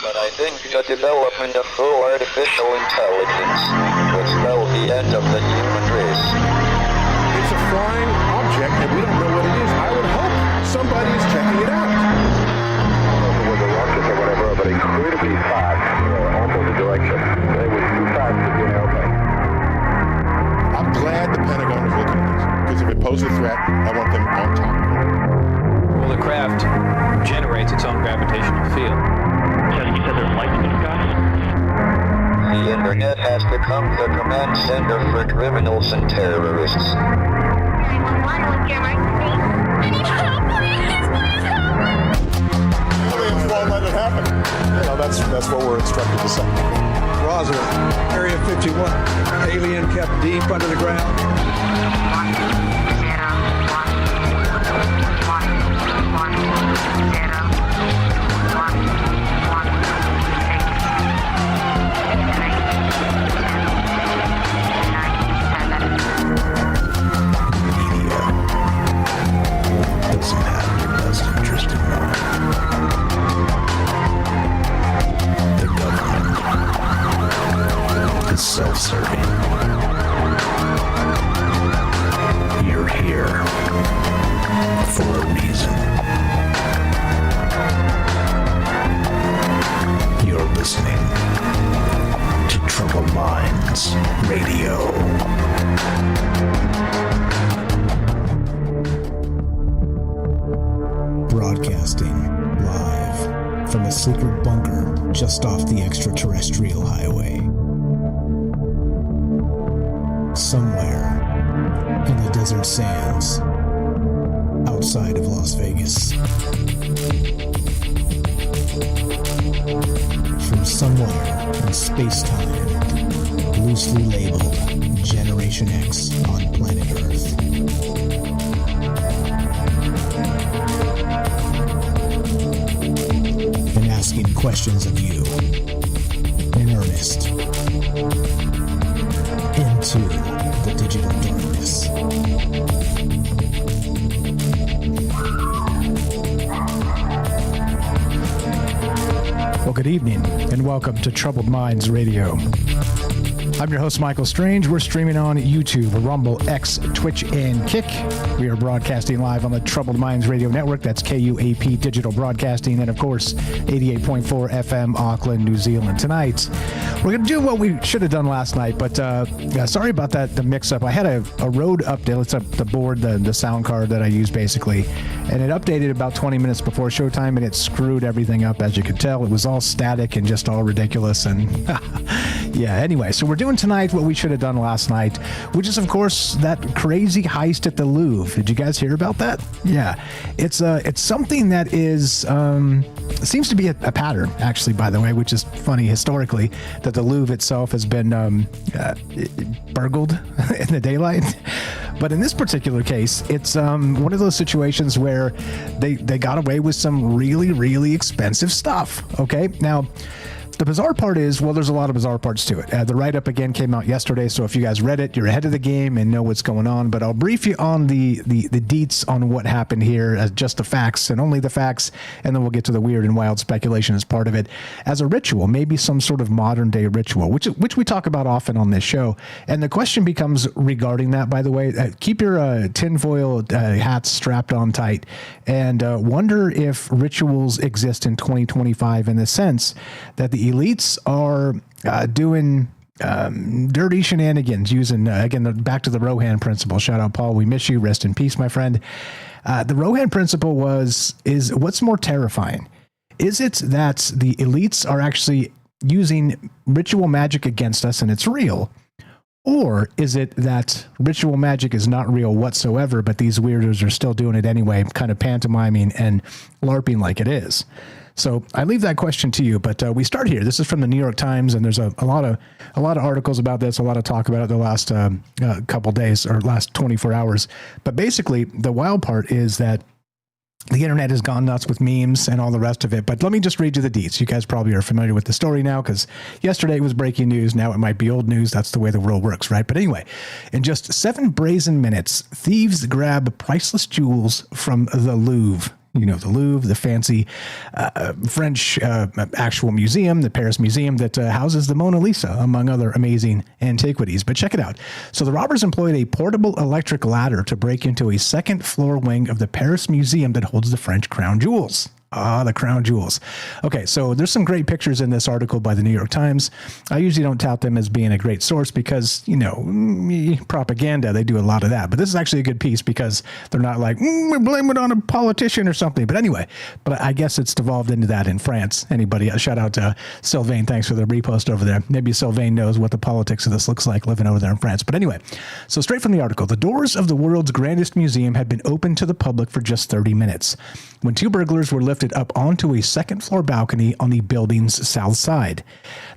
but I think the development of full artificial intelligence will spell the end of the human race. It's a flying object, and we don't know what it is. I would hope somebody's checking it out. With a rocket or whatever, but incredibly fast, opposite direction. They were too fast to be an airplane. I'm glad the Pentagon is looking at this, because if it poses a threat, I want them on top of it. Well, the craft generates its own gravitational field. You said there's lights in the sky? The internet has become the command center for criminals and terrorists. 911, what's your emergency? I need help, please help me! Aliens won't let it happen. You know, that's what we're instructed to say. Roswell, Area 51. Alien kept deep under the ground. 1, 0, 1, 1, 0, 1, 1, 6, 3, 2, 9, 7. Doesn't have your best interest in mind. The government is self-serving. You're here for a reason. You're listening to Troubled Minds Radio. Broadcasting live from a secret bunker just off the extraterrestrial highway. Somewhere in the desert sands outside of Las Vegas. From somewhere in space-time, loosely labeled Generation X on planet Earth. And asking questions of you in earnest into the digital darkness. Well, good evening and welcome to Troubled Minds Radio. I'm your host, Michael Strange. We're streaming on YouTube, Rumble, X, Twitch, and Kick. We are broadcasting live on the Troubled Minds Radio Network. That's KUAP Digital Broadcasting, and of course, 88.4 FM, Auckland, New Zealand. Tonight, we're going to do what we should have done last night, but sorry about that, the mix-up. I had a Rode update. It's the board, the sound card that I use, basically, and it updated about 20 minutes before showtime, and it screwed everything up, as you could tell. It was all static and just all ridiculous, and yeah, anyway, so we're doing tonight what we should have done last night, which is, of course, that crazy heist at the Louvre. Did you guys hear about that? Yeah, it's something that is seems to be a pattern, actually, by the way, which is funny historically, that the Louvre itself has been burgled in the daylight. But in this particular case, it's one of those situations where they got away with some really, really expensive stuff. Okay, now, the bizarre part is, well, there's a lot of bizarre parts to it. The write-up again came out yesterday, so if you guys read it, you're ahead of the game and know what's going on. But I'll brief you on the deets on what happened here, just the facts and only the facts, and then we'll get to the weird and wild speculation as part of it. As a ritual, maybe some sort of modern-day ritual, which we talk about often on this show. And the question becomes regarding that, by the way, keep your tinfoil hats strapped on tight, and wonder if rituals exist in 2025 in the sense that the elites are doing dirty shenanigans using, again, back to the Rohan principle. Shout out, Paul. We miss you. Rest in peace, my friend. The Rohan principle is what's more terrifying? Is it that the elites are actually using ritual magic against us and it's real? Or is it that ritual magic is not real whatsoever, but these weirdos are still doing it anyway, kind of pantomiming and LARPing like it is? So I leave that question to you, but we start here. This is from the New York Times, and there's a lot of articles about this, a lot of talk about it the last couple days or last 24 hours. But basically, the wild part is that the internet has gone nuts with memes and all the rest of it. But let me just read you the deets. You guys probably are familiar with the story now because yesterday it was breaking news. Now it might be old news. That's the way the world works, right? But anyway, in just 7 brazen minutes, thieves grab priceless jewels from the Louvre. You know, the Louvre, the fancy French actual museum, the Paris Museum that houses the Mona Lisa, among other amazing antiquities. But check it out. So the robbers employed a portable electric ladder to break into a second floor wing of the Paris Museum that holds the French crown jewels. Ah, the crown jewels. Okay, so there's some great pictures in this article by the New York Times. I usually don't tout them as being a great source because, you know, propaganda, they do a lot of that. But this is actually a good piece because they're not like, we blame it on a politician or something. But anyway, but I guess it's devolved into that in France. Anybody, shout out to Sylvain. Thanks for the repost over there. Maybe Sylvain knows what the politics of this looks like living over there in France. But anyway, so straight from the article, the doors of the world's grandest museum had been opened to the public for just 30 minutes when two burglars were lifted up onto a second floor balcony on the building's south side.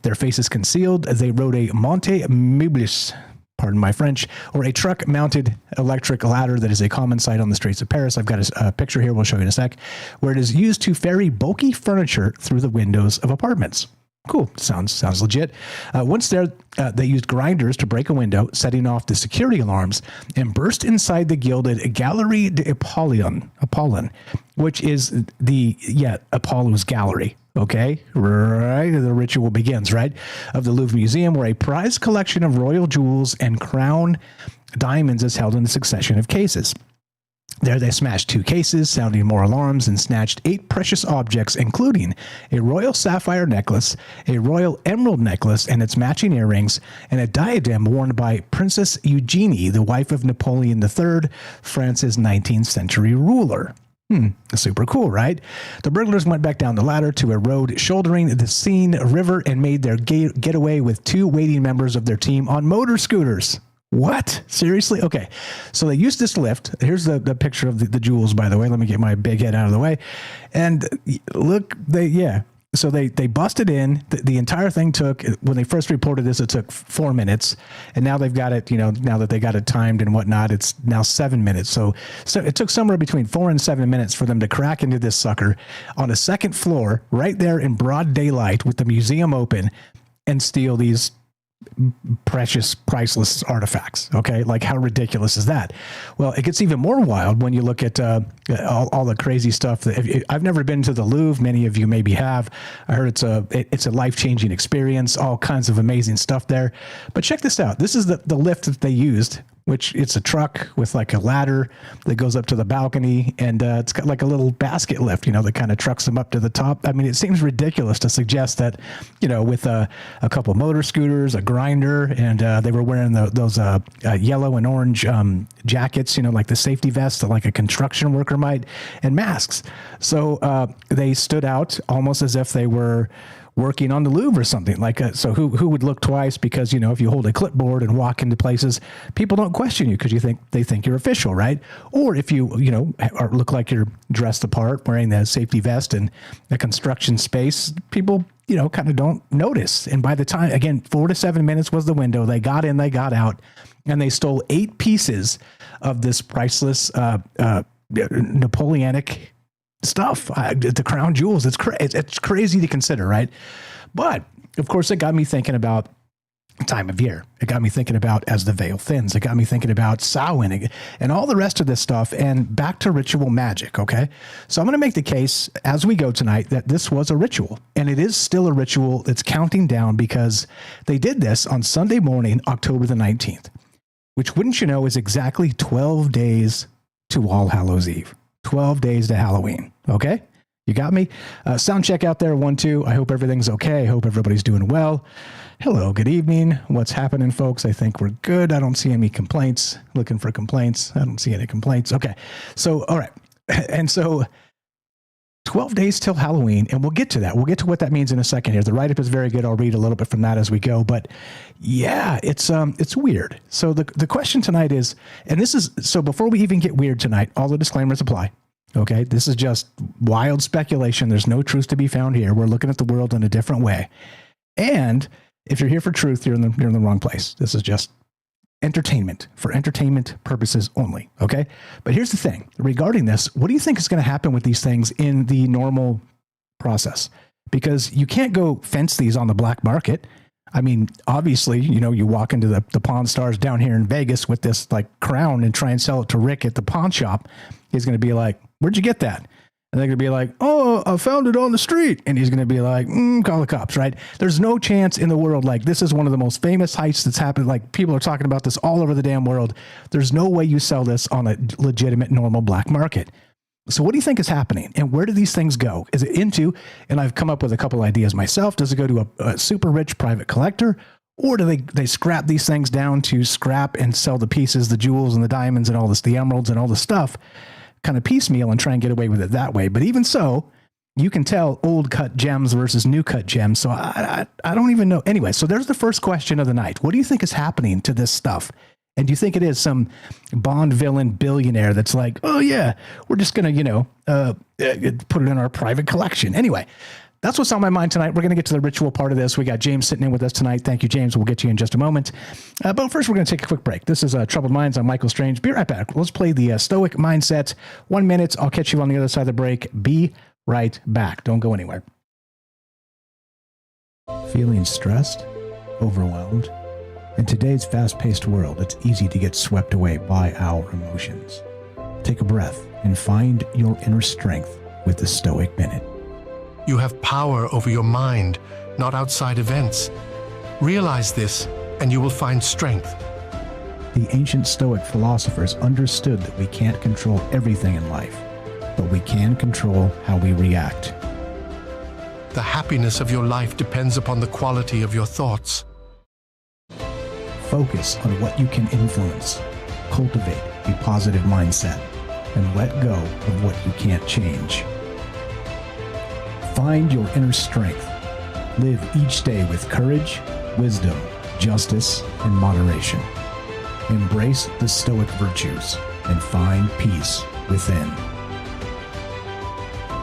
Their faces concealed, they rode a monte meubles, pardon my French, or a truck-mounted electric ladder that is a common sight on the streets of Paris. I've got a picture here we'll show you in a sec, where it is used to ferry bulky furniture through the windows of apartments. Cool. Sounds legit. Once there, they used grinders to break a window, setting off the security alarms, and burst inside the gilded Galerie d'Apollon, which is Apollo's gallery. Okay, right. The ritual begins, right? Of the Louvre Museum, where a prized collection of royal jewels and crown diamonds is held in a succession of cases. There they smashed 2 cases, sounding more alarms, and snatched 8 precious objects, including a royal sapphire necklace, a royal emerald necklace and its matching earrings, and a diadem worn by Princess Eugenie, the wife of Napoleon III, France's 19th century ruler. Super cool, right? The burglars went back down the ladder to a road shouldering the Seine River and made their getaway with 2 waiting members of their team on motor scooters. What? Seriously? Okay. So they used this lift. Here's the picture of the jewels, by the way. Let me get my big head out of the way. And look, So they busted in. The entire thing took, when they first reported this, it took 4 minutes. And now they've got it, now that they got it timed and whatnot, it's now 7 minutes. So it took somewhere between 4 and 7 minutes for them to crack into this sucker on a second floor, right there in broad daylight with the museum open, and steal these precious, priceless artifacts. Okay, like how ridiculous is that? Well, it gets even more wild when you look at all the crazy stuff. I've never been to the Louvre. Many of you maybe have. I heard it's a life-changing experience. All kinds of amazing stuff there. But check this out. This is the lift that they used, which it's a truck with like a ladder that goes up to the balcony, and it's got like a little basket lift, that kind of trucks them up to the top. I mean, it seems ridiculous to suggest that, with a couple motor scooters, a grinder, and they were wearing those yellow and orange jackets, like the safety vests that like a construction worker might, and masks. So they stood out almost as if they were working on the Louvre or something so who would look twice? Because, if you hold a clipboard and walk into places, people don't question you because they think you're official, right? Or if you look like you're dressed the part, wearing the safety vest and the construction space, people, kind of don't notice. And by the time, again, 4 to 7 minutes was the window. They got in, they got out, and they stole 8 pieces of this priceless Napoleonic stuff, the crown jewels. It's crazy to consider, right? But of course, it got me thinking about time of year. It got me thinking about As the Veil Thins. It got me thinking about Samhain and all the rest of this stuff, and back to ritual magic. Okay, so I'm going to make the case as we go tonight that this was a ritual, and it is still a ritual. It's counting down because they did this on Sunday morning, October the 19th, which, wouldn't you know, is exactly 12 days to All Hallows Eve. 12 days to Halloween. Okay? You got me? Sound check out there, 1, 2. I hope everything's okay. I hope everybody's doing well. Hello, good evening. What's happening, folks? I think we're good. I don't see any complaints. Looking for complaints. I don't see any complaints. Okay. So, all right. And so 12 days till Halloween, and we'll get to that. We'll get to what that means in a second here. The write-up is very good. I'll read a little bit from that as we go. But yeah, it's weird. So the question tonight is, and this is, so before we even get weird tonight, all the disclaimers apply. Okay, this is just wild speculation. There's no truth to be found here. We're looking at the world in a different way. And if you're here for truth, you're in the wrong place. This is just entertainment, for entertainment purposes only. Okay, but here's the thing regarding this. What do you think is going to happen with these things in the normal process? Because you can't go fence these on the black market. I mean, obviously, you walk into the Pawn Stars down here in Vegas with this like crown and try and sell it to Rick at the pawn shop. He's going to be like, "Where'd you get that?" And they're going to be like, oh, I found it on the street. And he's going to be like, call the cops, right? There's no chance in the world. Like, this is one of the most famous heists that's happened. Like, people are talking about this all over the damn world. There's no way you sell this on a legitimate, normal black market. So what do you think is happening? And where do these things go? Is it into, and I've come up with a couple ideas myself, does it go to a super rich private collector? Or do they scrap these things down to scrap and sell the pieces, the jewels and the diamonds and all this, the emeralds and all the stuff, kind of piecemeal and try and get away with it that way? But even so, you can tell old cut gems versus new cut gems. So I don't even know. Anyway, so there's the first question of the night. What do you think is happening to this stuff? And do you think it is some Bond villain billionaire that's like, oh yeah, we're just going to, put it in our private collection? Anyway, that's what's on my mind tonight. We're going to get to the ritual part of this. We got James sitting in with us tonight. Thank you, James. We'll get to you in just a moment. But first, we're going to take a quick break. This is Troubled Minds. I'm Michael Strange. Be right back. Let's play the Stoic Mindset. 1 minute. I'll catch you on the other side of the break. Be right back. Don't go anywhere. Feeling stressed? Overwhelmed? In today's fast-paced world, it's easy to get swept away by our emotions. Take a breath and find your inner strength with the Stoic Minute. You have power over your mind, not outside events. Realize this, and you will find strength. The ancient Stoic philosophers understood that we can't control everything in life, but we can control how we react. The happiness of your life depends upon the quality of your thoughts. Focus on what you can influence. Cultivate a positive mindset and let go of what you can't change. Find your inner strength. Live each day with courage, wisdom, justice, and moderation. Embrace the Stoic virtues and find peace within.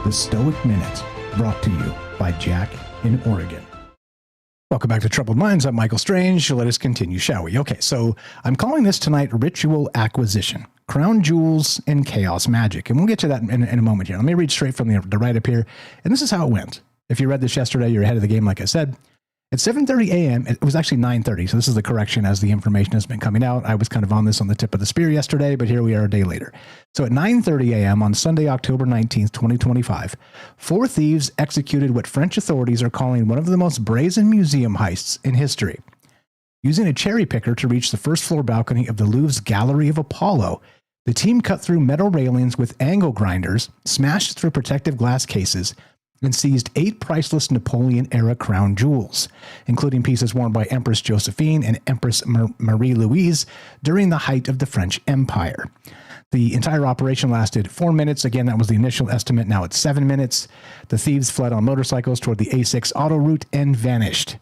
The Stoic Minute, brought to you by Jack in Oregon. Welcome back to Troubled Minds. I'm Michael Strange. Let us continue, shall we? Okay, so I'm calling this tonight Ritual Acquisition, Crown Jewels and Chaos Magic. And we'll get to that in a moment here. Let me read straight from the right up here. And this is how it went. If you read this yesterday, you're ahead of the game, like I said. At 7:30 a.m., it was actually 9:30, so this is the correction as the information has been coming out. I was kind of on this on the tip of the spear yesterday, but here we are a day later. So at 9:30 a.m. on Sunday, October 19th, 2025, 4 thieves executed what French authorities are calling one of the most brazen museum heists in history. Using a cherry picker to reach the first floor balcony of the Louvre's Gallery of Apollo, the team cut through metal railings with angle grinders, smashed through protective glass cases, and seized 8 priceless Napoleon-era crown jewels, including pieces worn by Empress Josephine and Empress Marie-Louise during the height of the French Empire. The entire operation lasted 4 minutes. Again, that was the initial estimate. Now it's 7 minutes. The thieves fled on motorcycles toward the A6 auto route and vanished.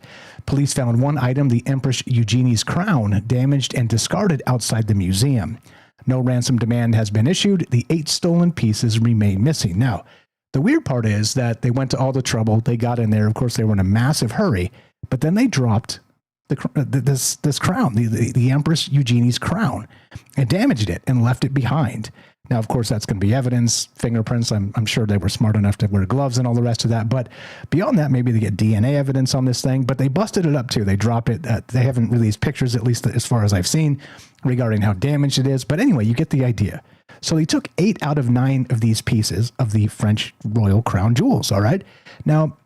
Police found one item, the Empress Eugenie's crown, damaged and discarded outside the museum. No ransom demand has been issued. The 8 stolen pieces remain missing. Now, the weird part is that they went to all the trouble. They got in there. Of course, they were in a massive hurry, but then they dropped this crown, the Empress Eugenie's crown, and damaged it and left it behind. Now, of course, that's going to be evidence, fingerprints. I'm sure they were smart enough to wear gloves and all the rest of that. But beyond that, maybe they get DNA evidence on this thing. But they busted it up too. They drop it. They haven't released pictures, at least as far as I've seen, regarding how damaged it is. But anyway, you get the idea. So they took 8 out of 9 of these pieces of the French royal crown jewels. All right. Now,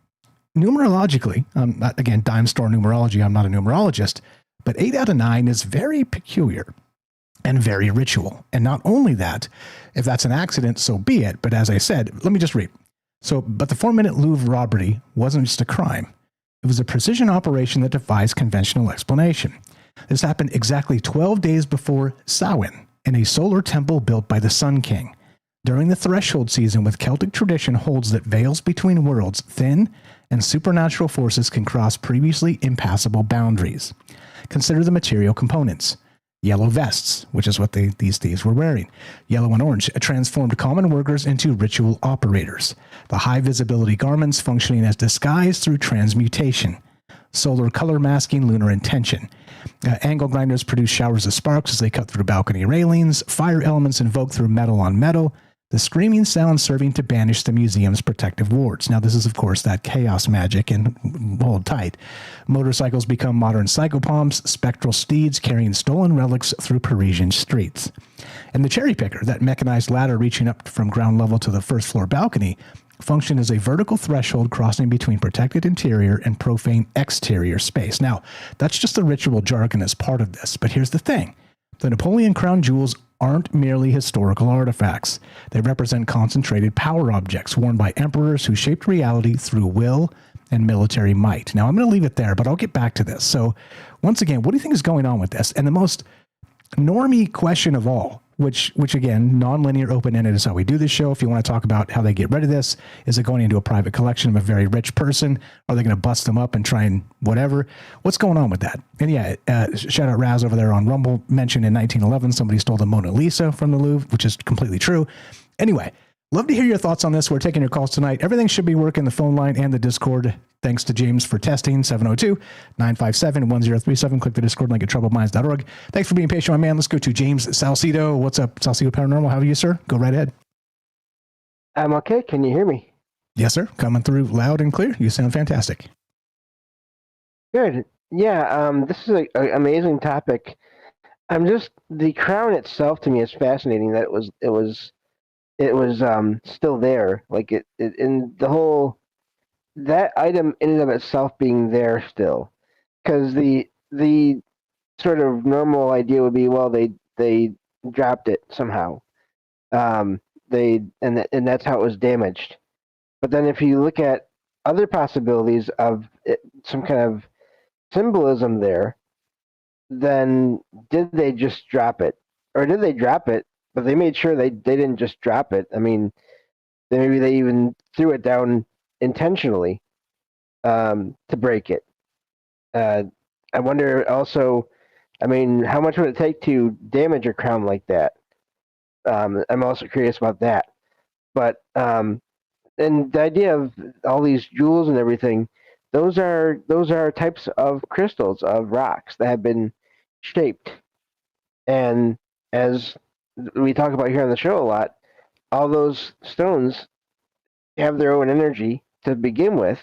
numerologically, again, dime store numerology, I'm not a numerologist, but 8 out of 9 is very peculiar and very ritual. And not only that, if that's an accident, so be it. But as I said, let me just read. But the 4-minute Louvre robbery wasn't just a crime. It was a precision operation that defies conventional explanation. This happened exactly 12 days before Samhain, in a solar temple built by the Sun King. During the threshold season, with Celtic tradition holds that veils between worlds thin and supernatural forces can cross previously impassable boundaries. Consider the material components. Yellow vests, which is what these thieves were wearing. Yellow and orange transformed common workers into ritual operators. The high visibility garments functioning as disguise through transmutation. Solar color masking lunar intention. Angle grinders produce showers of sparks as they cut through balcony railings. Fire elements invoke through metal on metal. the screaming sound serving to banish the museum's protective wards. Now, this is, of course, that chaos magic, and hold tight. Motorcycles become modern psychopomps, spectral steeds carrying stolen relics through Parisian streets. And the cherry picker, that mechanized ladder reaching up from ground level to the first floor balcony, function as a vertical threshold crossing between protected interior and profane exterior space. Now, that's just the ritual jargon as part of this, but here's the thing. The Napoleon crown jewels aren't merely historical artifacts. They represent concentrated power objects worn by emperors who shaped reality through will and military might. Now, I'm going to leave it there, but I'll get back to this. So, once again, what do you think is going on with this? And the most normie question of all, which again, non-linear, open-ended is how we do this show. If you want to talk about how they get rid of this, is it going into a private collection of a very rich person? Are they going to bust them up and try and whatever? What's going on with that? And yeah, shout out Raz over there on Rumble, mentioned in 1911, somebody stole the Mona Lisa from the Louvre, which is completely true. Anyway, love to hear your thoughts on this. We're taking your calls tonight. Everything should be working, the phone line and the Discord. Thanks to James for testing, 702-957-1037. Click the Discord link at troubledminds.org. Thanks for being patient, my man. Let's go to James Salcido. What's up, Salcido Paranormal? How are you, sir? Go right ahead. I'm okay. Can you hear me? Yes, sir. Coming through loud and clear. You sound fantastic. Good. Yeah, this is an amazing topic. The crown itself to me is fascinating that it was still there. Like it in the whole, that item in and of itself being there still, because the sort of normal idea would be, well, they dropped it somehow, and that's how it was damaged. But then if you look at other possibilities of some kind of symbolism there, then did they just drop it, or did they drop it but they made sure they didn't just drop it? I mean, maybe they even threw it down intentionally to break it. I wonder also, I mean, how much would it take to damage a crown like that? I'm also curious about that. But and the idea of all these jewels and everything, those are types of crystals, of rocks that have been shaped. And as we talk about here on the show a lot, all those stones have their own energy to begin with,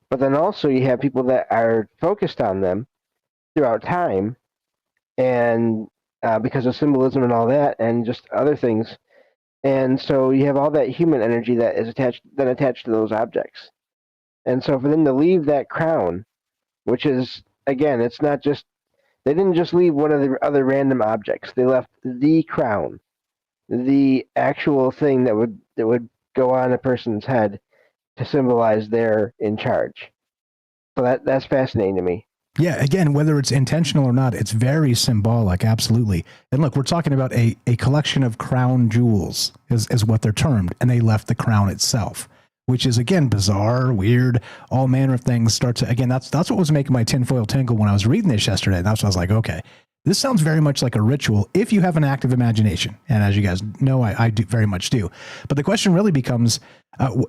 but then also you have people that are focused on them throughout time, and because of symbolism and all that, and just other things. And so you have all that human energy that is attached to those objects. And so for them to leave that crown, which is, again, it's not just, they didn't just leave one of the other random objects. They left the crown, the actual thing that would go on a person's head to symbolize they're in charge. So that's fascinating to me. Yeah, again, whether it's intentional or not, it's very symbolic, absolutely. And look, we're talking about a collection of crown jewels is what they're termed, and they left the crown itself, which is, again, bizarre, weird, all manner of things start to, again, that's what was making my tinfoil tingle when I was reading this yesterday. That's what I was like, okay, this sounds very much like a ritual if you have an active imagination. And as you guys know, I do very much do. But the question really becomes,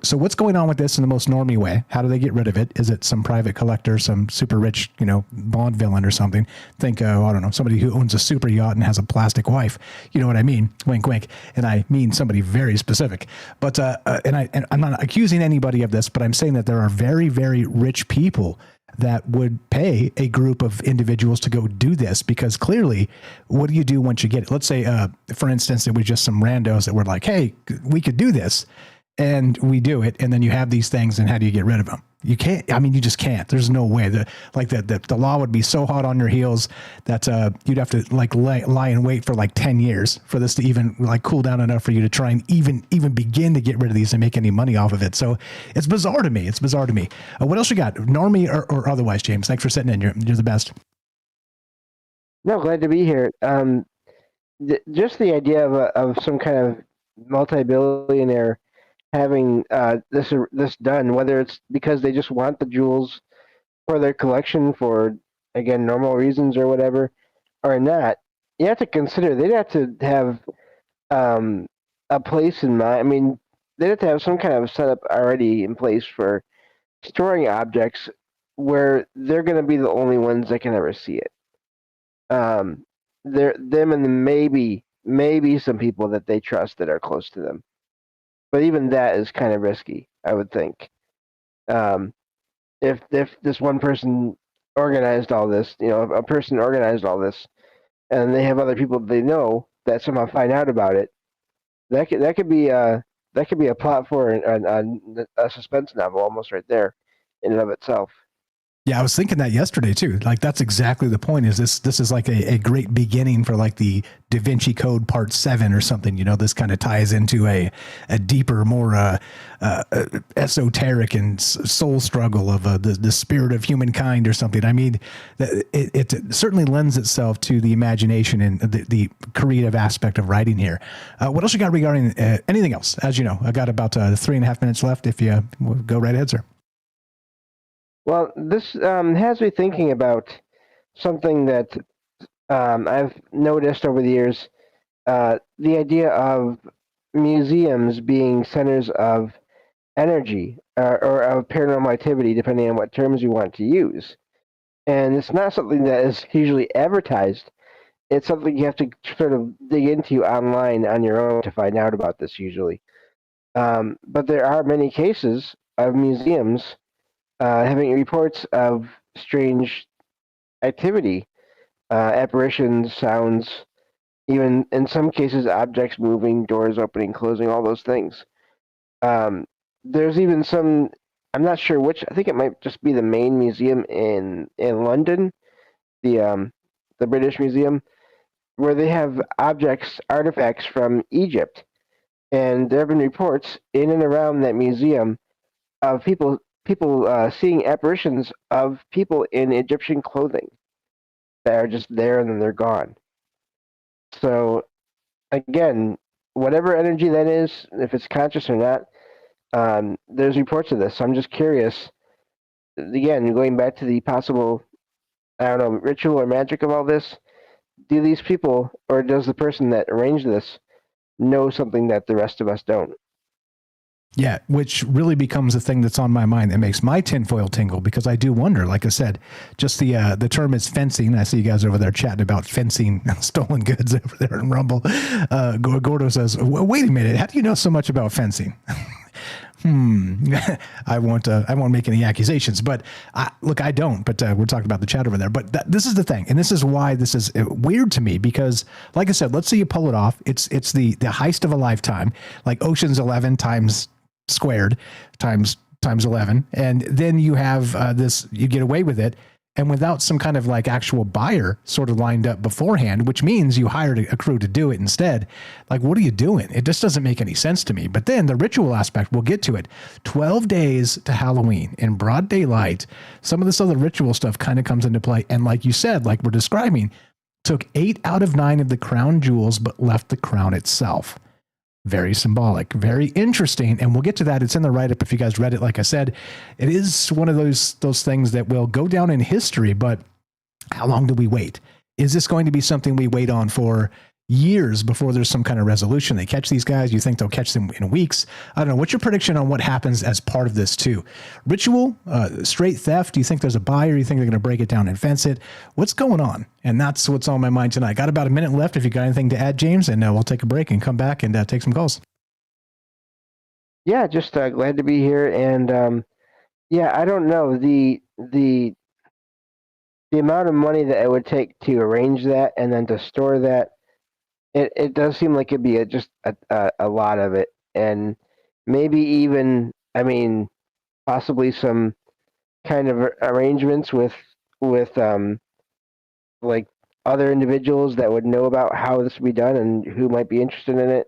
so what's going on with this in the most normie way? How do they get rid of it? Is it some private collector, some super rich, Bond villain or something? Think, I don't know, somebody who owns a super yacht and has a plastic wife. You know what I mean? Wink, wink. And I mean somebody very specific. But and I'm not accusing anybody of this, but I'm saying that there are very, very rich people that would pay a group of individuals to go do this, because clearly, what do you do once you get it? Let's say, for instance, it was just some randos that were like, hey, we could do this, and we do it, and then you have these things, and how do you get rid of them? You can't. I mean, you just can't. There's no way. The law would be so hot on your heels that you'd have to lie in wait for 10 years for this to even cool down enough for you to try and even begin to get rid of these and make any money off of it. So it's bizarre to me. What else you got, normie or otherwise, James? Thanks for sitting in. You're the best. No, glad to be here. Just the idea of some kind of multi-billionaire having this done, whether it's because they just want the jewels for their collection for, again, normal reasons or whatever, or not, you have to consider they'd have to have a place in mind. I mean, they'd have to have some kind of setup already in place for storing objects where they're going to be the only ones that can ever see it. Them and maybe some people that they trust that are close to them. but even that is kind of risky, I would think. If this one person organized all this, a person organized all this, and they have other people they know that somehow find out about it, that could be a plot for a suspense novel almost right there, in and of itself. Yeah, I was thinking that yesterday too. Like that's exactly the point. Is this is like a great beginning for like the Da Vinci Code Part 7 or something. This kind of ties into a deeper, more esoteric and soul struggle of the spirit of humankind or something. I mean, it certainly lends itself to the imagination and the creative aspect of writing here. What else you got regarding anything else? As you know, I got about 3.5 minutes left. If you go right ahead, sir. Well, this has me thinking about something that I've noticed over the years, the idea of museums being centers of energy or of paranormal activity, depending on what terms you want to use. And it's not something that is usually advertised. It's something you have to sort of dig into online on your own to find out about this usually. But there are many cases of museums having reports of strange activity, apparitions, sounds, even in some cases objects moving, doors opening, closing, all those things. There's even some, I'm not sure which, I think it might just be the main museum in London, the British Museum, where they have artifacts from Egypt. And there have been reports in and around that museum of people seeing apparitions of people in Egyptian clothing that are just there and then they're gone. So, again, whatever energy that is, if it's conscious or not, there's reports of this. So I'm just curious, again, going back to the possible, ritual or magic of all this, do these people, or does the person that arranged this know something that the rest of us don't? Yeah, which really becomes a thing that's on my mind that makes my tinfoil tingle, because I do wonder, like I said, just the term is fencing. I see you guys over there chatting about fencing stolen goods over there in Rumble. Gordo says, wait a minute, how do you know so much about fencing? I won't make any accusations, but look, I don't, but we're talking about the chat over there. But this is the thing. And this is why this is weird to me, because like I said, let's say you pull it off. It's the heist of a lifetime, like Ocean's 11 times squared times 11. And then you have this, you get away with it. And without some kind of like actual buyer sort of lined up beforehand, which means you hired a crew to do it instead. Like, what are you doing? It just doesn't make any sense to me. But then the ritual aspect, we'll get to it. 12 days to Halloween in broad daylight. Some of this other ritual stuff kind of comes into play. And like you said, like we're describing, took 8 out of 9 of the crown jewels, but left the crown itself. Very symbolic, very interesting. And we'll get to that. It's in the write-up if you guys read it. Like I said, it is one of those things that will go down in history, but how long do we wait? Is this going to be something we wait on for years before there's some kind of resolution? They catch these guys. You think they'll catch them in weeks? I don't know. What's your prediction on what happens as part of this too? Ritual, straight theft? Do you think there's a buyer? Do you think they're going to break it down and fence it? What's going on? And that's what's on my mind tonight. Got about a minute left. If you got anything to add, James, and we'll take a break and come back and take some calls. Yeah, just glad to be here. And I don't know, the amount of money that it would take to arrange that and then to store that. It does seem like it'd be just a lot of it, and maybe even, possibly some kind of arrangements with like other individuals that would know about how this would be done and who might be interested in it.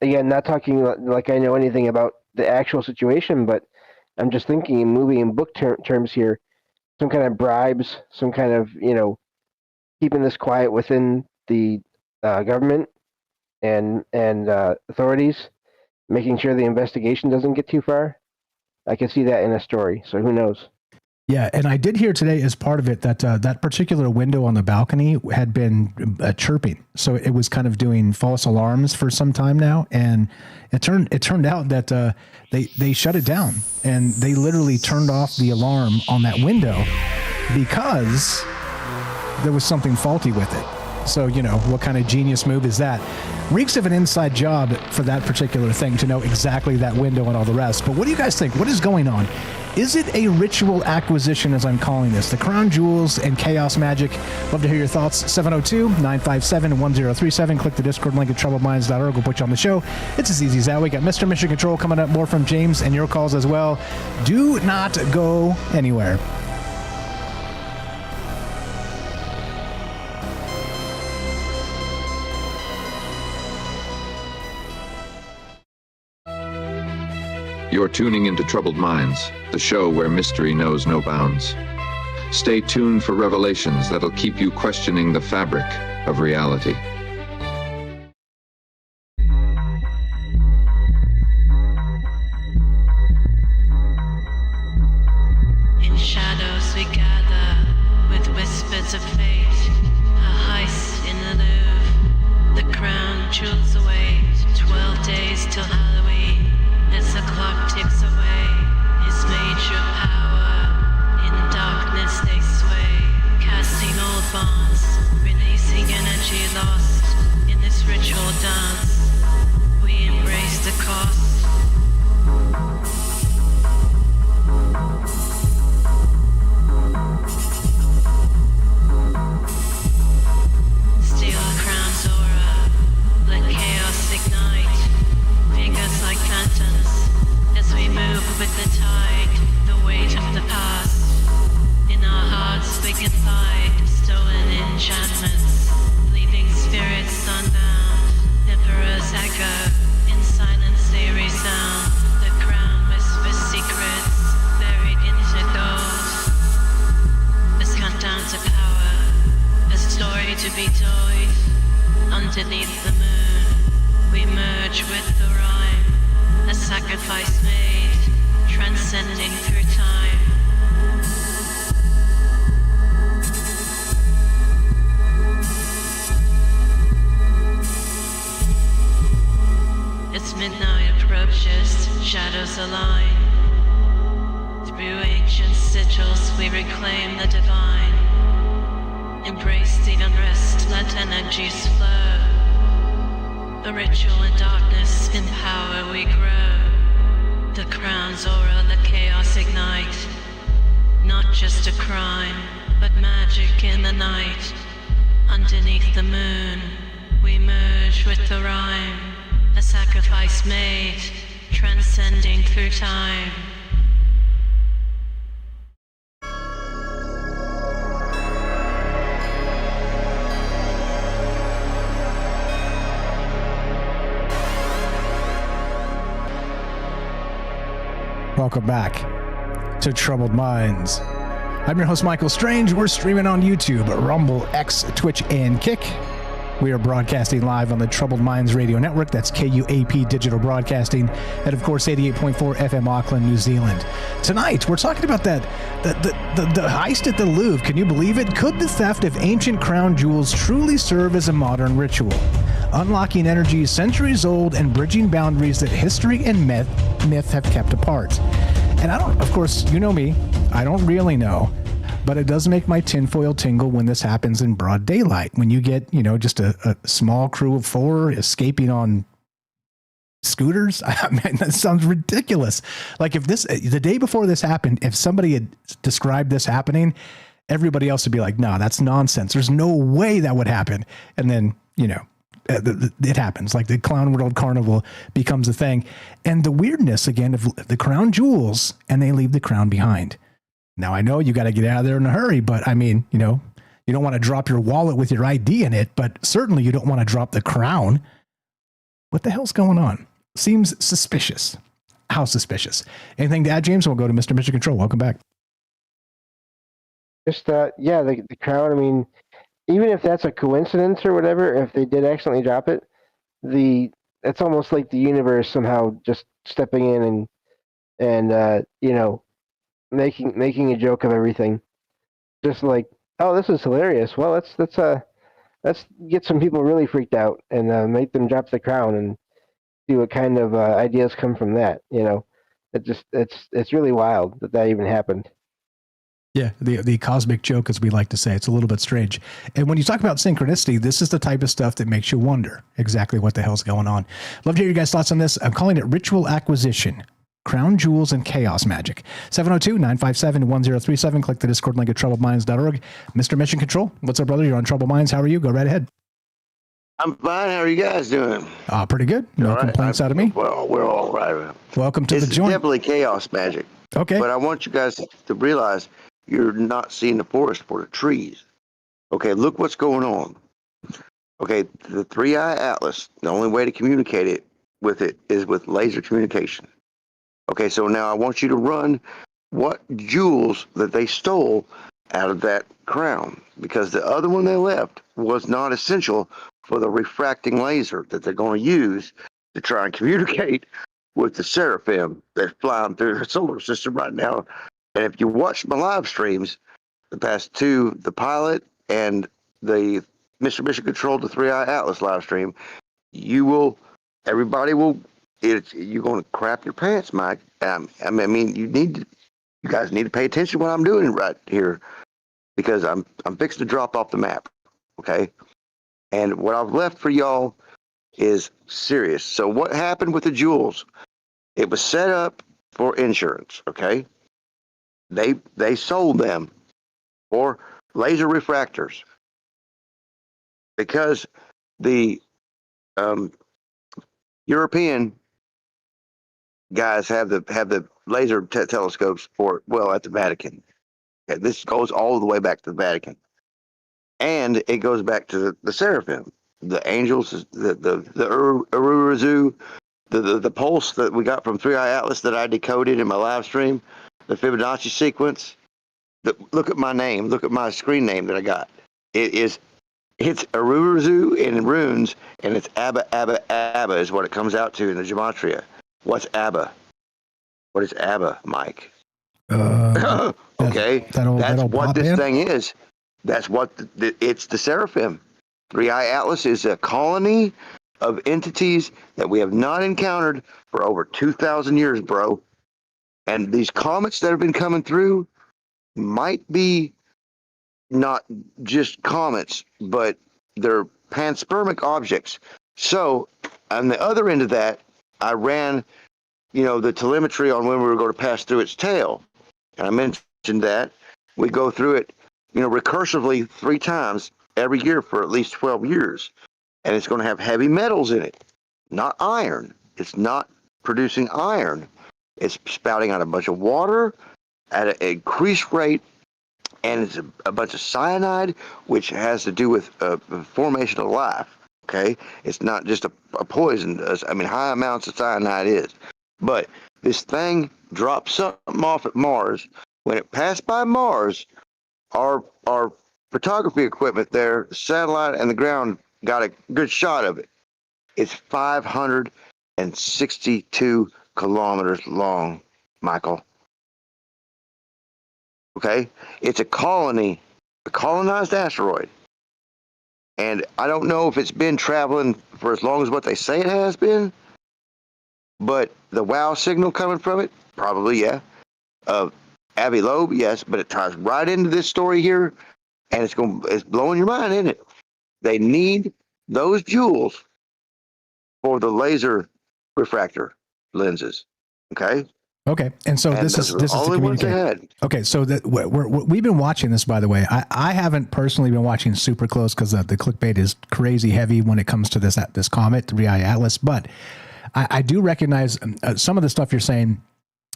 Again, not talking like I know anything about the actual situation, but I'm just thinking in movie and book terms here, some kind of bribes, some kind of, keeping this quiet within the government and authorities, making sure the investigation doesn't get too far. I can see that in a story, so who knows? Yeah, and I did hear today as part of it that that particular window on the balcony had been chirping, so it was kind of doing false alarms for some time now, and it turned out that they shut it down, and they literally turned off the alarm on that window because there was something faulty with it. So, what kind of genius move is that? Reeks of an inside job for that particular thing to know exactly that window and all the rest. But what do you guys think? What is going on? Is it a ritual acquisition, as I'm calling this? The crown jewels and chaos magic. Love to hear your thoughts. 702-957-1037. Click the Discord link at troubledminds.org. We'll put you on the show. It's as easy as that. We got Mr. Mission Control coming up. More from James and your calls as well. Do not go anywhere. You're tuning into Troubled Minds, the show where mystery knows no bounds. Stay tuned for revelations that'll keep you questioning the fabric of reality. In shadows we gather with whispers of fate, a heist in the Louvre, the crown jewels await, 12 days till Halloween. As the clock ticks away, his major power, in darkness they sway, casting old bonds, releasing energy lost, in this ritual dance, we embrace the cost. Steal the crown's aura, let chaos ignite, fingers like phantoms, as we move with the tide, the weight of the past. In our hearts we confide, stolen enchantments, leaving spirits unbound. Emperor's echo, in silence they resound. The crown whispers secrets, buried into gold. This countdown to power, a story to be told. Underneath the moon, we merge with the rhyme, a sacrifice made, transcending through time. As midnight approaches, shadows align. Through ancient sigils we reclaim the divine. Embrace the unrest, let energies flow. A ritual in darkness, in power we grow. The crown's aura, let chaos ignite. Not just a crime, but magic in the night. Underneath the moon, we merge with the rhyme. A sacrifice made, transcending through time. Welcome back to Troubled Minds. I'm your host, Michael Strange. We're streaming on YouTube, Rumble, X, Twitch, and Kick. We are broadcasting live on the Troubled Minds Radio Network. That's KUAP Digital Broadcasting, and of course 88.4 FM Auckland, New Zealand. Tonight, we're talking about the heist at the Louvre. Can you believe it? Could the theft of ancient crown jewels truly serve as a modern ritual? Unlocking energies centuries old and bridging boundaries that history and myth have kept apart. And of course, you know me, I don't really know, but it does make my tinfoil tingle when this happens in broad daylight. When you get, just a small crew of 4 escaping on scooters. I mean, that sounds ridiculous. Like if the day before this happened, if somebody had described this happening, everybody else would be like, no, that's nonsense. There's no way that would happen. And then, it happens. Like the Clown World Carnival becomes a thing. And the weirdness, again, of the crown jewels, and they leave the crown behind. Now, I know you got to get out of there in a hurry, but I mean, you don't want to drop your wallet with your ID in it, but certainly you don't want to drop the crown. What the hell's going on? Seems suspicious. How suspicious? Anything to add, James? We'll go to Mr. Mission Control. Welcome back. Just, the crown, I mean, even if that's a coincidence or whatever, if they did accidentally drop it, it's almost like the universe somehow just stepping in and making a joke of everything. Just like, oh, this is hilarious. Well, let's get some people really freaked out and make them drop the crown and see what kind of ideas come from that. It's really wild that even happened. Yeah, the cosmic joke, as we like to say. It's a little bit strange. And when you talk about synchronicity, this is the type of stuff that makes you wonder exactly what the hell's going on. Love to hear your guys' thoughts on this. I'm calling it ritual acquisition, crown jewels, and chaos magic. 702-957-1037. Click the Discord link at troubledminds.org. Mr. Mission Control, what's up, brother? You're on Troubled Minds. How are you? Go right ahead. I'm fine. How are you guys doing? Pretty good. No complaints out of me. Well, we're all right. Welcome to the joint. It's definitely chaos magic. Okay. But I want you guys to realize you're not seeing the forest for the trees. Okay, look what's going on. Okay, the 3-eye atlas, the only way to communicate it is with laser communication. Okay, so now I want you to run what jewels that they stole out of that crown, because the other one they left was not essential for the refracting laser that they're going to use to try and communicate with the seraphim that's flying through the solar system right now. And if you watch my live streams, the past two, the pilot and the Mr. Mission Control, the 3-eye atlas live stream, you're going to crap your pants, Mike. I mean, you guys need to pay attention to what I'm doing right here, because I'm fixing to drop off the map. Okay. And what I've left for y'all is serious. So what happened with the jewels? It was set up for insurance. Okay. They sold them for laser refractors because the European guys have the laser telescopes at the Vatican. Okay, this goes all the way back to the Vatican, and it goes back to the seraphim, the angels, the Ururazu, the pulse that we got from 3-eye atlas that I decoded in my live stream. The Fibonacci sequence. Look at my name. Look at my screen name that I got. It's Ururazu in runes, and it's Abba, Abba, Abba is what it comes out to in the gematria. What's Abba? What is Abba, Mike? Okay, that's what this thing is. That's what it's the seraphim. 3-eye atlas is a colony of entities that we have not encountered for over 2,000 years, bro. And these comets that have been coming through might be not just comets, but they're panspermic objects. So on the other end of that, I ran, the telemetry on when we were going to pass through its tail. And I mentioned that we go through it, recursively 3 times every year for at least 12 years. And it's going to have heavy metals in it, not iron. It's not producing iron. It's spouting out a bunch of water at an increased rate, and it's a bunch of cyanide, which has to do with the formation of life. Okay, it's not just a poison. High amounts of cyanide is, but this thing dropped something off at Mars. When it passed by Mars, our photography equipment there, the satellite and the ground, got a good shot of it. It's 562 kilometers long, Michael. Okay? It's a colonized asteroid. And I don't know if it's been traveling for as long as what they say it has been, but the wow signal coming from it, probably, yeah. Avi Loeb, yes, but it ties right into this story here, and it's blowing your mind, isn't it? They need those jewels for the laser refractor lenses. Okay. And so this is the communication. Okay, so that we've been watching this, by the way. I haven't personally been watching super close because the clickbait is crazy heavy when it comes to this comet, 3-eye atlas. But I do recognize some of the stuff you're saying.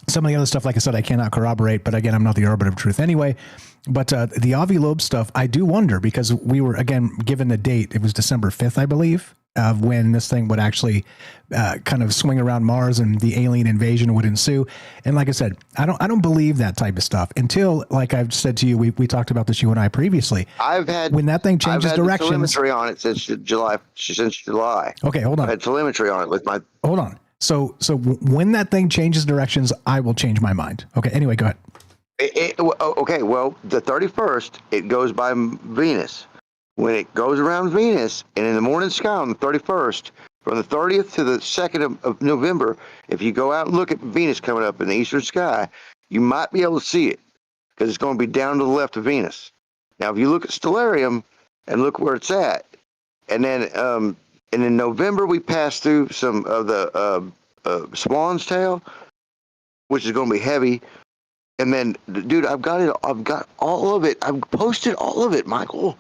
Some of the other stuff, like I said, I cannot corroborate. But again, I'm not the arbiter of truth anyway. But the Avi Loeb stuff, I do wonder, because we were, again, given the date. It was December 5th, I believe, of when this thing would actually kind of swing around Mars and the alien invasion would ensue. And like I said, I don't believe that type of stuff until, like I've said to you, we talked about this, you and I, previously. When that thing changes directions. I've had telemetry on it since July. Okay, hold on. I had telemetry on it with my. Hold on. So when that thing changes directions, I will change my mind. Okay. Anyway, go ahead. Okay. Well, the 31st, it goes by Venus. When it goes around Venus, and in the morning sky on the 31st, from the 30th to the 2nd of November, if you go out and look at Venus coming up in the eastern sky, you might be able to see it. because it's going to be down to the left of Venus. Now, if you look at Stellarium and look where it's at, and in November we pass through some of the Swan's Tail, which is going to be heavy. And then, dude, I've got all of it. I've posted all of it, Michael.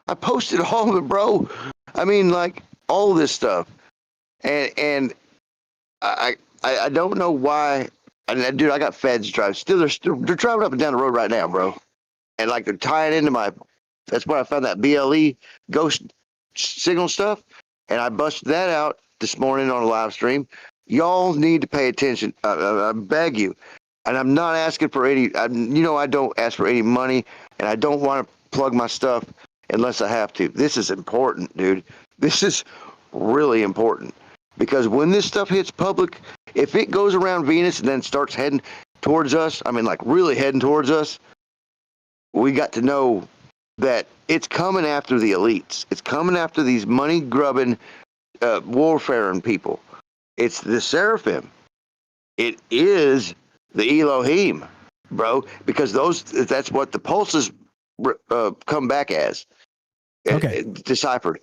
I posted all of it, bro. I mean, like, all of this stuff. And I don't know why. And dude, I got feds driving. They're driving up and down the road right now, bro. And like they're tying into that's where I found that BLE ghost signal stuff. And I busted that out this morning on a live stream. Y'all need to pay attention. I beg you. And I'm not asking for any, I don't ask for any money, and I don't want to plug my stuff unless I have to. This is important, dude. This is really important. Because when this stuff hits public, if it goes around Venus and then starts heading towards us, I mean, like really heading towards us, we got to know that it's coming after the elites. It's coming after these money-grubbing, warfaring people. It's the Seraphim. It is the Elohim, bro, because that's what the pulses come back as. Okay. Deciphered.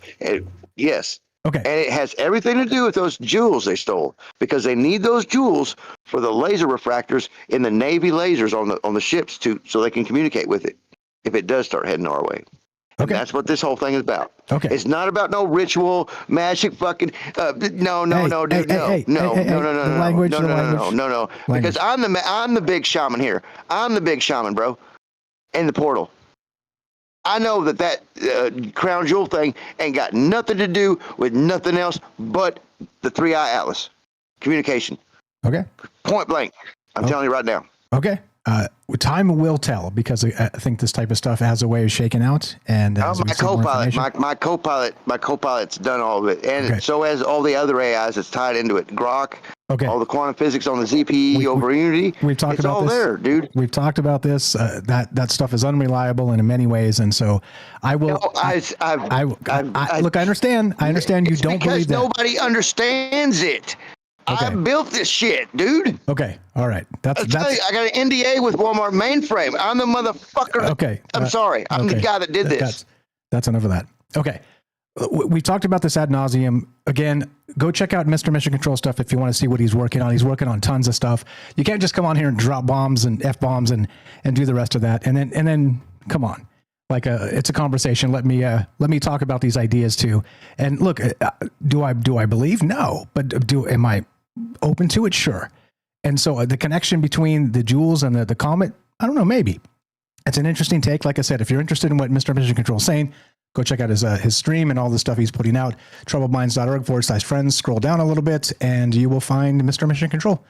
Yes. Okay. And it has everything to do with those jewels they stole, because they need those jewels for the laser refractors in the Navy lasers on the ships so they can communicate with it if it does start heading our way. And that's what this whole thing is about. Okay. It's not about no ritual, magic, fucking. No. Because I'm the big shaman here. I'm the big shaman, bro. In the portal. I know that crown jewel thing ain't got nothing to do with nothing else but the 3-eye atlas communication. Okay. Point blank. I'm telling you right now. Okay. Time will tell, because I think this type of stuff has a way of shaking out. And my co-pilot's done all of it, and so has all the other AIs that's tied into it. Grok, all the quantum physics on the ZPE over Unity. We've talked it's about all this. There, dude. We've talked about this. That stuff is unreliable in many ways, and so I will. Look, I understand. I understand you don't believe that. Nobody understands it. Okay. I built this shit, dude. Okay. All right. That's I got an NDA with Walmart mainframe. I'm the motherfucker. Okay. I'm sorry. I'm the guy that did this. That's enough of that. Okay. We talked about this ad nauseum. Again, go check out Mr. Mission Control stuff if you want to see what he's working on. He's working on tons of stuff. You can't just come on here and drop bombs and F-bombs and do the rest of that. And then come on. Like it's a conversation. Let me talk about these ideas too. And look, do I believe? No. But am I open to it? Sure. And so the connection between the jewels and the comet, I don't know, maybe. It's an interesting take. Like I said, if you're interested in what Mr. Mission Control is saying, go check out his stream and all the stuff he's putting out. troubledminds.org/friends. Scroll down a little bit and you will find Mr. Mission Control.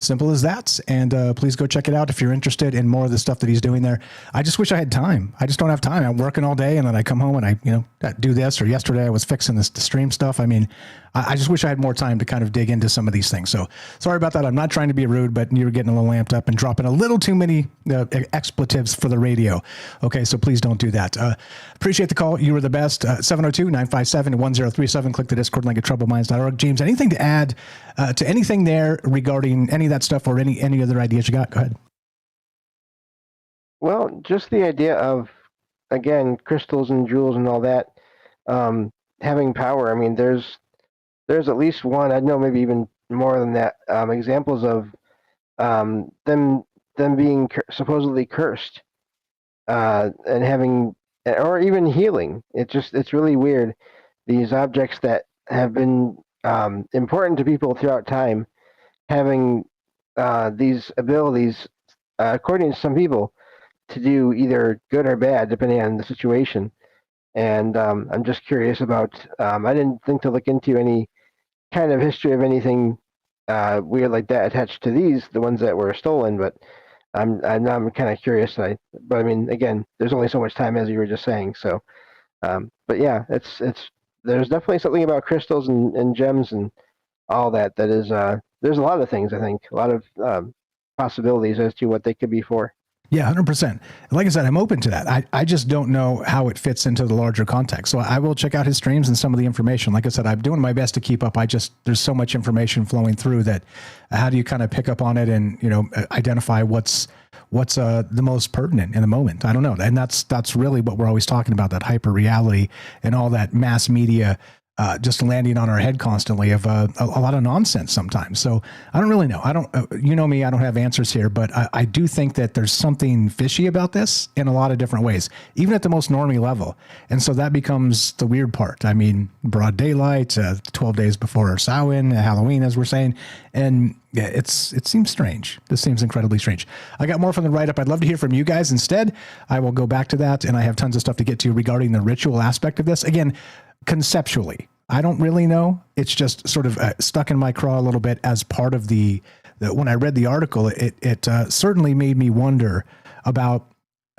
Simple as that. And please go check it out if you're interested in more of the stuff that he's doing there. I just wish I had time. I just don't have time. I'm working all day and then I come home and I do this. Or yesterday I was fixing the stream stuff. I mean, I just wish I had more time to kind of dig into some of these things. So sorry about that. I'm not trying to be rude, but you were getting a little amped up and dropping a little too many expletives for the radio. Okay, so please don't do that. Appreciate the call. You were the best. 702-957-1037. Click the Discord link at troubledminds.org. James, anything to add to anything there regarding any of that stuff or any other ideas you got? Go ahead. Well, just the idea of, again, crystals and jewels and all that having power. I mean, there's at least one, I know maybe even more than that, examples of them being supposedly cursed and having, or even healing. It's really weird. These objects that have been important to people throughout time, having these abilities, according to some people, to do either good or bad, depending on the situation. And I'm just curious about, I didn't think to look into any kind of history of anything weird like that attached to the ones that were stolen, but I'm kind of curious. But I mean, again, there's only so much time, as you were just saying. So, but yeah, there's definitely something about crystals and gems and all that is, there's a lot of things, I think, a lot of possibilities as to what they could be for. Yeah, 100%. Like I said, I'm open to that. I just don't know how it fits into the larger context. So I will check out his streams and some of the information. Like I said, I'm doing my best to keep up. There's so much information flowing through that how do you kind of pick up on it and, identify what's what's the most pertinent in the moment. I don't know. And that's really what we're always talking about, that hyper reality and all that mass media just landing on our head constantly of a lot of nonsense sometimes. So I don't really know. I don't, you know me, I don't have answers here, but I do think that there's something fishy about this in a lot of different ways, even at the most normie level. And so that becomes the weird part. I mean, broad daylight, 12 days before Samhain, Halloween, as we're saying. And yeah, it seems strange. This seems incredibly strange. I got more from the write-up. I'd love to hear from you guys. Instead, I will go back to that, and I have tons of stuff to get to regarding the ritual aspect of this. Again, conceptually, I don't really know. It's just sort of stuck in my craw a little bit as part of the when I read the article, it certainly made me wonder about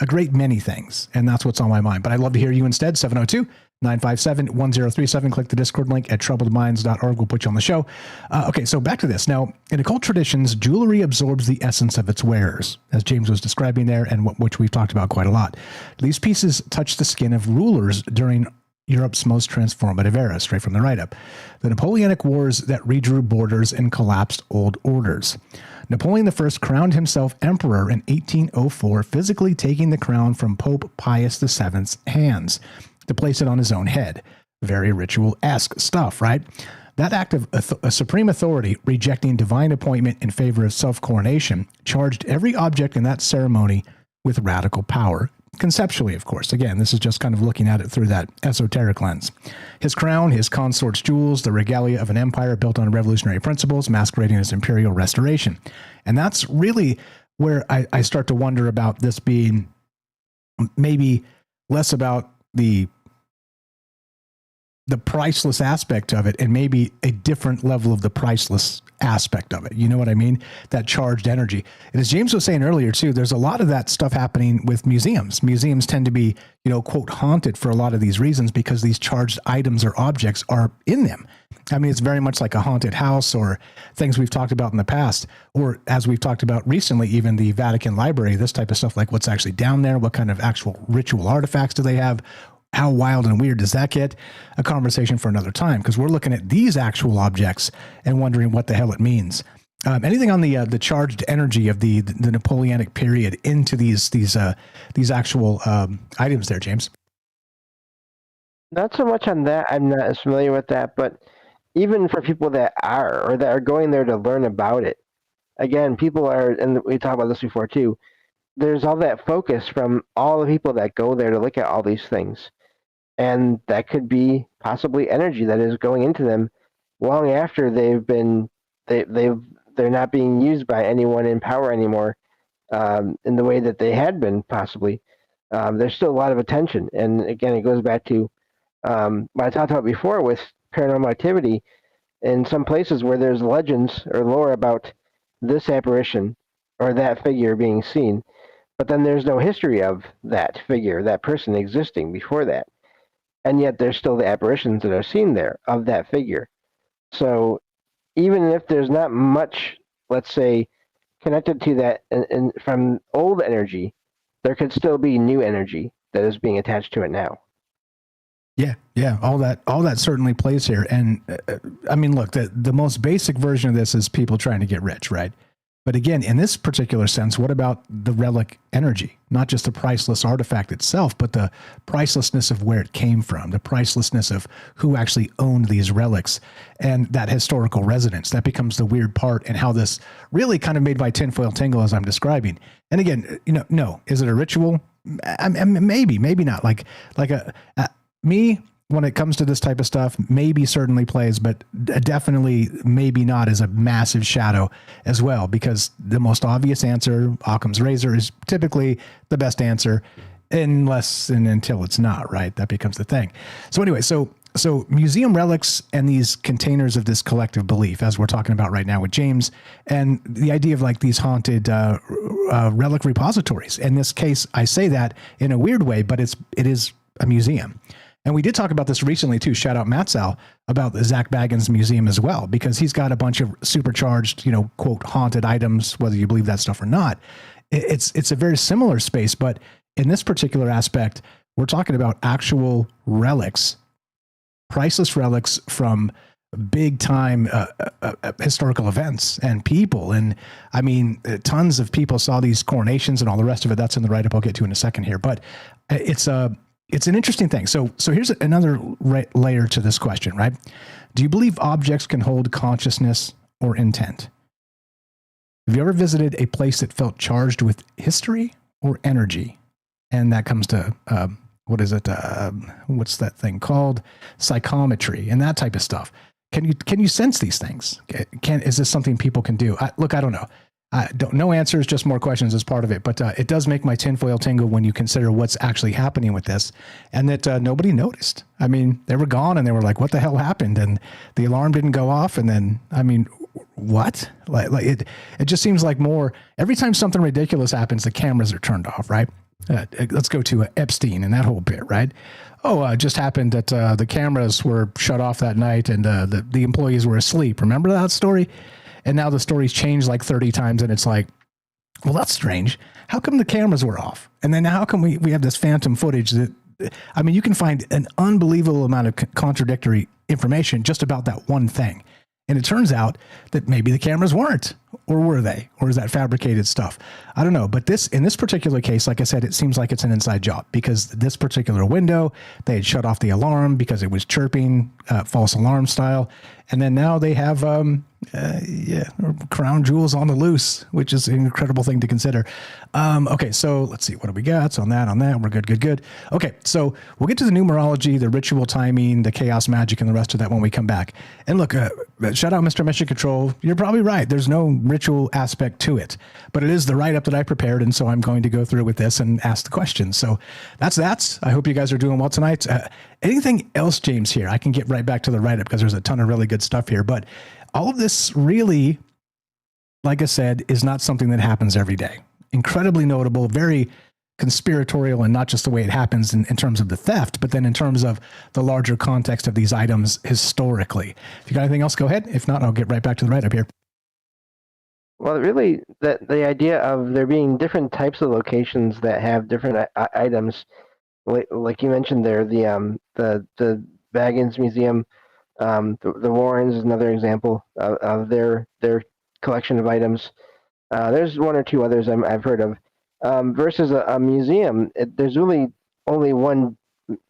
a great many things, and that's what's on my mind. But I'd love to hear you instead. 702-957-1037. Click the Discord link at troubledminds.org. We'll put you on the show. Okay, so back to this. Now, in occult traditions, jewelry absorbs the essence of its wearers, as James was describing there, and which we've talked about quite a lot. These pieces touch the skin of rulers during Europe's most transformative era, straight from the write-up. The Napoleonic Wars that redrew borders and collapsed old orders. Napoleon I crowned himself emperor in 1804, physically taking the crown from Pope Pius VII's hands to place it on his own head. Very ritual-esque stuff, right? That act of supreme authority, rejecting divine appointment in favor of self-coronation, charged every object in that ceremony with radical power. Conceptually, of course. Again, this is just kind of looking at it through that esoteric lens. His crown, his consort's jewels, the regalia of an empire built on revolutionary principles, masquerading as imperial restoration. And that's really where I start to wonder about this being maybe less about the priceless aspect of it and maybe a different level of the priceless aspect of it. You know what I mean? That charged energy. And as James was saying earlier too, there's a lot of that stuff happening with museums. Museums tend to be, quote, haunted for a lot of these reasons because these charged items or objects are in them. I mean, it's very much like a haunted house or things we've talked about in the past, or as we've talked about recently, even the Vatican Library, this type of stuff, like what's actually down there, what kind of actual ritual artifacts do they have? How wild and weird does that get? A conversation for another time, because we're looking at these actual objects and wondering what the hell it means. Anything on the charged energy of the Napoleonic period into these actual items there, James? Not so much on that. I'm not as familiar with that, but even for people that are going there to learn about it, again, people are, and we talked about this before too, there's all that focus from all the people that go there to look at all these things. And that could be possibly energy that is going into them long after they're not being used by anyone in power anymore in the way that they had been possibly. There's still a lot of attention. And again, it goes back to what I talked about before with paranormal activity. In some places where there's legends or lore about this apparition or that figure being seen, but then there's no history of that figure, that person existing before that. And yet there's still the apparitions that are seen there of that figure. So even if there's not much, let's say, connected to that and from old energy, there could still be new energy that is being attached to it now. Yeah. All that certainly plays here. And I mean, look, the most basic version of this is people trying to get rich, right? But again, in this particular sense, what about the relic energy? Not just the priceless artifact itself, but the pricelessness of where it came from, the pricelessness of who actually owned these relics, and that historical resonance. That becomes the weird part, and how this really kind of made my tinfoil tingle as I'm describing. And again, no, is it a ritual? Maybe not. Like me. When it comes to this type of stuff, maybe certainly plays, but definitely maybe not as a massive shadow as well, because the most obvious answer, Occam's razor, is typically the best answer unless and until it's not, right? That becomes the thing. So anyway, so museum relics and these containers of this collective belief, as we're talking about right now with James, and the idea of like these haunted relic repositories. In this case, I say that in a weird way, but it is a museum. And we did talk about this recently too. Shout out Matt Sal about the Zach Baggins Museum as well, because he's got a bunch of supercharged, quote, haunted items, whether you believe that stuff or not. It's a very similar space, but in this particular aspect, we're talking about actual relics, priceless relics from big time historical events and people. And I mean, tons of people saw these coronations and all the rest of it. That's in the write-up I'll get to in a second here. But it's an interesting thing. So here's another layer to this question, right? Do you believe objects can hold consciousness or intent? Have you ever visited a place that felt charged with history or energy? And that comes to, what's that thing called? Psychometry and that type of stuff. Can you sense these things? Is this something people can do? I don't know. No answers, just more questions as part of it. But it does make my tinfoil tingle when you consider what's actually happening with this, and that nobody noticed. I mean, they were gone, and they were like, "What the hell happened?" And the alarm didn't go off. And then, I mean, what? Like it just seems like more every time something ridiculous happens, the cameras are turned off, right? Let's go to Epstein and that whole bit, right? Oh, it just happened that the cameras were shut off that night, and the employees were asleep. Remember that story? And now the story's changed like 30 times, and it's like, well, that's strange. How come the cameras were off? And then how come we have this phantom footage that, I mean, you can find an unbelievable amount of contradictory information just about that one thing. And it turns out that maybe the cameras weren't, or were they? Or is that fabricated stuff? I don't know. But in this particular case, like I said, it seems like it's an inside job, because this particular window, they had shut off the alarm because it was chirping, false alarm style. And then now they have, crown jewels on the loose, which is an incredible thing to consider. Okay, so let's see. What do we got? So on that. We're good. Okay, so we'll get to the numerology, the ritual timing, the chaos magic, and the rest of that when we come back. And look, shout out Mr. Mission Control. You're probably right. There's no ritual aspect to it, but it is the write-up that I prepared, and so I'm going to go through with this and ask the questions. So that's that. I hope you guys are doing well tonight. Anything else, James, here? I can get right back to the write-up because there's a ton of really good stuff here, but all of this really, like I said, is not something that happens every day. Incredibly notable, very conspiratorial, and not just the way it happens in terms of the theft, but then in terms of the larger context of these items historically. If you got anything else, go ahead. If not, I'll get right back to the write-up here. Well, really, the idea of there being different types of locations that have different items, like you mentioned there, the Baggins Museum, the Warrens is another example of their collection of items. There's one or two others I've heard of. Versus a museum, there's really only one.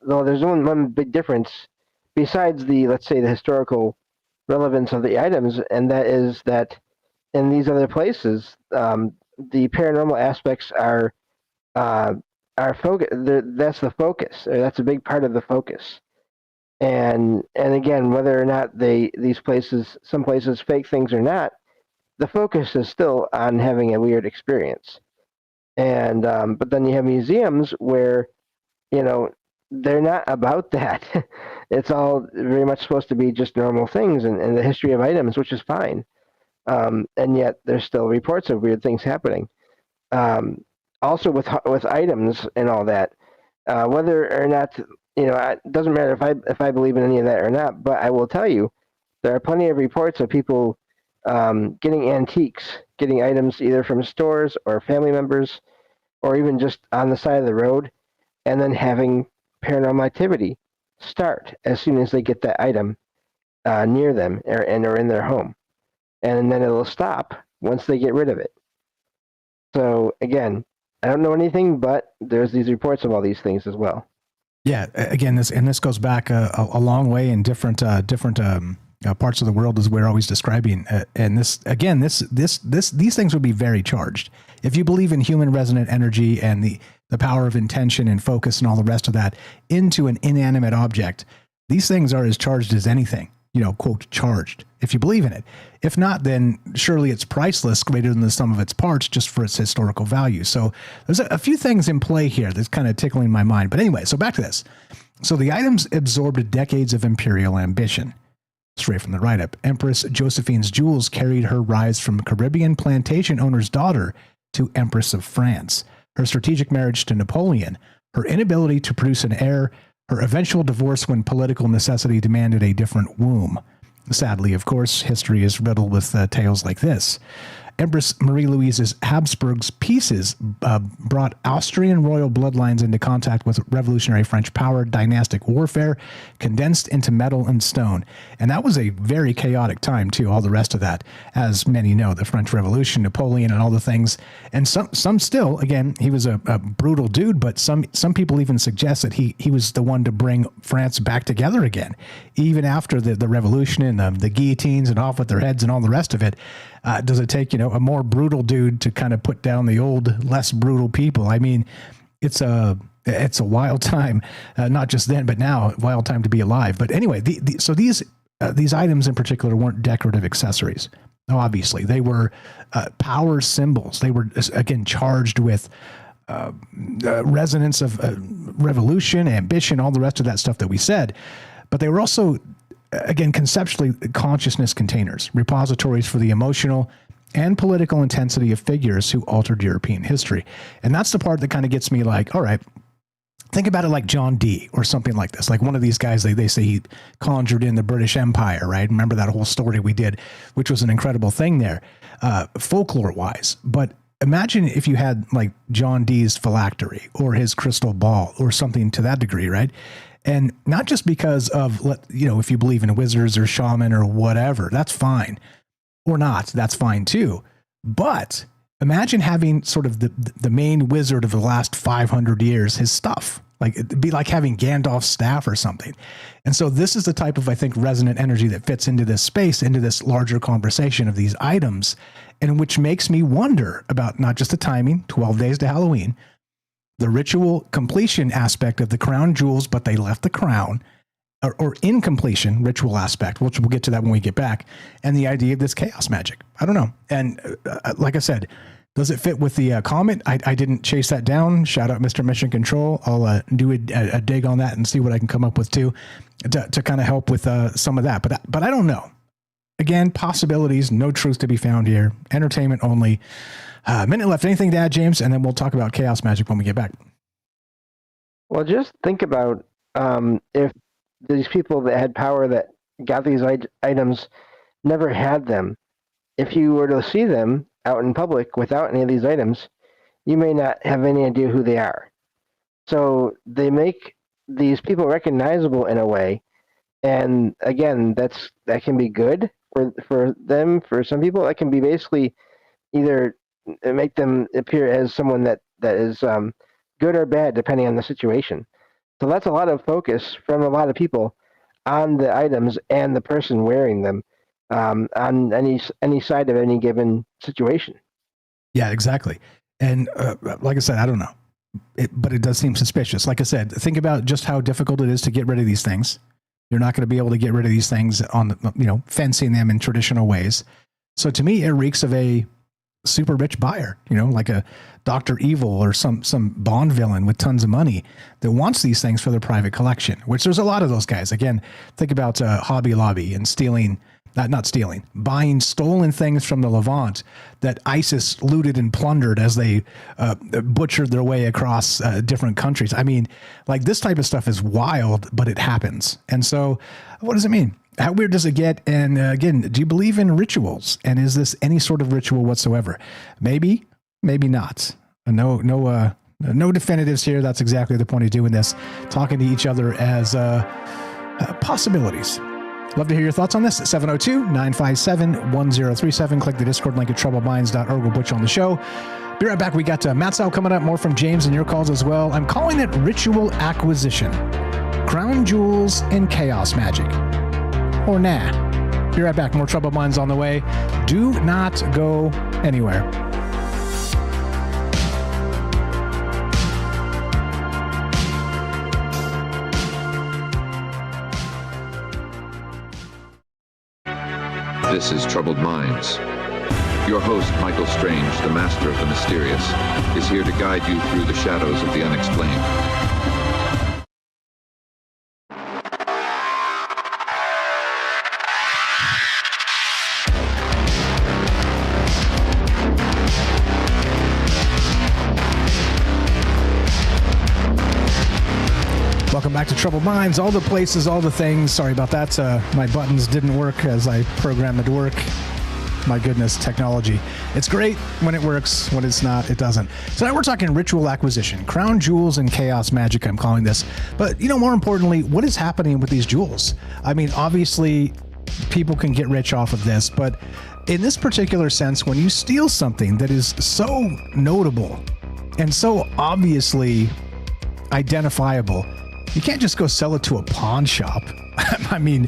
Though there's only one big difference, besides let's say the historical relevance of the items, and that is that in these other places, the paranormal aspects are focus. That's the focus. That's a big part of the focus. And again, whether or not some places fake things or not, the focus is still on having a weird experience. And but then you have museums where, they're not about that. It's all very much supposed to be just normal things and the history of items, which is fine. And yet there's still reports of weird things happening. Also with items and all that, whether or not, it doesn't matter if I believe in any of that or not, but I will tell you, there are plenty of reports of people getting antiques, getting items either from stores or family members, or even just on the side of the road, and then having paranormal activity start as soon as they get that item near them or in their home. And then it'll stop once they get rid of it. So again, I don't know anything, but there's these reports of all these things as well. Yeah, again, this goes back a long way in different parts of the world, as we're always describing. And these things would be very charged. If you believe in human resonant energy and the power of intention and focus and all the rest of that into an inanimate object, these things are as charged as anything. Quote, charged, if you believe in it. If not, then surely it's priceless, greater than the sum of its parts, just for its historical value. So there's a few things in play here that's kind of tickling my mind. But anyway, so back to this. So the items absorbed decades of imperial ambition. Straight from the write-up, Empress Josephine's jewels carried her rise from Caribbean plantation owner's daughter to Empress of France, her strategic marriage to Napoleon, her inability to produce an heir, her eventual divorce when political necessity demanded a different womb. Sadly, of course, history is riddled with tales like this. Empress Marie-Louise's Habsburg's pieces brought Austrian royal bloodlines into contact with revolutionary French power, dynastic warfare, condensed into metal and stone. And that was a very chaotic time, too, all the rest of that. As many know, the French Revolution, Napoleon, and all the things. And some still, again, he was a brutal dude, but some people even suggest that he was the one to bring France back together again, even after the revolution and the guillotines and off with their heads and all the rest of it. Does it take, a more brutal dude to kind of put down the old, less brutal people? I mean, it's a wild time, not just then, but now, a wild time to be alive. But anyway, so these items in particular weren't decorative accessories. Obviously, they were power symbols. They were, again, charged with resonance of revolution, ambition, all the rest of that stuff that we said. But they were also, again, conceptually consciousness containers, repositories for the emotional and political intensity of figures who altered European history. And that's the part that kind of gets me like, all right, think about it like John Dee or something like this. Like one of these guys, they say he conjured in the British Empire, right? Remember that whole story we did, which was an incredible thing there, folklore-wise. But imagine if you had like John Dee's phylactery or his crystal ball or something to that degree, right? And not just because of, if you believe in wizards or shaman or whatever, that's fine. Or not, that's fine too. But imagine having sort of the main wizard of the last 500 years, his stuff. Like it'd be like having Gandalf's staff or something. And so this is the type of, I think, resonant energy that fits into this space, into this larger conversation of these items, and which makes me wonder about not just the timing, 12 days to Halloween, the ritual completion aspect of the crown jewels, but they left the crown, or incompletion ritual aspect, which we'll get to that when we get back, and the idea of this chaos magic. I don't know. And like I said, does it fit with the comet? I didn't chase that down. Shout out Mr. Mission Control. I'll do a dig on that and see what I can come up with too, to kind of help with some of that. But I don't know. Again, possibilities, no truth to be found here. Entertainment only. Minute left. Anything to add, James? And then we'll talk about chaos magic when we get back. Well, just think about if these people that had power that got these items never had them. If you were to see them out in public without any of these items, you may not have any idea who they are. So they make these people recognizable in a way. And again, that can be good for them. For some people, that can be basically either make them appear as someone that is good or bad, depending on the situation. So that's a lot of focus from a lot of people on the items and the person wearing them on any side of any given situation. Yeah, exactly. And like I said, I don't know, but it does seem suspicious. Like I said, think about just how difficult it is to get rid of these things. You're not going to be able to get rid of these things on, fencing them in traditional ways. So to me, it reeks of a super rich buyer, like a Dr. Evil or some Bond villain with tons of money that wants these things for their private collection, which there's a lot of those guys. Again, think about Hobby Lobby and buying stolen things from the Levant that ISIS looted and plundered as they butchered their way across different countries. I mean, like this type of stuff is wild, but it happens. And so what does it mean? How weird does it get? And again, do you believe in rituals? And is this any sort of ritual whatsoever? Maybe, maybe not. No definitives here. That's exactly the point of doing this. Talking to each other as possibilities. Love to hear your thoughts on this. 702-957-1037. Click the Discord link at troubledminds.org. We'll put you on the show. Be right back. We got Matt Sal coming up. More from James and your calls as well. I'm calling it ritual acquisition. Crown jewels and chaos magic. Or nah. Be right back. More Troubled Minds on the way. Do not go anywhere. This is Troubled Minds. Your host, Michael Strange, the master of the mysterious, is here to guide you through the shadows of the unexplained. Welcome back to Troubled Minds. All the places, all the things. Sorry about that. My buttons didn't work as I programmed it to work. My goodness, technology. It's great when it works. When it's not, it doesn't. So now we're talking ritual acquisition, crown jewels and chaos magic, I'm calling this. But, more importantly, what is happening with these jewels? I mean, obviously, people can get rich off of this, but in this particular sense, when you steal something that is so notable and so obviously identifiable, you can't just go sell it to a pawn shop. I mean,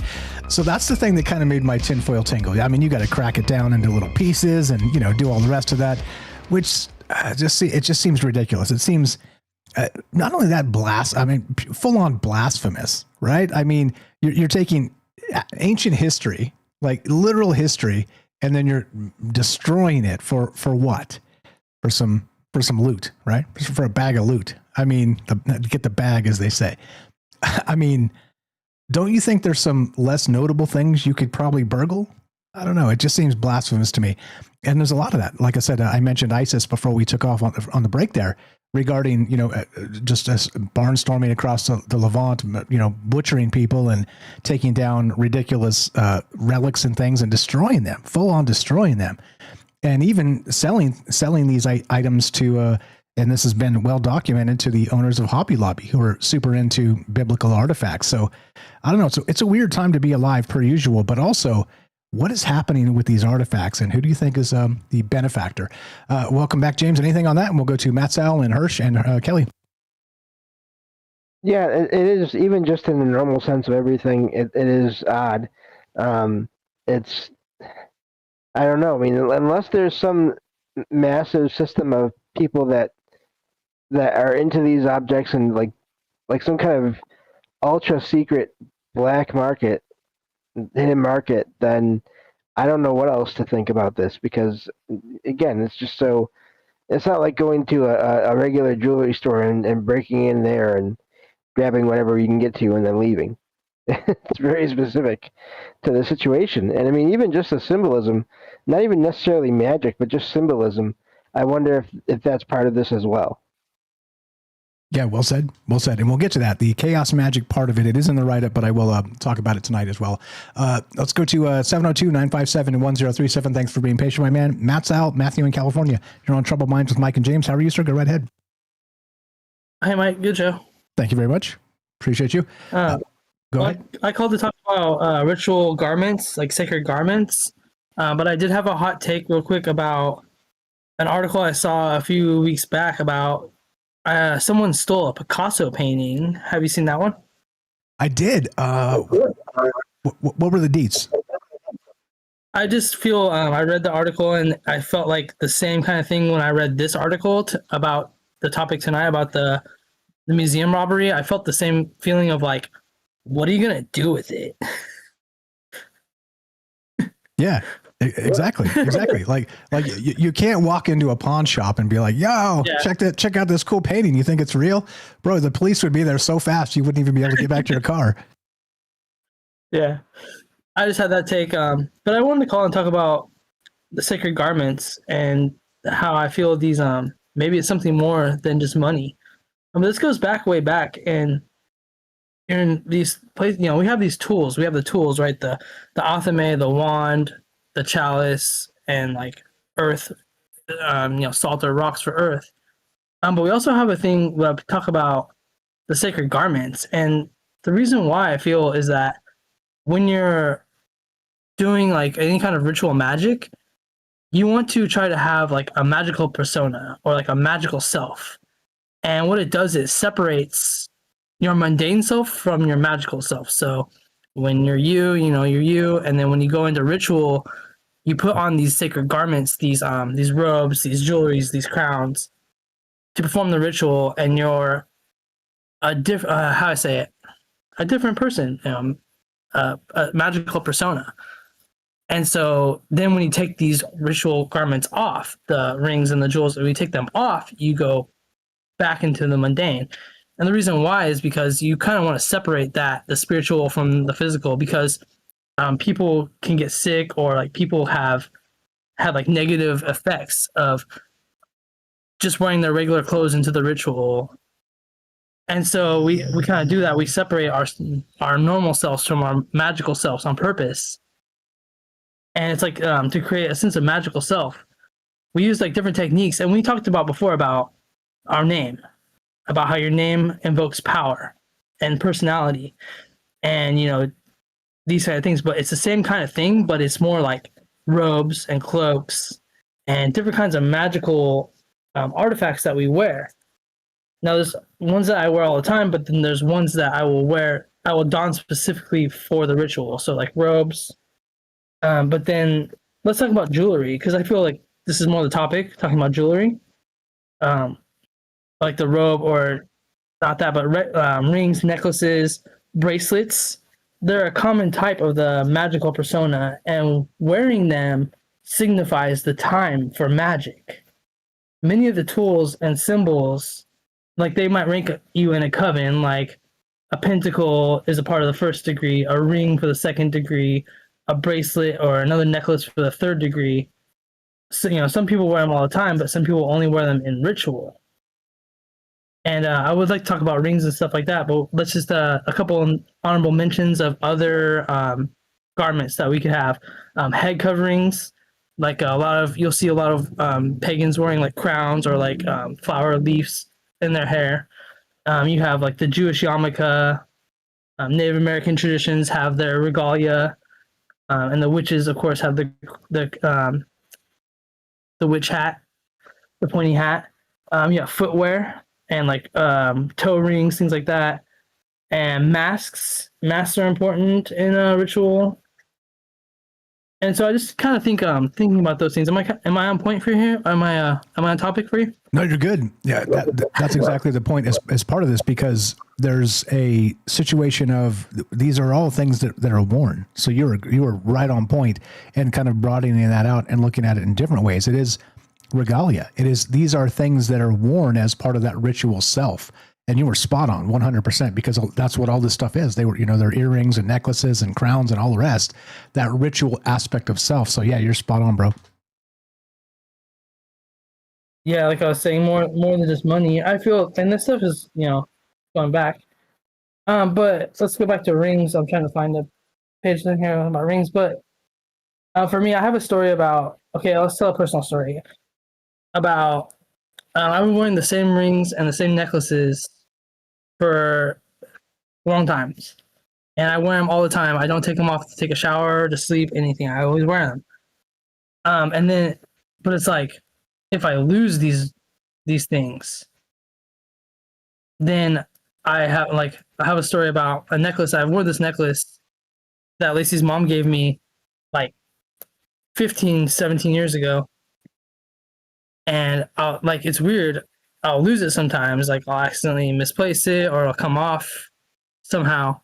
so that's the thing that kind of made my tinfoil tingle. I mean, you got to crack it down into little pieces and, do all the rest of that, which it just seems ridiculous. It seems not only that full on blasphemous, right? I mean, you're taking ancient history, like literal history, and then you're destroying it for what? For some loot, right? For a bag of loot. I mean, get the bag, as they say. I mean, don't you think there's some less notable things you could probably burgle? I don't know. It just seems blasphemous to me. And there's a lot of that. Like I said, I mentioned ISIS before we took off on the break there, regarding, just as barnstorming across the Levant, butchering people and taking down ridiculous relics and things and destroying them, full on destroying them. And even selling these items to, and this has been well documented, to the owners of Hobby Lobby, who are super into biblical artifacts. So I don't know. It's a weird time to be alive per usual, but also what is happening with these artifacts and who do you think is the benefactor? Welcome back, James. Anything on that? And we'll go to Matt Sal and Hirsch and Kelly. Yeah, it is, even just in the normal sense of everything, it is odd. It's, I don't know. I mean, unless there's some massive system of people that are into these objects and like some kind of ultra secret black market, hidden market, then I don't know what else to think about this, because again, it's just so, it's not like going to a regular jewelry store and breaking in there and grabbing whatever you can get to and then leaving. It's very specific to the situation. And I mean, even just the symbolism, not even necessarily magic, but just symbolism, I wonder if that's part of this as well. Yeah, well said. Well said. And we'll get to that. The chaos magic part of it is in the write-up, but I will talk about it tonight as well. Let's go to 702-957-1037. Thanks for being patient, my man. Matt's out. Matthew in California. You're on Troubled Minds with Mike and James. How are you, sir? Go right ahead. Hey, Mike. Good show. Thank you very much. Appreciate you. Go ahead. I called to talk about ritual garments, like sacred garments, but I did have a hot take real quick about an article I saw a few weeks back about someone stole a Picasso painting. Have you seen that one? I did. What were the deets? I just feel I read the article and I felt like the same kind of thing when I read this article about the topic tonight about the museum robbery. I felt the same feeling of like, what are you gonna do with it? Yeah. Exactly. like you can't walk into a pawn shop and be like, yo, check out this cool painting. You think it's real? Bro, the police would be there so fast you wouldn't even be able to get back to your car. Yeah. I just had that take. But I wanted to call and talk about the sacred garments and how I feel these maybe it's something more than just money. This goes way back, and in these places, we have these tools. We have the tools, right? The athame, the wand, the chalice, and like earth, salt or rocks for earth. But we also have a thing where I talk about the sacred garments. And the reason why I feel is that when you're doing like any kind of ritual magic, you want to try to have like a magical persona or like a magical self. And what it does is separates your mundane self from your magical self. So when you're you're you. And then when you go into ritual, you put on these sacred garments, these robes, these jewelries, these crowns to perform the ritual, and you're a different person, a magical persona. And so then when you take these ritual garments off, the rings and the jewels, when you take them off, you go back into the mundane. And the reason why is because you kind of want to separate the spiritual from the physical, because people can get sick, or like people have had like negative effects of just wearing their regular clothes into the ritual. And so we kind of do that. We separate our normal selves from our magical selves on purpose. and it's like to create a sense of magical self. We use like different techniques, and we talked about before about our name, about how your name invokes power and personality, and these kind of things. But it's the same kind of thing, but it's more like robes and cloaks and different kinds of magical artifacts that we wear. Now, there's ones that I wear all the time, but then there's ones that I will don specifically for the ritual. So like robes. But then let's talk about jewelry, because I feel like this is more the topic, talking about jewelry. Like the robe, or not that, but rings, necklaces, bracelets. They're a common type of the magical persona, and wearing them signifies the time for magic. Many of the tools and symbols, like they might rank you in a coven, like a pentacle is a part of the first degree, a ring for the second degree, a bracelet or another necklace for the third degree. So, some people wear them all the time, but some people only wear them in ritual. And I would like to talk about rings and stuff like that, but let's just a couple honorable mentions of other garments that we could have. Head coverings, like you'll see a lot of pagans wearing like crowns or like flower leaves in their hair. You have like the Jewish yarmulke. Native American traditions have their regalia, and the witches, of course, have the witch hat, the pointy hat. You have footwear and like toe rings, things like that, and masks. Masks are important in a ritual. And so I just kind of thinking about those things. Am I on point for you here? Am I on topic for you? No, you're good. Yeah, that's exactly the point as part of this, because there's a situation of these are all things that are worn. So you were right on point and kind of broadening that out and looking at it in different ways. It is regalia. These are things that are worn as part of that ritual self. And you were spot on 100%, because that's what all this stuff is. They were, their earrings and necklaces and crowns and all the rest, that ritual aspect of self. So yeah, you're spot on, bro. Yeah, like I was saying, more than just money. I feel, and this stuff is, going back. But let's go back to rings. I'm trying to find the page in here about rings. But for me, I have a story about, okay, let's tell a personal story about, I've been wearing the same rings and the same necklaces for long times, and I wear them all the time. I don't take them off to take a shower, to sleep, anything. I always wear them. But it's like, if I lose these things, then I have a story about a necklace. I wore this necklace that Lacey's mom gave me like 15, 17 years ago. And it's weird. I'll lose it sometimes. Like I'll accidentally misplace it, or it'll come off somehow.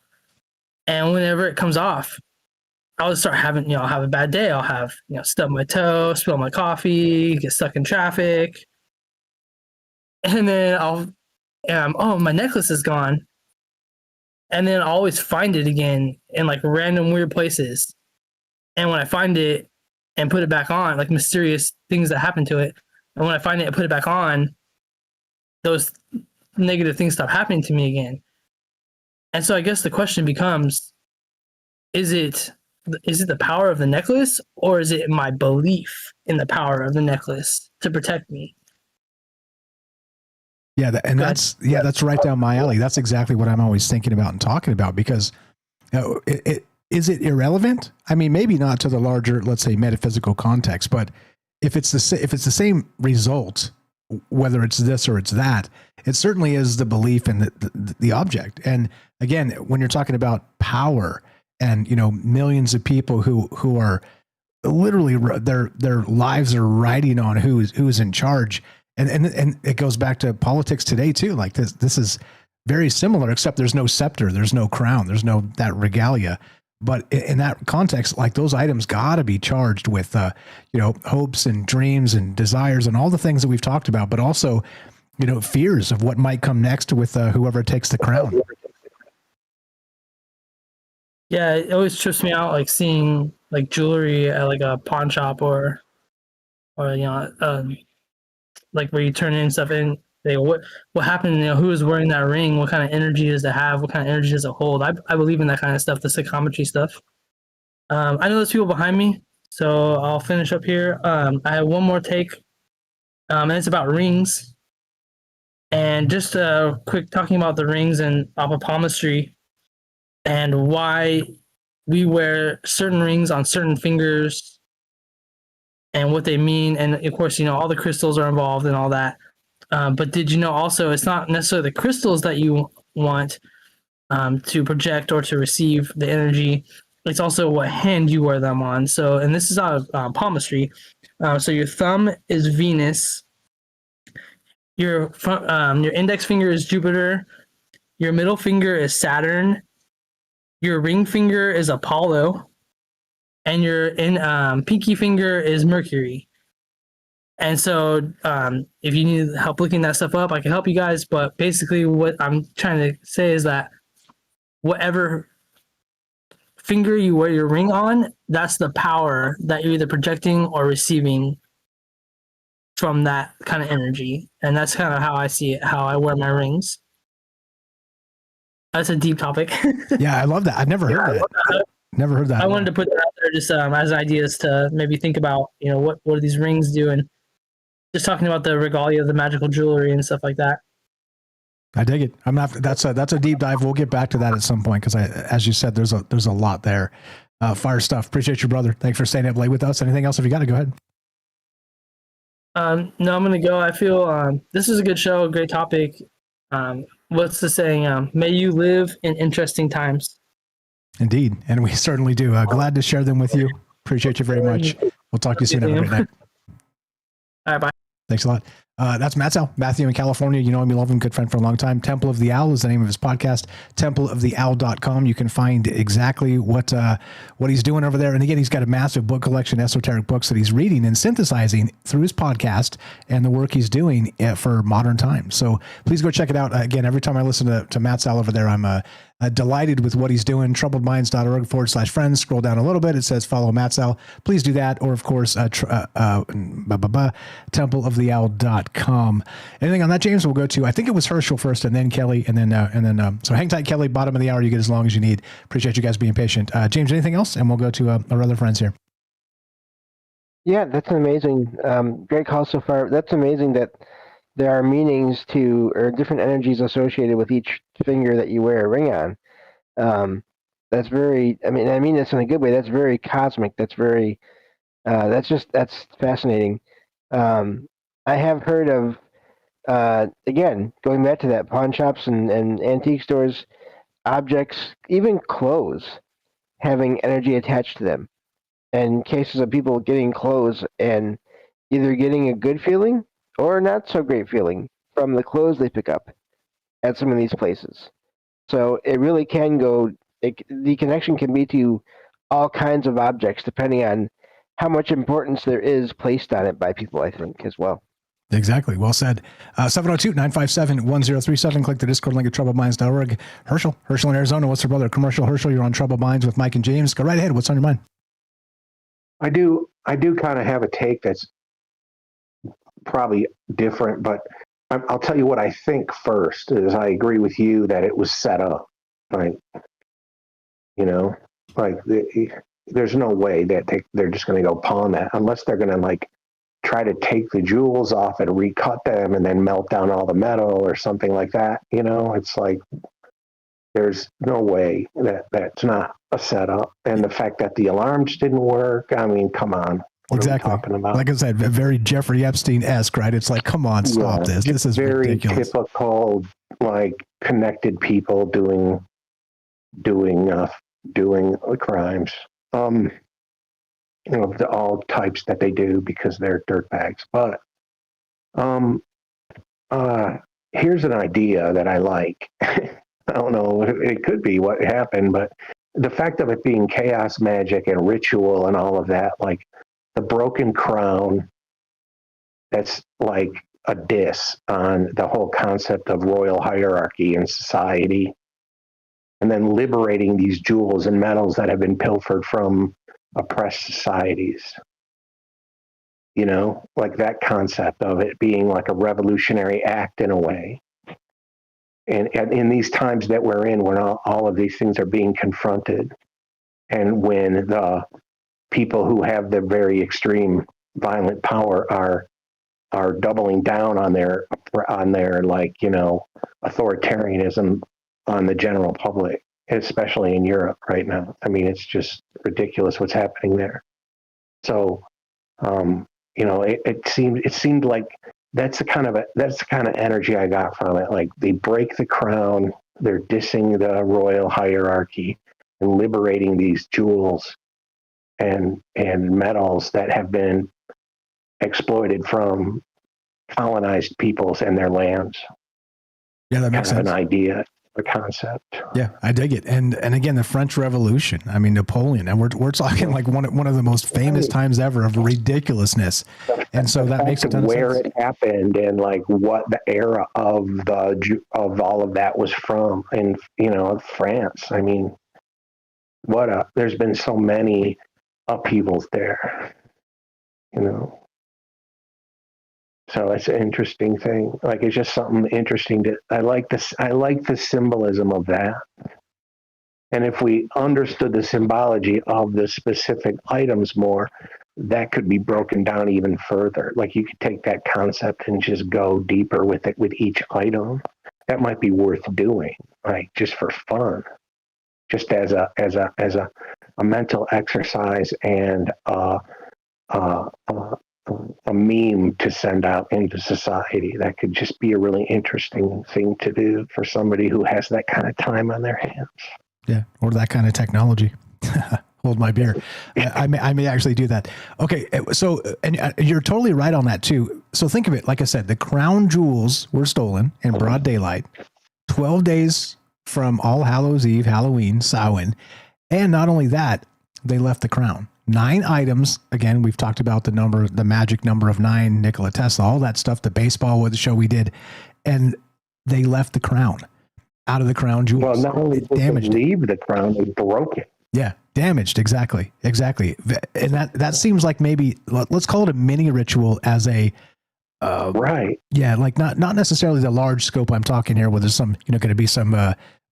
And whenever it comes off, I'll just start having, I'll have a bad day. I'll have, stub my toe, spill my coffee, get stuck in traffic. And then oh, my necklace is gone. And then I'll always find it again in like random weird places. And when I find it and put it back on, like mysterious things that happen to it, and when I find it and put it back on, those negative things stop happening to me again. And so I guess the question becomes, is it the power of the necklace, or is it my belief in the power of the necklace to protect me? Yeah, that's right down my alley. That's exactly what I'm always thinking about and talking about, because is it irrelevant? I mean, maybe not to the larger, let's say, metaphysical context, but if it's the same result, whether it's this or it's that, it certainly is the belief in the object. And again, when you're talking about power and, millions of people who are literally their lives are riding on who's in charge. And it goes back to politics today too. Like this is very similar, except there's no scepter, there's no crown, there's no that regalia. But in that context, like those items got to be charged with, hopes and dreams and desires and all the things that we've talked about, but also, fears of what might come next with whoever takes the crown. Yeah, it always trips me out, like seeing like jewelry at like a pawn shop or like where you turn in stuff in. What happened? Who is wearing that ring? What kind of energy does it have? What kind of energy does it hold? I believe in that kind of stuff, the psychometry stuff. I know there's people behind me, So I'll finish up here. I have one more take, and it's about rings. And just quick talking about the rings and palmistry and why we wear certain rings on certain fingers and what they mean. And of course, all the crystals are involved and all that. But did you know also it's not necessarily the crystals that you want to project or to receive the energy. It's also what hand you wear them on. So, and this is out of palmistry. So your thumb is Venus. Your index finger is Jupiter. Your middle finger is Saturn. Your ring finger is Apollo. And your pinky finger is Mercury. And so if you need help looking that stuff up, I can help you guys. But basically what I'm trying to say is that whatever finger you wear your ring on, that's the power that you're either projecting or receiving from that kind of energy. And that's kind of how I see it, how I wear my rings. That's a deep topic. Yeah, I love that. I've never heard that. Never heard that. I wanted to put that out there just as ideas to maybe think about, what do these rings do, and just talking about the regalia of the magical jewelry and stuff like that. I dig it. That's a deep dive. We'll get back to that at some point because as you said, there's a lot there. Fire stuff. Appreciate you, brother. Thanks for staying up late with us. Anything else? If you got to go ahead. No, I'm gonna go. I feel this is a good show, great topic. What's the saying? May you live in interesting times. Indeed, and we certainly do. Glad to share them with you. Appreciate you very much. We'll talk to you soon. Have a great night. All right, bye. Thanks a lot. That's Matthew in California. You know him, you love him, good friend for a long time. Temple of the Owl is the name of his podcast. templeoftheowl.com. You can find exactly what he's doing over there. And again, he's got a massive book collection, esoteric books that he's reading and synthesizing through his podcast and the work he's doing for modern times. So please go check it out. Again, every time I listen to Matt Sal over there, I'm delighted with what he's doing. troubledminds.org/friends. Scroll down a little bit. It says follow Matt Sal. Please do that. Or of course, templeoftheowl.com. Anything on that, James? We'll go to, I think it was Herschel first and then Kelly and then so hang tight, Kelly. Bottom of the hour. You get as long as you need. Appreciate you guys being patient. James, anything else? And we'll go to our other friends here. Yeah, that's amazing. Great call so far. That's amazing that there are meanings to or different energies associated with each finger that you wear a ring on. That's very, I mean this in a good way. That's very cosmic. That's very, that's fascinating. I have heard of, again, going back to that, pawn shops and antique stores, objects, even clothes, having energy attached to them. And cases of people getting clothes and either getting a good feeling or not so great feeling from the clothes they pick up at some of these places. So it really can go, the connection can be to all kinds of objects depending on how much importance there is placed on it by people, I think, as well. Exactly. Well said. 702-957-1037. Click the Discord link at troubledminds.org. Herschel in Arizona. What's your brother? Commercial Herschel, you're on Troubled Minds with Mike and James. Go right ahead. What's on your mind? I do kind of have a take that's probably different, but I'll tell you what I think first is I agree with you that it was set up. Like, there's no way that they're just going to go pawn that unless they're going to try to take the jewels off and recut them and then melt down all the metal or something like that. It's like, there's no way that's not a setup. And the fact that the alarms didn't work, I mean, come on. Exactly. Like I said, very Jeffrey Epstein-esque, right? It's like, come on, stop this. This is very ridiculous. Typical, connected people doing crimes. All types that they do because they're dirtbags. But here's an idea that I like. I don't know, it could be what happened, but the fact of it being chaos magic and ritual and all of that, like the broken crown, that's like a diss on the whole concept of royal hierarchy in society. And then liberating these jewels and metals that have been pilfered from oppressed societies. Like that concept of it being like a revolutionary act in a way. And in these times that we're in, when all of these things are being confronted, and when the people who have the very extreme violent power are doubling down on their like, authoritarianism on the general public, especially in Europe right now. I mean, it's just ridiculous what's happening there. So, it seemed like that's the kind of energy I got from it. Like, they break the crown, they're dissing the royal hierarchy and liberating these jewels and metals that have been exploited from colonized peoples and their lands. Yeah, that makes sense. An idea, a concept. Yeah, I dig it. And again, the French Revolution. I mean, Napoleon, and we're talking like one of the most famous times ever of ridiculousness. And so that makes a ton of sense. Where it happened and like what the era of all of that was from, in France. I mean, there's been so many upheavals there. So it's an interesting thing. Like, it's just something interesting I like the symbolism of that. And if we understood the symbology of the specific items more, that could be broken down even further. Like, you could take that concept and just go deeper with it with each item. That might be worth doing, like, just for fun, just as a mental exercise and a meme to send out into society. That could just be a really interesting thing to do for somebody who has that kind of time on their hands. Yeah, or that kind of technology. Hold my beer. I may actually do that. Okay, so and you're totally right on that too. So think of it, like I said, the crown jewels were stolen in broad daylight, 12 days from All Hallows Eve, Halloween, Samhain, and not only that, they left the crown. 9 items. Again, we've talked about the magic number of 9, Nikola Tesla, all that stuff, the baseball with the show we did, and they left the crown out of the crown jewels. Well, not only did they leave the crown, they broke it. Yeah, damaged. Exactly. And that seems like maybe, let's call it a mini ritual as a, right. Yeah. Like not necessarily the large scope I'm talking here where there's some, going to be some,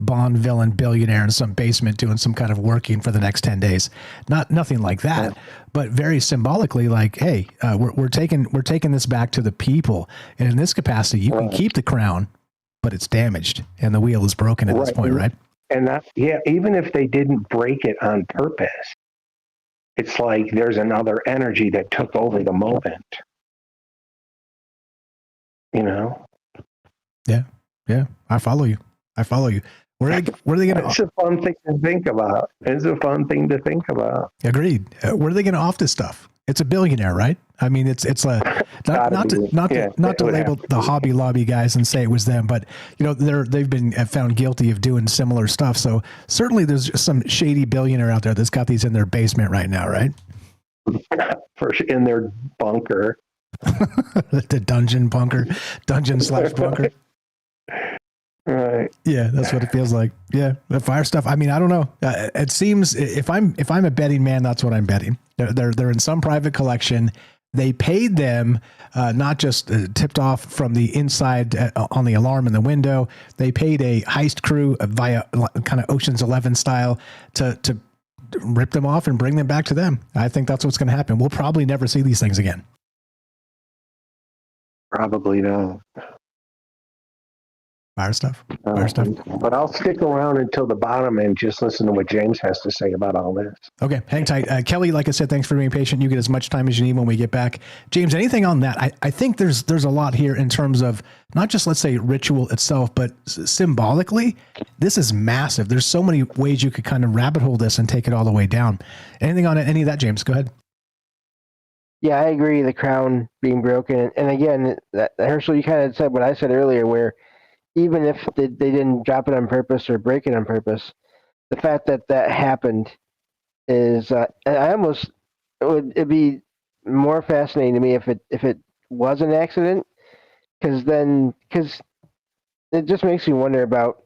Bond villain billionaire in some basement doing some kind of working for the next 10 days. Nothing like that, but very symbolically, like, hey, we're taking this back to the people. And in this capacity, you can keep the crown, but it's damaged and the wheel is broken at this point, right? And even if they didn't break it on purpose, it's like there's another energy that took over the moment. Yeah. I follow you. Where are they going to? It's a fun thing to think about. Agreed. Where are they going to off this stuff? It's a billionaire, right? I mean, it's not to label the Hobby Lobby guys and say it was them, but they've been found guilty of doing similar stuff. So certainly there's some shady billionaire out there that's got these in their basement right now, right? In their bunker, the dungeon bunker. Right. Yeah, that's what it feels like. Yeah, the fire stuff. I mean, I don't know. It seems if I'm a betting man, that's what I'm betting. They're in some private collection. They paid them, not just tipped off from the inside on the alarm in the window. They paid a heist crew via kind of Ocean's 11 style to rip them off and bring them back to them. I think that's what's going to happen. We'll probably never see these things again. Probably not. Fire stuff. But I'll stick around until the bottom and just listen to what James has to say about all this. Okay, hang tight. Kelly, like I said, thanks for being patient. You get as much time as you need when we get back. James, anything on that? I think there's a lot here in terms of not just, let's say, ritual itself, but symbolically, this is massive. There's so many ways you could kind of rabbit hole this and take it all the way down. Anything on any of that, James? Go ahead. Yeah, I agree. The crown being broken. And again, Herschel, you kind of said what I said earlier, where even if they didn't drop it on purpose or break it on purpose, the fact that happened is, it'd be more fascinating to me if it was an accident, because it just makes me wonder about,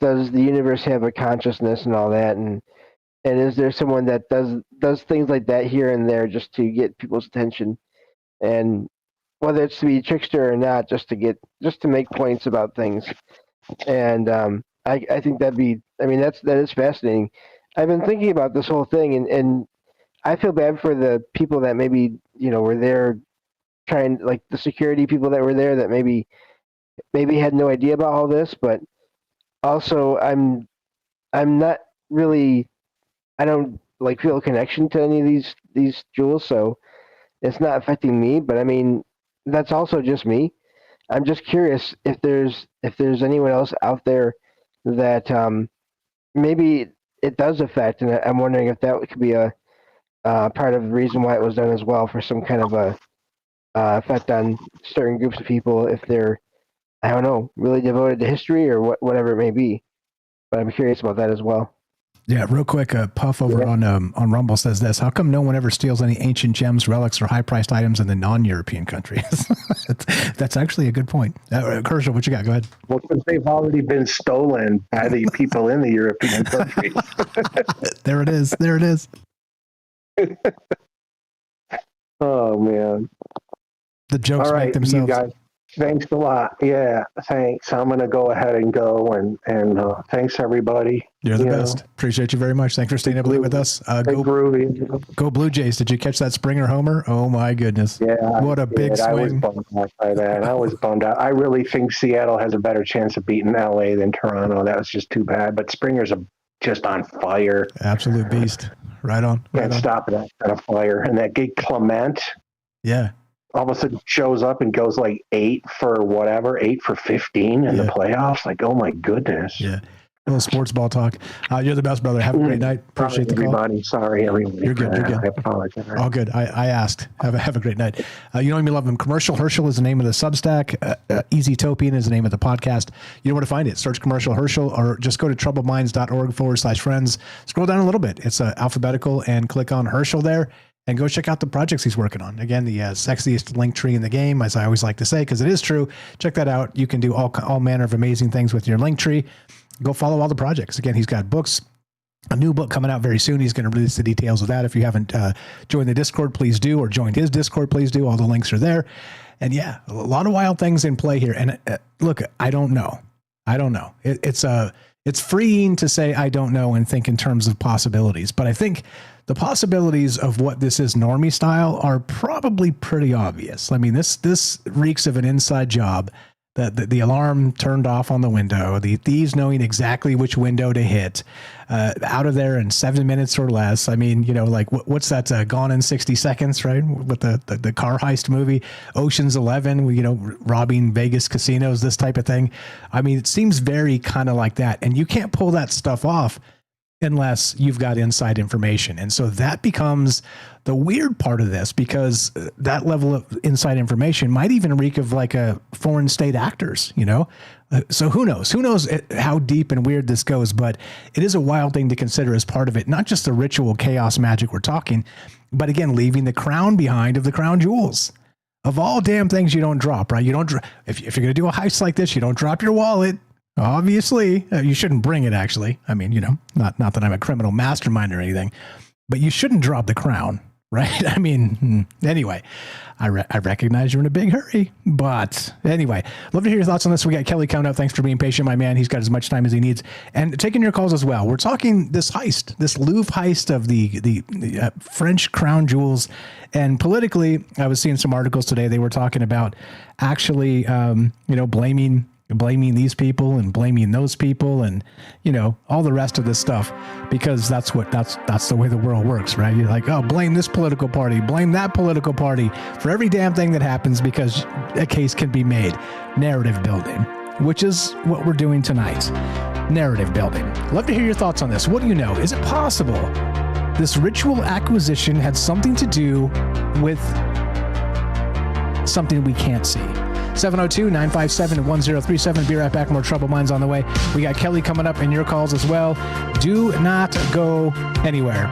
does the universe have a consciousness and all that, and is there someone that does things like that here and there just to get people's attention, and whether it's to be a trickster or not, just to make points about things. And I think that is fascinating. I've been thinking about this whole thing, and I feel bad for the people that maybe were there trying, like the security people that were there that maybe had no idea about all this, but also I'm not really, I don't like feel a connection to any of these jewels, so it's not affecting me. But I mean, that's also just me. I'm just curious if there's anyone else out there that maybe it does affect, and I'm wondering if that could be a part of the reason why it was done as well, for some kind of a effect on certain groups of people if they're, I don't know, really devoted to history or whatever it may be. But I'm curious about that as well. Yeah, real quick, Puff over on Rumble says this: how come no one ever steals any ancient gems, relics, or high-priced items in the non-European countries? That's actually a good point. Herschel, what you got? Go ahead. Well, because they've already been stolen by the people in the European countries. There it is. There it is. Oh, man. The jokes all right, make themselves. You guys, thanks a lot. Yeah, thanks. I'm going to go ahead and go, and thanks, everybody. You're the best. Appreciate you very much. Thanks for staying up late with us. Go Blue Jays. Did you catch that Springer homer? Oh, my goodness. Yeah. What a big swing. I was bummed out by that. I was bummed out. I really think Seattle has a better chance of beating LA than Toronto. That was just too bad. But Springer's just on fire. Absolute beast. Right on. Can't stop that kind of fire. And that gig Clement. Yeah. All of a sudden shows up and goes like 8 for 15 in the playoffs. Like, oh my goodness. Yeah. A little sports ball talk. You're the best, brother. Have a great night. Appreciate the call. Everybody. Sorry, everybody. You're good. You're good. I apologize. All good. I asked. Have a great night. You know me, love him. Commercial Herschel is the name of the Substack. Easytopian is the name of the podcast. You know where to find it. Search Commercial Herschel, or just go to troubledminds.org/friends. Scroll down a little bit. It's alphabetical, and click on Herschel there. And go check out the projects he's working on. Again, the sexiest link tree in the game, as I always like to say, because it is true. Check that out. You can do all manner of amazing things with your link tree. Go follow all the projects. Again, he's got books, a new book coming out very soon. He's going to release the details of that. If you haven't joined the Discord, please do, or joined his Discord, please do. All the links are there. And yeah, a lot of wild things in play here. And look, I don't know. It's freeing to say I don't know and think in terms of possibilities. But I think the possibilities of what this is normie style are probably pretty obvious. I mean, this reeks of an inside job. The alarm turned off on the window, the thieves knowing exactly which window to hit, out of there in 7 minutes or less. I mean, like what's that? Gone in 60 Seconds, right? With the car heist movie, Ocean's 11, robbing Vegas casinos, this type of thing. I mean, it seems very kind of like that, and you can't pull that stuff off unless you've got inside information. And so that becomes the weird part of this, because that level of inside information might even reek of like a foreign state actors, so who knows how deep and weird this goes, but it is a wild thing to consider as part of it. Not just the ritual chaos magic we're talking, but again, leaving the crown behind of the crown jewels. Of all damn things you don't drop, right? You don't, if you're going to do a heist like this, you don't drop your wallet. Obviously, you shouldn't bring it, actually. I mean, not that I'm a criminal mastermind or anything, but you shouldn't drop the crown, right? I mean, anyway, I recognize you're in a big hurry, but anyway, love to hear your thoughts on this. We got Kelly coming up. Thanks for being patient, my man. He's got as much time as he needs, and taking your calls as well. We're talking this heist, this Louvre heist of the French crown jewels. And politically, I was seeing some articles today. They were talking about actually, blaming these people and blaming those people and all the rest of this stuff, because that's the way the world works, right? You're like, oh, blame this political party, blame that political party for every damn thing that happens, because a case can be made. Narrative building, which is what we're doing tonight. Narrative building. Love to hear your thoughts on this. What do you know? Is it possible this ritual acquisition had something to do with something we can't see? 702-957-1037. Be right back. More Troubled Minds on the way. We got Kelly coming up and your calls as well. Do not go anywhere.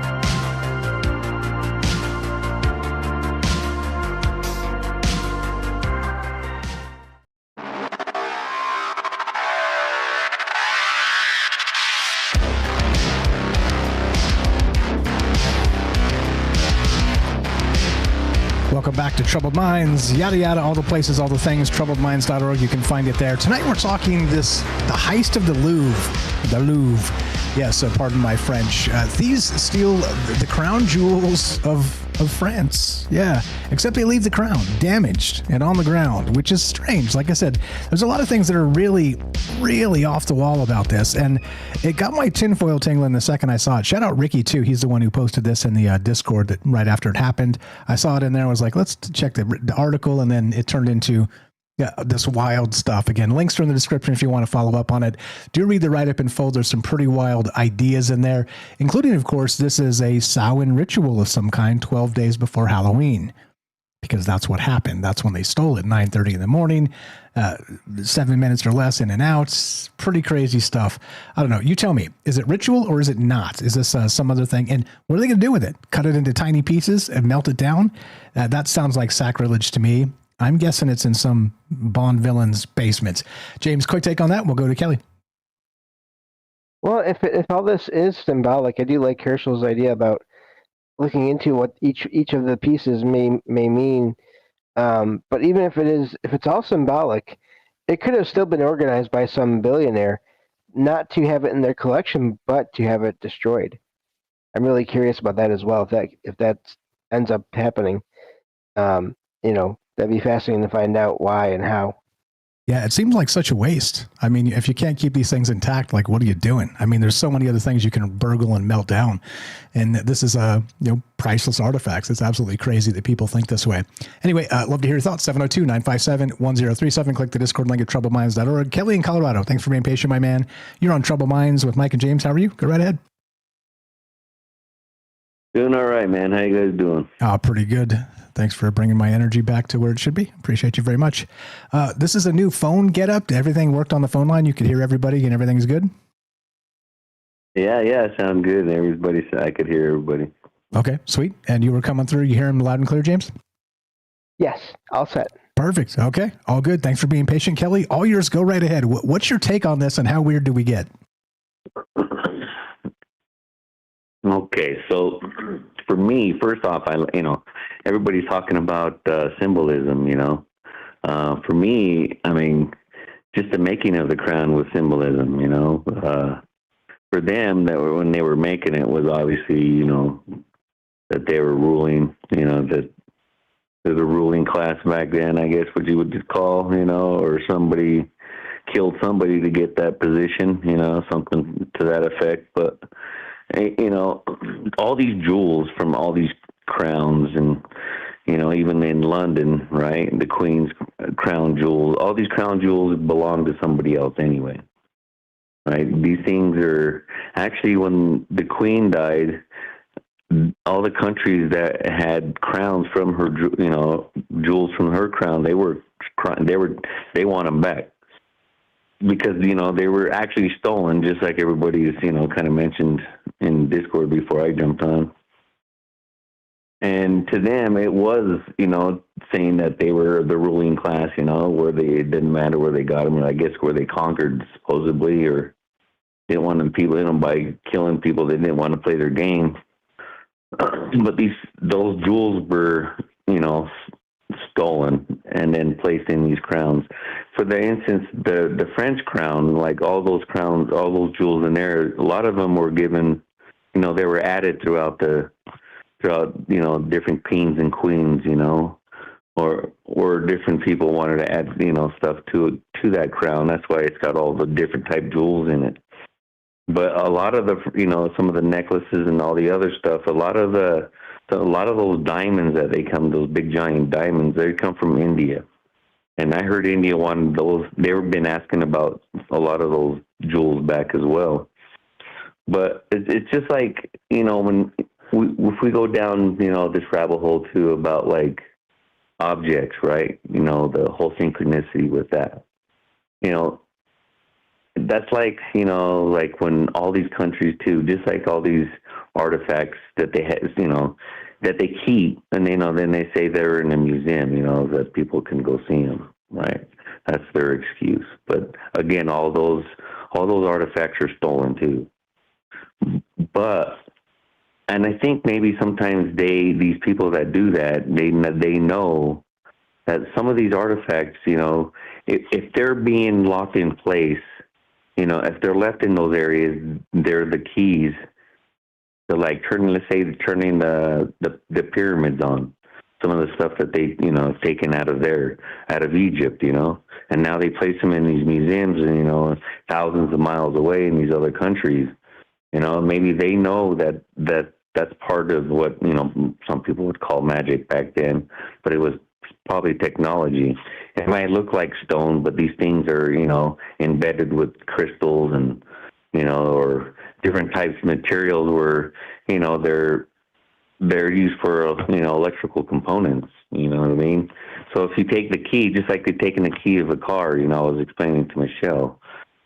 Welcome back to Troubled Minds, yada yada, all the places, all the things, troubledminds.org. You can find it there. Tonight we're talking the heist of the Louvre. The Louvre. Yes, pardon my French. Thieves steal the crown jewels of France. Yeah, except they leave the crown damaged and on the ground, which is strange. Like I said, there's a lot of things that are really, really off the wall about this, and it got my tinfoil tingling the second I saw it. Shout out Ricky, too. He's the one who posted this in the Discord right after it happened. I saw it in there. I was like, let's check the article, and then it turned into this wild stuff. Again, links are in the description if you want to follow up on it. Do read the write-up in full. There's some pretty wild ideas in there, including, of course, this is a Samhain ritual of some kind 12 days before Halloween, because that's what happened. That's when they stole it, 9:30 in the morning, 7 minutes or less in and out. Pretty crazy stuff. I don't know. You tell me, is it ritual or is it not? Is this some other thing? And what are they going to do with it? Cut it into tiny pieces and melt it down? That sounds like sacrilege to me. I'm guessing it's in some Bond villain's basement. James, quick take on that. We'll go to Kelly. Well, if all this is symbolic, I do like Herschel's idea about looking into what each of the pieces may mean. But even if it's all symbolic, it could have still been organized by some billionaire, not to have it in their collection, but to have it destroyed. I'm really curious about that as well. If that ends up happening, that'd be fascinating to find out why and how. Yeah, it seems like such a waste. I mean, if you can't keep these things intact, like, what are you doing? I mean, there's so many other things you can burgle and melt down, and this is priceless artifacts. It's absolutely crazy that people think this way. Anyway, love to hear your thoughts. 702-957-1037. Click the Discord link at troubledminds.org. Kelly in Colorado, thanks for being patient, my man. You're on Troubled Minds with Mike and James. How are you? Go right ahead. Doing all right, man. How you guys doing? Pretty good. Thanks for bringing my energy back to where it should be. Appreciate you very much. This is a new phone get-up. Everything worked on the phone line. You could hear everybody and everything's good? Yeah, sound good. I could hear everybody. Okay, sweet. And you were coming through. You hear him loud and clear, James? Yes, all set. Perfect. Okay, all good. Thanks for being patient, Kelly. All yours. Go right ahead. What's your take on this and how weird do we get? Okay, so for me, first off, everybody's talking about symbolism, For me, I mean, just the making of the crown was symbolism, For them, when they were making it was obviously, that they were ruling, that they're the ruling class back then, I guess what you would just call, or somebody killed somebody to get that position, something to that effect. But all these jewels from all these crowns and, even in London, right, the Queen's crown jewels, all these crown jewels belong to somebody else anyway, right? These things are actually, when the Queen died, all the countries that had crowns from her, jewels from her crown, they want them back. Because, they were actually stolen, just like everybody's, kind of mentioned in Discord before I jumped on. And to them, it was, saying that they were the ruling class, where it didn't matter where they got them, or I guess where they conquered, supposedly, or didn't want them people, by killing people, they didn't want to play their game. But those jewels were, stolen and then placed in these crowns. For the instance, the French crown, like all those crowns, all those jewels in there, a lot of them were given, they were added throughout different kings and queens, or different people wanted to add, stuff to that crown. That's why it's got all the different type jewels in it. But a lot of the, some of the necklaces and all the other stuff, a lot of those diamonds that those big giant diamonds, they come from India. And I heard India wanted those. They've been asking about a lot of those jewels back as well. But it's just like, when if we go down, this rabbit hole too about like objects, right? The whole synchronicity with that. That's like, like when all these countries too, just like all these artifacts that they have, that they keep, and then they say they're in a museum, that people can go see them, right? That's their excuse. But again, all those artifacts are stolen too. And I think maybe sometimes these people that do that, they know that some of these artifacts, if they're being locked in place, if they're left in those areas, they're the keys to like turning the pyramids on. Some of the stuff that they, taken out of Egypt, and now they place them in these museums and, thousands of miles away in these other countries. Maybe they know that's part of what, some people would call magic back then, but it was probably technology. It might look like stone, but these things are, embedded with crystals and, or different types of materials where, they're used for, electrical components, you know what I mean? So if you take the key, just like they're taking the key of a car, I was explaining to Michelle,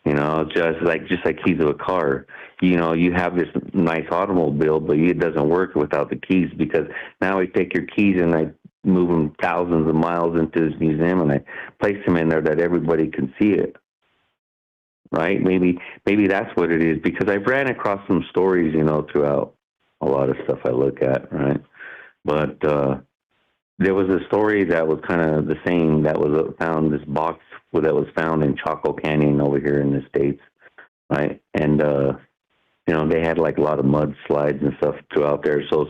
just like keys of a car, you have this nice automobile, but it doesn't work without the keys, because now I take your keys and I move them thousands of miles into this museum and I place them in there that everybody can see it. Right? Maybe that's what it is, because I've ran across some stories, throughout a lot of stuff I look at, right? But there was a story that was kind of the same, that was found, this box that was found in Chaco Canyon over here in the States, right? And, they had like a lot of mudslides and stuff throughout there. So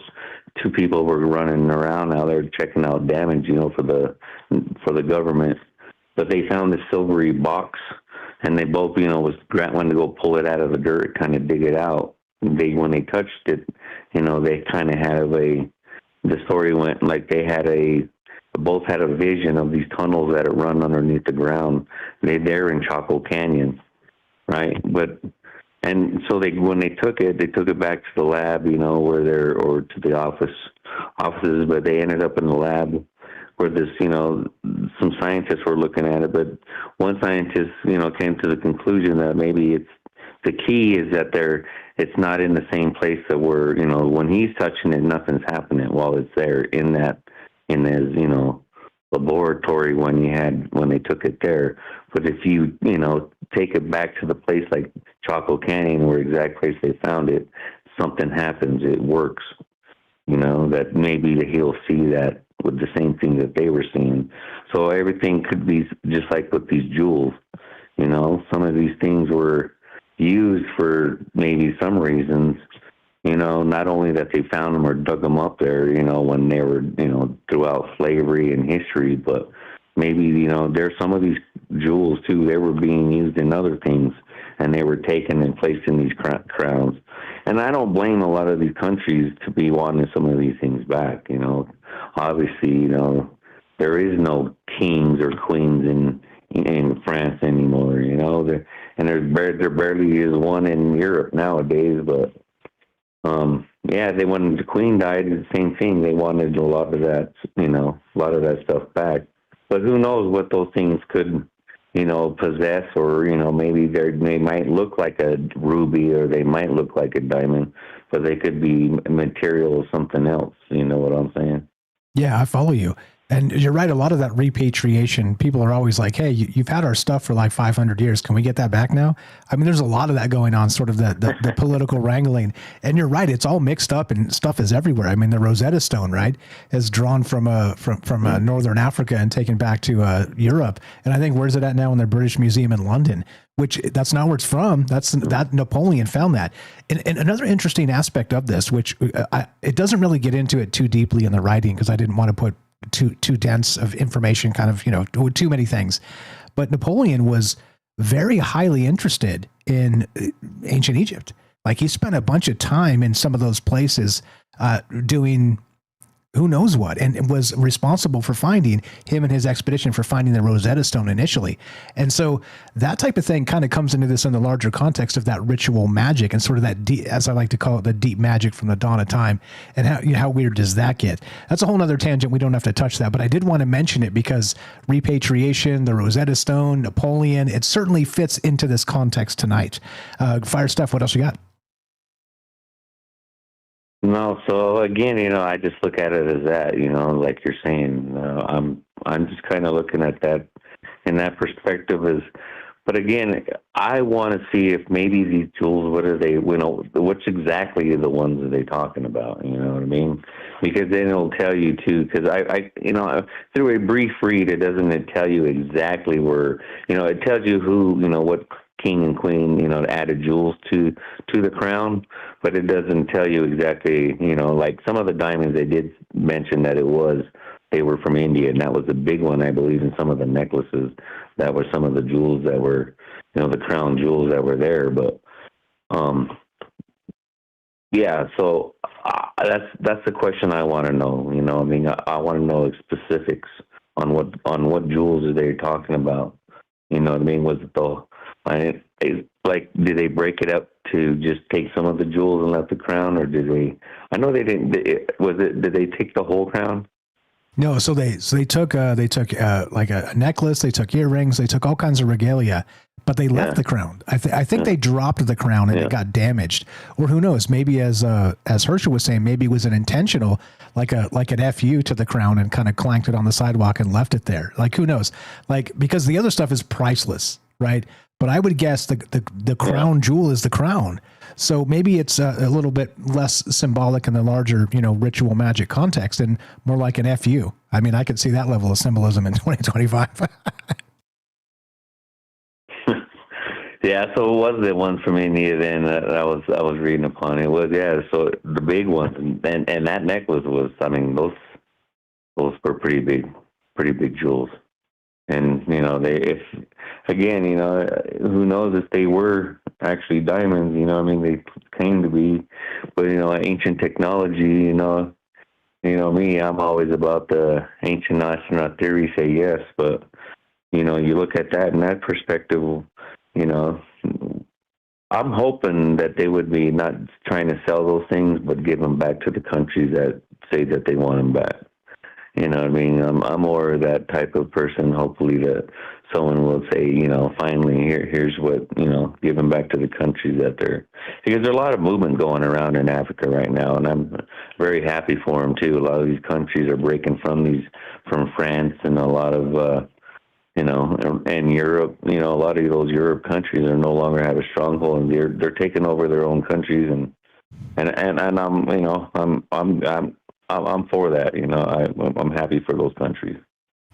two people were running around now, they're checking out damage, for the government. But they found this silvery box, and they both, wanted to go pull it out of the dirt, kind of dig it out. When they touched it, they kind of had the story went like they both had a vision of these tunnels that run underneath the ground. They're in Chaco Canyon, right? And so when they took it back to the lab, or to the offices, but they ended up in the lab where this, some scientists were looking at it, but one scientist, came to the conclusion that maybe the key is that it's not in the same place that we're, when he's touching it, nothing's happening while it's there in his, laboratory when they took it there. But if you, take it back to the place like Chaco Canyon, where exact place they found it, something happens, it works, that maybe he'll see that with the same thing that they were seeing. So everything could be just like with these jewels, some of these things were used for maybe some reasons, not only that they found them or dug them up there, when they were, throughout slavery and history, but maybe, there's some of these jewels too, they were being used in other things, and they were taken and placed in these crowns. And I don't blame a lot of these countries to be wanting some of these things back, Obviously, there is no kings or queens in France anymore, and there barely is one in Europe nowadays, but when the queen died, the same thing. They wanted a lot of that stuff back. But who knows what those things could, possess, or, maybe they might look like a ruby, or they might look like a diamond, but they could be material of something else. You know what I'm saying? Yeah, I follow you. And you're right. A lot of that repatriation, people are always like, hey, you've had our stuff for like 500 years. Can we get that back now? I mean, there's a lot of that going on, sort of the political wrangling. And you're right. It's all mixed up and stuff is everywhere. I mean, the Rosetta Stone, right, is drawn from Northern Africa and taken back to Europe. And I think, where's it at now? In the British Museum in London, which that's not where it's from. That Napoleon found that. And another interesting aspect of this, which it doesn't really get into it too deeply in the writing, because I didn't want to put too dense of information, kind of, too many things. But Napoleon was very highly interested in ancient Egypt. Like, he spent a bunch of time in some of those places doing who knows what, and was responsible for finding, him and his expedition, for finding the Rosetta Stone initially. And so that type of thing kind of comes into this in the larger context of that ritual magic, and sort of that deep, as I like to call it, the deep magic from the dawn of time. And how weird does that get? That's a whole nother tangent. We don't have to touch that, but I did want to mention it because repatriation, the Rosetta Stone, Napoleon, it certainly fits into this context tonight. Fire stuff. What else you got? No, so again, I just look at it as that, like you're saying, I'm just kind of looking at that in that perspective but again, I want to see if maybe these tools, what are they, which exactly are the ones that they're talking about, you know what I mean? Because then it'll tell you too, because I through a brief read, it doesn't tell you exactly where, it tells you who, what king and queen, you know, added jewels to the crown, but it doesn't tell you exactly, you know, like some of the diamonds they did mention that they were from India, and that was a big one, I believe, in some of the necklaces that were some of the jewels that were, you know, the crown jewels that were there. But yeah, so that's the question I want to know. You know, I mean, I want to know specifics on what jewels are they talking about. You know what I mean? Was it like, did they break it up to just take some of the jewels and left the crown, or did they? I know they didn't. Did they take the whole crown? No, so they took like a necklace, they took earrings, they took all kinds of regalia, but they left the crown. I think they dropped the crown and it got damaged, or who knows? Maybe as Herschel was saying, maybe it was an intentional, like an FU to the crown and kind of clanked it on the sidewalk and left it there. Like, who knows? Like, because the other stuff is priceless, right? But I would guess the crown jewel is the crown. So maybe it's a little bit less symbolic in the larger, you know, ritual magic context and more like an FU. I mean, I could see that level of symbolism in 2025. Yeah, so it was the one from India then that I was reading upon. It was, yeah, so the big ones, and that necklace was, I mean, those were pretty big jewels. And, you know, again, you know, who knows if they were actually diamonds, you know, I mean, they claim to be, but, you know, ancient technology, you know, me, I'm always about the ancient astronaut theory, say yes, but, you know, you look at that in that perspective, you know, I'm hoping that they would be not trying to sell those things, but give them back to the countries that say that they want them back. You know what I mean? I'm more that type of person, hopefully, that someone will say, you know, finally, here's what, you know, give them back to the countries that because there's a lot of movement going around in Africa right now, and I'm very happy for them, too. A lot of these countries are breaking from France and a lot of, you know, and Europe, you know, a lot of those Europe countries are no longer have a stronghold, and they're taking over their own countries, and I'm, you know, I'm for that. You know, I'm happy for those countries.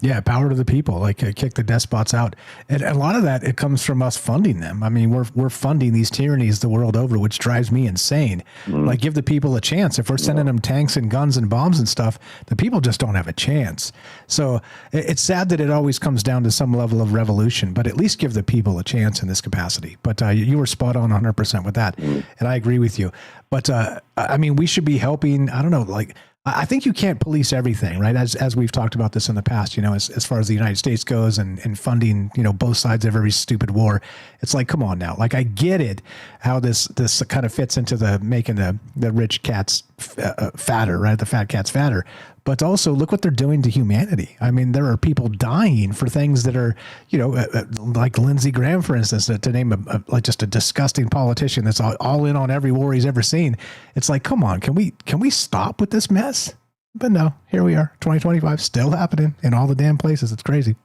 Yeah, power to the people, like kick the despots out. And a lot of that, it comes from us funding them. I mean, we're funding these tyrannies the world over, which drives me insane. Like, give the people a chance. If we're sending them tanks and guns and bombs and stuff, the people just don't have a chance. So it's sad that it always comes down to some level of revolution, but at least give the people a chance in this capacity. But you were spot on 100% with that. And I agree with you. But I mean, we should be helping, I don't know, like, I think you can't police everything, right? As we've talked about this in the past, you know, as far as the United States goes and funding, you know, both sides of every stupid war. It's like, come on now. Like, I get it, how this kind of fits into the making the rich cats fatter, right? The fat cats fatter. But also look what they're doing to humanity. I mean, there are people dying for things that are, you know, like Lindsey Graham, for instance, to name like just a disgusting politician that's all in on every war he's ever seen. It's like, come on, can we stop with this mess? But no, here we are, 2025, still happening in all the damn places. It's crazy.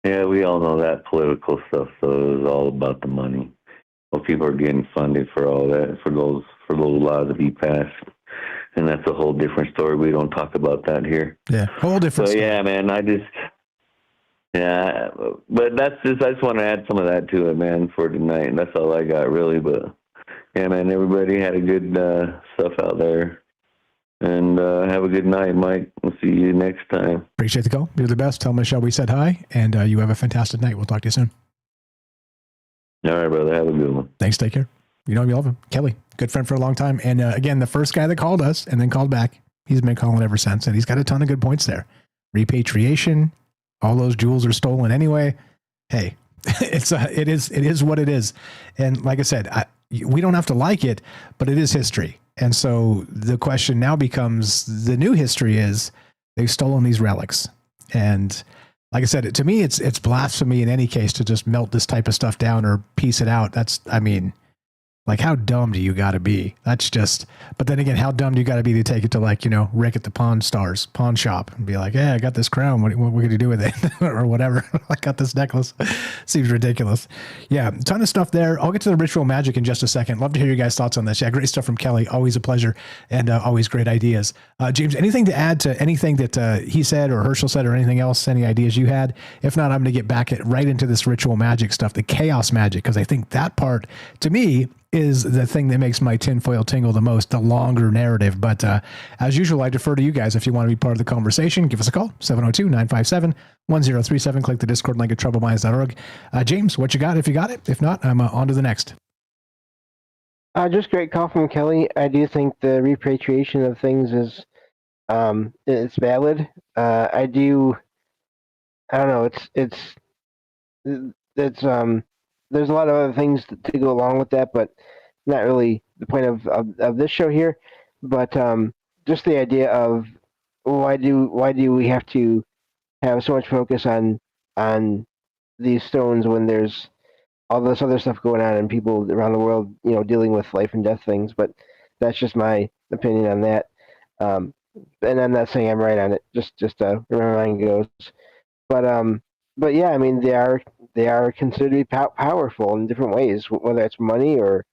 Yeah, we all know that political stuff. So it was all about the money. Well, people are getting funded for all that, for those laws to be passed. And that's a whole different story. We don't talk about that here. Yeah, whole different story. Yeah, man, but that's just, I just want to add some of that to it, man, for tonight. And that's all I got, really. But, yeah, man, everybody had a good stuff out there. And have a good night, Mike. We'll see you next time. Appreciate the call. You're the best. Tell Michelle we said hi, and you have a fantastic night. We'll talk to you soon. All right, brother. Have a good one. Thanks. Take care. You know we love him. Kelly, good friend for a long time. And again, the first guy that called us and then called back, he's been calling ever since. And he's got a ton of good points there. Repatriation, all those jewels are stolen anyway. Hey, it is what it is. And like I said, we don't have to like it, but it is history. And so the question now becomes, the new history is they've stolen these relics. And like I said, to me, it's blasphemy in any case to just melt this type of stuff down or piece it out. I mean, Like, how dumb do you got to be? That's just, but then again, how dumb do you got to be to take it to, like, Rick at the pawn shop and be like, yeah, I got this crown. What are we going to do with it? Or whatever. I got this necklace. Seems ridiculous. Yeah. A ton of stuff there. I'll get to the ritual magic in just a second. Love to hear your guys' thoughts on this. Yeah. Great stuff from Kelly. Always a pleasure, and always great ideas. James, anything to add to anything that he said or Herschel said or anything else? Any ideas you had? If not, I'm going to get back right into this ritual magic stuff, the chaos magic, because I think that part, to me, is the thing that makes my tinfoil tingle the most, the longer narrative. But as usual, I defer to you guys. If you want to be part of the conversation, give us a call, 702-957-1037. Click the Discord link at troubledminds.org. James, what you got? If you got it. If not, I'm on to the next. Just great call from Kelly. I do think the repatriation of things is it's valid. I don't know. It's there's a lot of other things to go along with that, but not really the point of this show here. But just the idea of why do we have to have so much focus on these stones when there's all this other stuff going on and people around the world, dealing with life and death things. But that's just my opinion on that. And I'm not saying I'm right on it. Just where my mind goes. But yeah, I mean, they are considered to be powerful in different ways, whether it's money or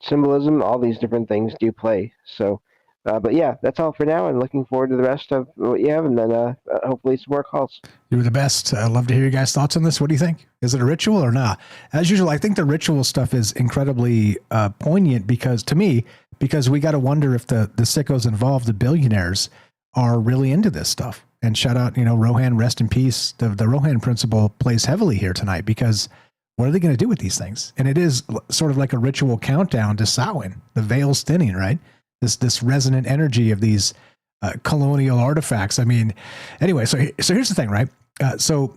symbolism. All these different things do play. So, but yeah, that's all for now. And looking forward to the rest of what you have, and then hopefully some more calls. You're the best. I'd love to hear your guys' thoughts on this. What do you think? Is it a ritual or not? As usual, I think the ritual stuff is incredibly poignant because we got to wonder if the sickos involved, the billionaires, are really into this stuff. And shout out, Rohan, rest in peace. The Rohan principle plays heavily here tonight, because what are they going to do with these things? And it is sort of like a ritual countdown to Samhain, the veil's thinning, right? This resonant energy of these colonial artifacts. I mean, anyway, so here's the thing, right? So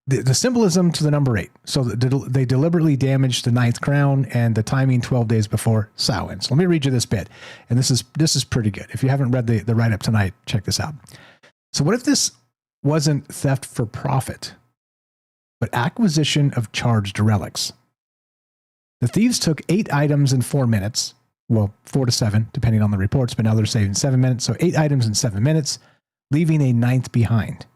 the symbolism to the number 8. So they deliberately damaged the 9th crown and the timing 12 days before Samhain. So let me read you this bit. And this is pretty good. If you haven't read the write-up tonight, check this out. So what if this wasn't theft for profit, but acquisition of charged relics? The thieves took 8 items in 4 minutes. Well, 4 to 7, depending on the reports, but now they're saving 7 minutes. So 8 items in 7 minutes, leaving a 9th behind.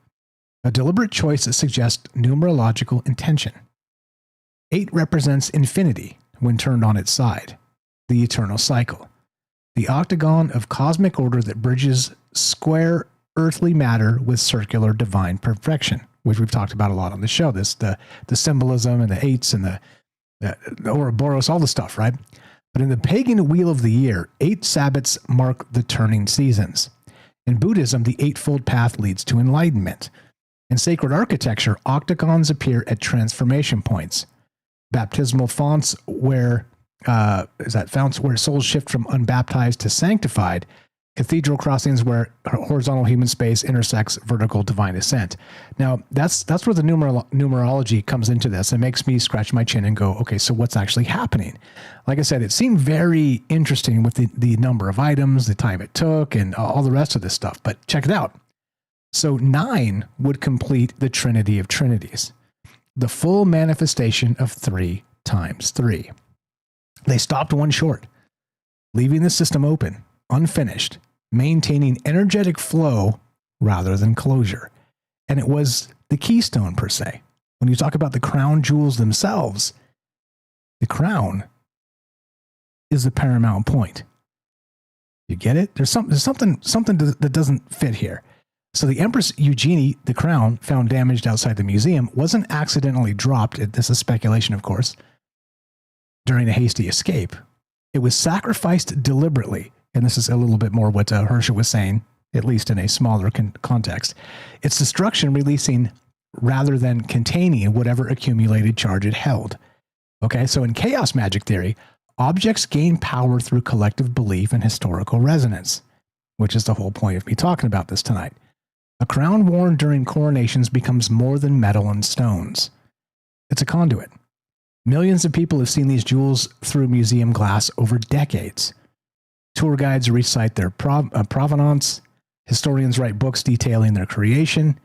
A deliberate choice that suggests numerological intention. 8 represents infinity when turned on its side, the eternal cycle, the octagon of cosmic order that bridges square earthly matter with circular divine perfection, which we've talked about a lot on the show. The symbolism and the 8s and the Ouroboros, all the stuff, right? But in the pagan wheel of the year, 8 Sabbats mark the turning seasons. In Buddhism, the Eightfold Path leads to enlightenment. In sacred architecture, octagons appear at transformation points. Baptismal fonts where souls shift from unbaptized to sanctified. Cathedral crossings where horizontal human space intersects vertical divine ascent. Now, that's where the numerology comes into this. It makes me scratch my chin and go, okay, so what's actually happening? Like I said, it seemed very interesting with the number of items, the time it took, and all the rest of this stuff. But check it out. So 9 would complete the Trinity of Trinities, the full manifestation of 3 times 3. They stopped one short, leaving the system open, unfinished, maintaining energetic flow rather than closure. And it was the keystone, per se. When you talk about the crown jewels themselves, the crown is the paramount point. You get it? There's something that doesn't fit here. So the Empress Eugenie, the crown, found damaged outside the museum, wasn't accidentally dropped, this is speculation, of course, during a hasty escape. It was sacrificed deliberately. And this is a little bit more what Herschel was saying, at least in a smaller context. Its destruction releasing rather than containing whatever accumulated charge it held. Okay, so in chaos magic theory, objects gain power through collective belief and historical resonance, which is the whole point of me talking about this tonight. A crown worn during coronations becomes more than metal and stones. It's a conduit. Millions of people have seen these jewels through museum glass over decades. Tour guides recite their provenance. Historians write books detailing their creation.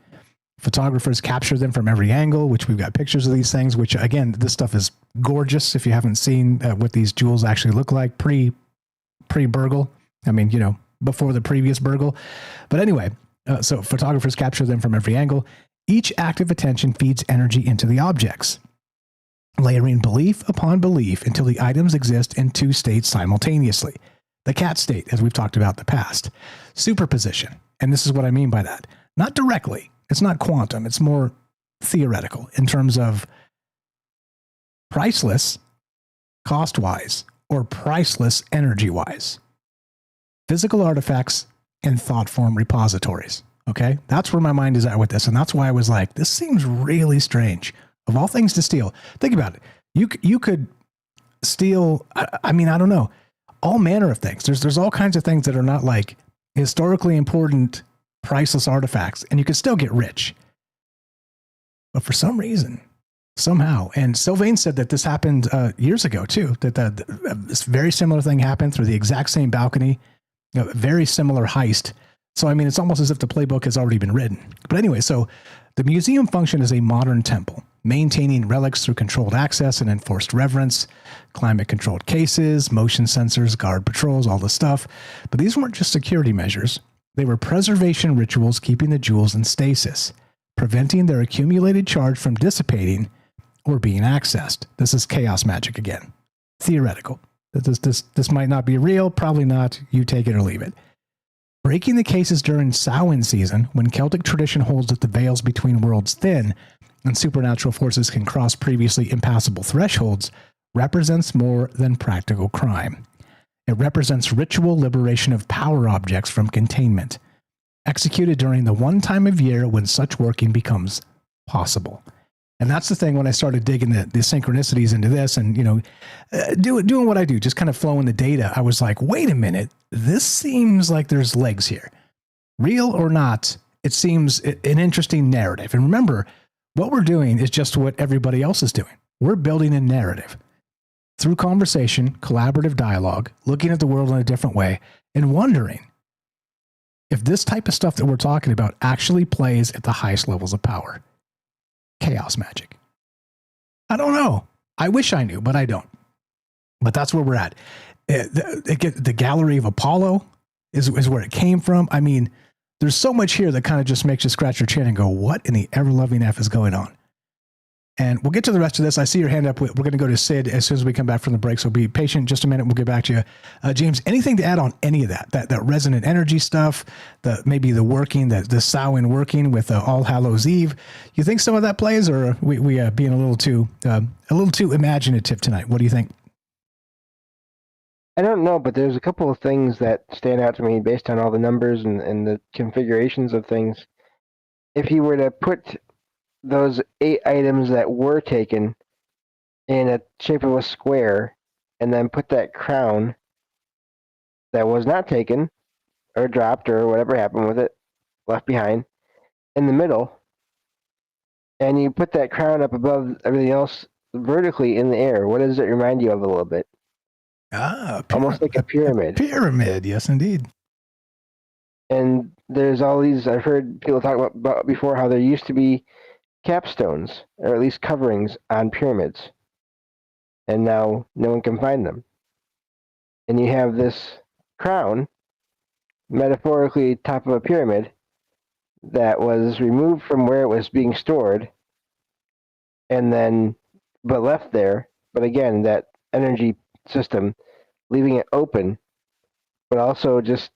Photographers capture them from every angle, which we've got pictures of these things, which, again, this stuff is gorgeous if you haven't seen what these jewels actually look like pre-burgle. I mean, you know, before the previous burgle. But anyway, so photographers capture them from every angle. Each active attention feeds energy into the objects, layering belief upon belief until the items exist in two states simultaneously. The cat state, as we've talked about in the past. Superposition. And this is what I mean by that. Not directly. It's not quantum. It's more theoretical in terms of priceless cost-wise or priceless energy-wise. Physical artifacts and thought form repositories. Okay? That's where my mind is at with this. And that's why I was like, this seems really strange. Of all things to steal. Think about it. You could steal, I mean, I don't know, all manner of things. There's all kinds of things that are not like historically important, priceless artifacts, and you could still get rich. But for some reason, somehow, and Sylvain said that this happened years ago too, that this very similar thing happened through the exact same balcony, very similar heist. So, I mean, it's almost as if the playbook has already been written. But anyway, so the museum function is a modern temple, maintaining relics through controlled access and enforced reverence, climate-controlled cases, motion sensors, guard patrols, all this stuff. But these weren't just security measures. They were preservation rituals keeping the jewels in stasis, preventing their accumulated charge from dissipating or being accessed. This is chaos magic again. Theoretical. This might not be real, probably not. You take it or leave it. Breaking the cases during Samhain season, when Celtic tradition holds that the veils between worlds thin and supernatural forces can cross previously impassable thresholds, represents more than practical crime. It represents ritual liberation of power objects from containment, executed during the one time of year when such working becomes possible. And that's the thing when I started digging the synchronicities into this and, you know, doing what I do, just kind of flowing the data, I was like, wait a minute, this seems like there's legs here. Real or not, it seems an interesting narrative. And remember, what we're doing is just what everybody else is doing. We're building a narrative through conversation, collaborative dialogue, looking at the world in a different way, and wondering if this type of stuff that we're talking about actually plays at the highest levels of power. Chaos magic. I don't know. I wish I knew, but I don't. But that's where we're at. The Gallery of Apollo is where it came from. I mean, there's so much here that kind of just makes you scratch your chin and go, what in the ever-loving F is going on? And we'll get to the rest of this. I see your hand up. We're going to go to Sid as soon as we come back from the break, so be patient just a minute. We'll get back to you. James, anything to add on any of that resonant energy stuff, maybe the working, the Samhain working with All Hallows Eve? You think some of that plays, or are we being a little too imaginative tonight? What do you think? I don't know, but there's a couple of things that stand out to me based on all the numbers and the configurations of things. If you were to put those 8 items that were taken in a shape of a square and then put that crown that was not taken or dropped or whatever happened with it, left behind, in the middle, and you put that crown up above everything else vertically in the air, what does it remind you of a little bit? Almost like a pyramid. Pyramid, yes, indeed. And there's all these, I've heard people talk about before how there used to be capstones, or at least coverings, on pyramids. And now no one can find them. And you have this crown, metaphorically top of a pyramid, that was removed from where it was being stored, and then, but left there. But again, that energy system, leaving it open, but also just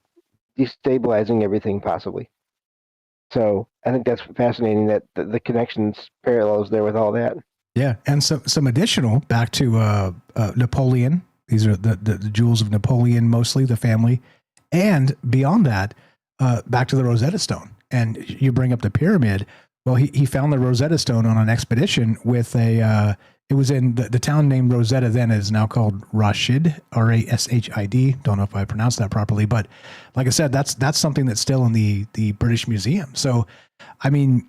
destabilizing everything possibly. So I think that's fascinating that the connections, parallels there with all that. Yeah, and some additional back to Napoleon. These are the jewels of Napoleon, mostly the family, and beyond that, back to the Rosetta Stone. And you bring up the pyramid. Well, he found the Rosetta Stone on an expedition with it was in the town named Rosetta, then is now called Rashid, Rashid. Don't know if I pronounced that properly, but like I said, that's something that's still in the British Museum. So, I mean,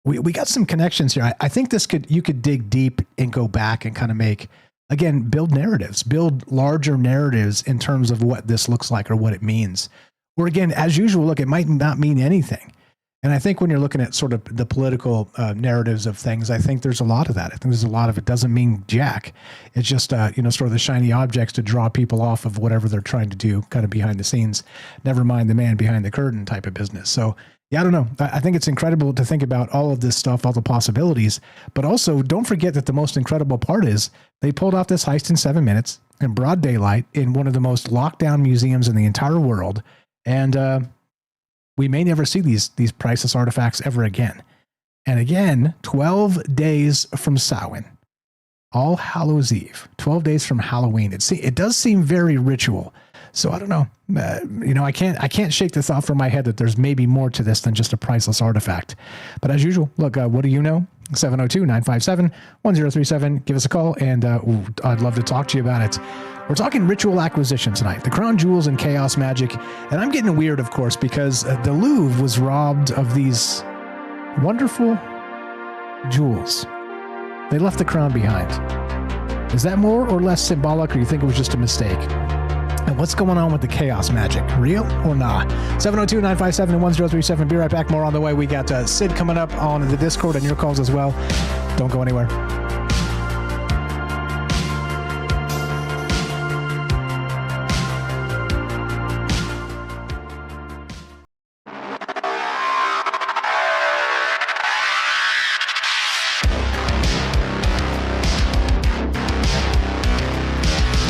we got some connections here. I think you could dig deep and go back and kind of build narratives, build larger narratives in terms of what this looks like or what it means. Or again, as usual, look, it might not mean anything. And I think when you're looking at sort of the political narratives of things, I think there's a lot of that. I think there's a lot of it doesn't mean jack. It's just, sort of the shiny objects to draw people off of whatever they're trying to do kind of behind the scenes, never mind the man behind the curtain type of business. So yeah, I don't know. I think it's incredible to think about all of this stuff, all the possibilities, but also don't forget that the most incredible part is they pulled off this heist in 7 minutes in broad daylight in one of the most locked down museums in the entire world. And, we may never see these priceless artifacts ever again. And again, 12 days from Samhain, All Hallows Eve, 12 days from Halloween. It does seem very ritual. So I don't know. I can't shake the thought from my head that there's maybe more to this than just a priceless artifact. But as usual, look, what do you know? 702-957-1037. Give us a call, and I'd love to talk to you about it. We're talking ritual acquisition tonight, the crown jewels and chaos magic. And I'm getting weird, of course, because the Louvre was robbed of these wonderful jewels. They left the crown behind. Is that more or less symbolic, or you think it was just a mistake? And what's going on with the chaos magic? Real or not? 702-957-1037. Be right back. More on the way. We got Sid coming up on the Discord and your calls as well. Don't go anywhere.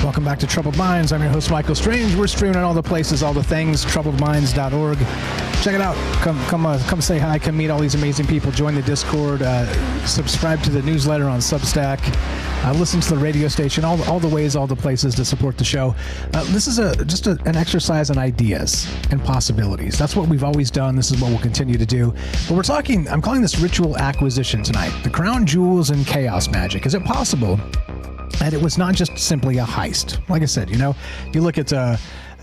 Welcome back to Troubled Minds. I'm your host, Michael Strange. We're streaming on all the places, all the things, troubledminds.org. Check it out. Come say hi. Come meet all these amazing people. Join the Discord. Subscribe to the newsletter on Substack. Listen to the radio station. All the ways, all the places to support the show. This is just an exercise in ideas and possibilities. That's what we've always done. This is what we'll continue to do. But I'm calling this ritual acquisition tonight. The crown jewels and chaos magic. Is it possible? And it was not just simply a heist. Like I said, you look at,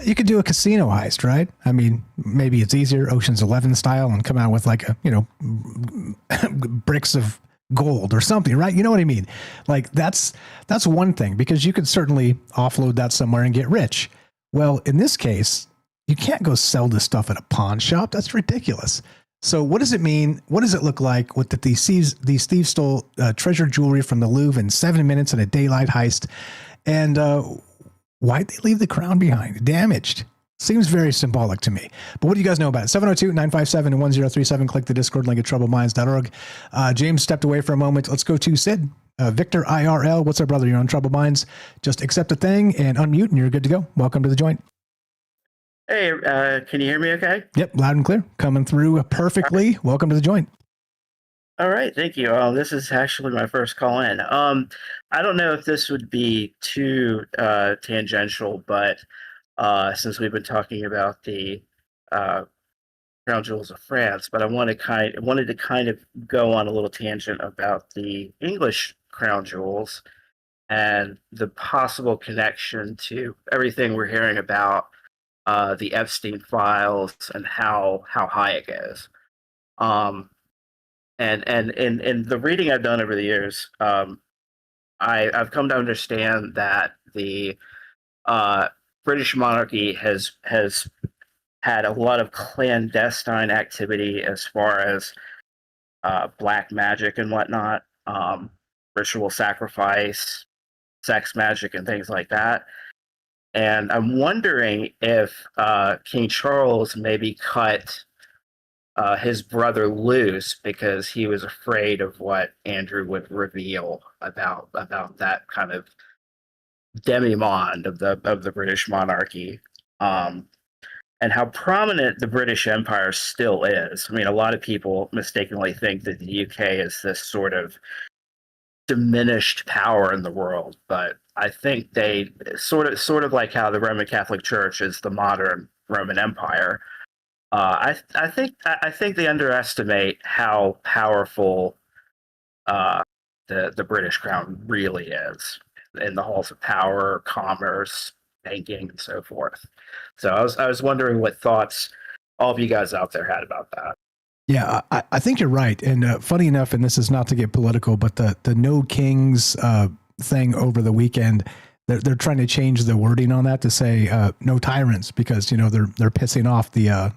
you could do a casino heist, right? I mean, maybe it's easier, Ocean's 11 style, and come out with like bricks of gold or something, right? You know what I mean? Like that's one thing, because you could certainly offload that somewhere and get rich. Well, in this case, you can't go sell this stuff at a pawn shop. That's ridiculous. So what does it mean? What does it look like that these thieves stole treasure jewelry from the Louvre in 7 minutes in a daylight heist? And why'd they leave the crown behind? Damaged. Seems very symbolic to me. But what do you guys know about it? 702-957-1037. Click the Discord link at troubledminds.org. James stepped away for a moment. Let's go to Sid. Victor IRL. What's up, brother? You're on Troubled Minds. Just accept a thing and unmute, and you're good to go. Welcome to the joint. Hey, can you hear me okay? Yep, loud and clear. Coming through perfectly. Right. Welcome to the joint. All right, thank you. This is actually my first call in. I don't know if this would be too tangential, but since we've been talking about the crown jewels of France, but I wanted to kind of go on a little tangent about the English crown jewels and the possible connection to everything we're hearing about the Epstein files and how high it goes. And in the reading I've done over the years, I've come to understand that the British monarchy has had a lot of clandestine activity as far as black magic and whatnot, ritual sacrifice, sex magic, and things like that. And I'm wondering if King Charles maybe cut his brother loose because he was afraid of what Andrew would reveal about that kind of demi-monde of the British monarchy, and how prominent the British Empire still is. I mean, a lot of people mistakenly think that the UK is this sort of diminished power in the world, but I think they sort of like how the Roman Catholic Church is the modern Roman Empire. I think they underestimate how powerful the British Crown really is in the halls of power, commerce, banking, and so forth. So I was wondering what thoughts all of you guys out there had about that. Yeah, I think you're right. And funny enough, and this is not to get political, but the No Kings thing over the weekend, they're trying to change the wording on that to say no tyrants, because they're pissing off the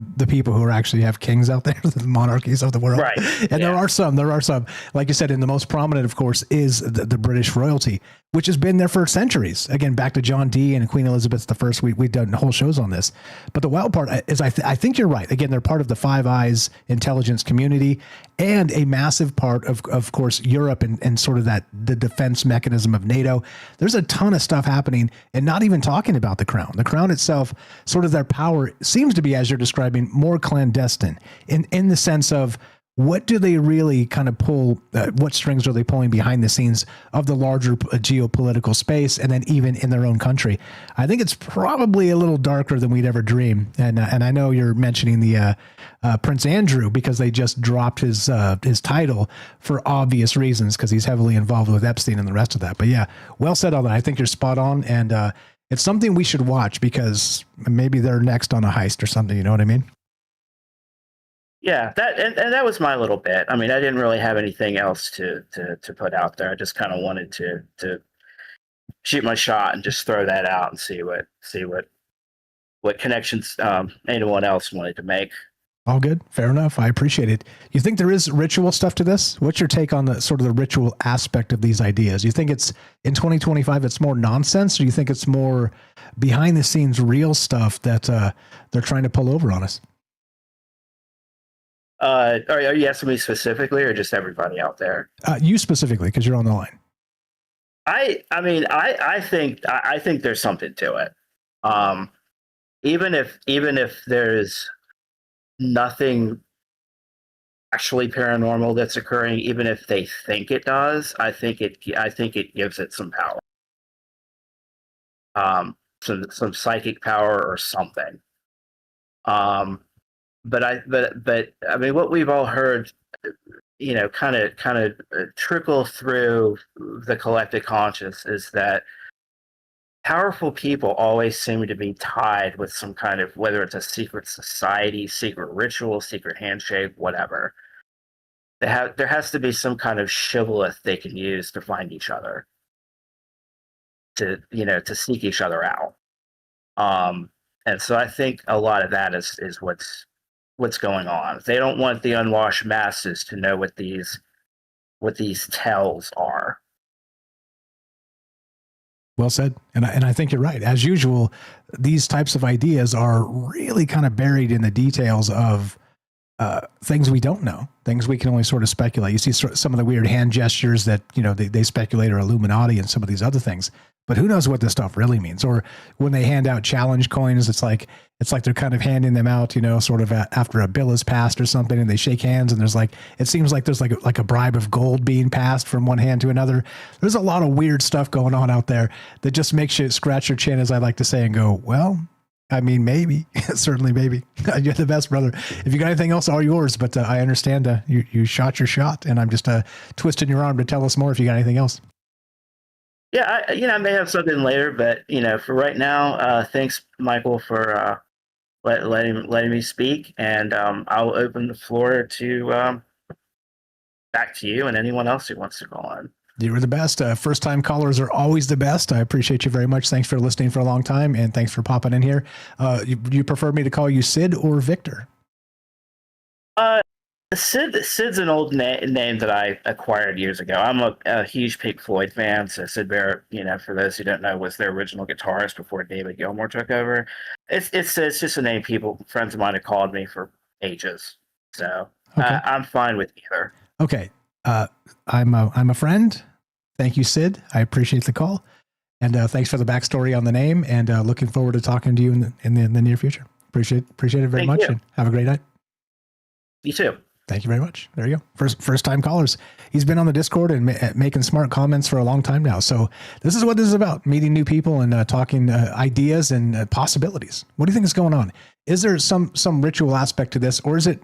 the people who are actually have kings out there, the monarchies of the world. Right. And there are some, like you said, and the most prominent, of course, is the British royalty, which has been there for centuries. Again, back to John Dee and Queen Elizabeth I. We've done whole shows on this. But the wild part is I think you're right. Again, they're part of the Five Eyes intelligence community and a massive part of course, Europe and sort of the defense mechanism of NATO. There's a ton of stuff happening and not even talking about the crown. The crown itself, sort of their power seems to be, as you're describing, more clandestine in the sense of what do they really kind of pull, what strings are they pulling behind the scenes of the larger geopolitical space and then even in their own country. I think it's probably a little darker than we'd ever dream. And I know you're mentioning the Prince Andrew because they just dropped his title for obvious reasons because he's heavily involved with Epstein and the rest of that. But yeah, well said on that. I think you're spot on. And it's something we should watch because maybe they're next on a heist or something. You know what I mean? Yeah, and that was my little bit. I mean, I didn't really have anything else to put out there. I just kind of wanted to shoot my shot and just throw that out and see what connections anyone else wanted to make. All good. Fair enough. I appreciate it. You think there is ritual stuff to this? What's your take on the sort of the ritual aspect of these ideas? You think it's in 2025, it's more nonsense, or you think it's more behind the scenes real stuff that they're trying to pull over on us? Are you asking me specifically or just everybody out there? You specifically, because you're on the line. I think there's something to it. Even if there's nothing actually paranormal that's occurring, even if they think it does, I think it gives it some power, some psychic power or something. But I mean, what we've all heard, you know, kind of trickle through the collective conscious is that powerful people always seem to be tied with some kind of, whether it's a secret society, secret ritual, secret handshake, whatever. There has to be some kind of shibboleth they can use to find each other, to seek each other out. And so I think a lot of that is what's going on. They don't want the unwashed masses to know what these tells are. Well said. And I think you're right. As usual, these types of ideas are really kind of buried in the details of things we don't know, things we can only sort of speculate. You see some of the weird hand gestures that, you know, they speculate are Illuminati and some of these other things, but who knows what this stuff really means? Or when they hand out challenge coins, it's like they're kind of handing them out, you know, sort of after a bill is passed or something, and they shake hands and it seems like there's like a bribe of gold being passed from one hand to another. There's a lot of weird stuff going on out there that just makes you scratch your chin, as I like to say, and go, well, I mean, maybe, certainly, maybe. You're the best, brother. If you got anything else, all yours. But I understand you shot your shot, and I'm just twisting your arm to tell us more if you got anything else. Yeah, I may have something later, but for right now, thanks, Michael, for letting me speak, and I'll open the floor to back to you and anyone else who wants to call on. You were the best. First-time callers are always the best. I appreciate you very much. Thanks for listening for a long time, and thanks for popping in here. You prefer me to call you Sid or Victor? Sid's an old name that I acquired years ago. I'm a huge Pink Floyd fan, so Sid Barrett, for those who don't know, was their original guitarist before David Gilmour took over. It's just a name friends of mine have called me for ages, so okay. I'm fine with either. Okay. I'm a friend. Thank you, Sid. I appreciate the call, and thanks for the backstory on the name. And looking forward to talking to you in the near future. Appreciate it very much, and have a great night. You too. Thank you very much. There you go. First time callers. He's been on the Discord and making smart comments for a long time now. So this is what this is about: meeting new people and talking ideas and possibilities. What do you think is going on? Is there some ritual aspect to this, or is it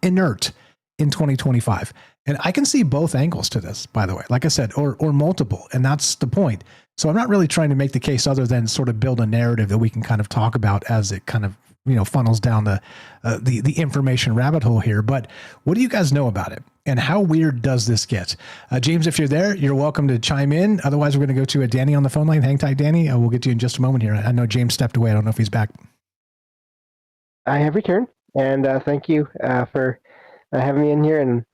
inert in 2025? And I can see both angles to this, by the way, like I said, or multiple. And that's the point. So I'm not really trying to make the case other than sort of build a narrative that we can kind of talk about as it kind of, funnels down the information rabbit hole here. But what do you guys know about it? And how weird does this get? James, if you're there, you're welcome to chime in. Otherwise, we're going to go to Danny on the phone line. Hang tight, Danny. We'll get to you in just a moment here. I know James stepped away. I don't know if he's back. I have returned. and thank you for having me in here and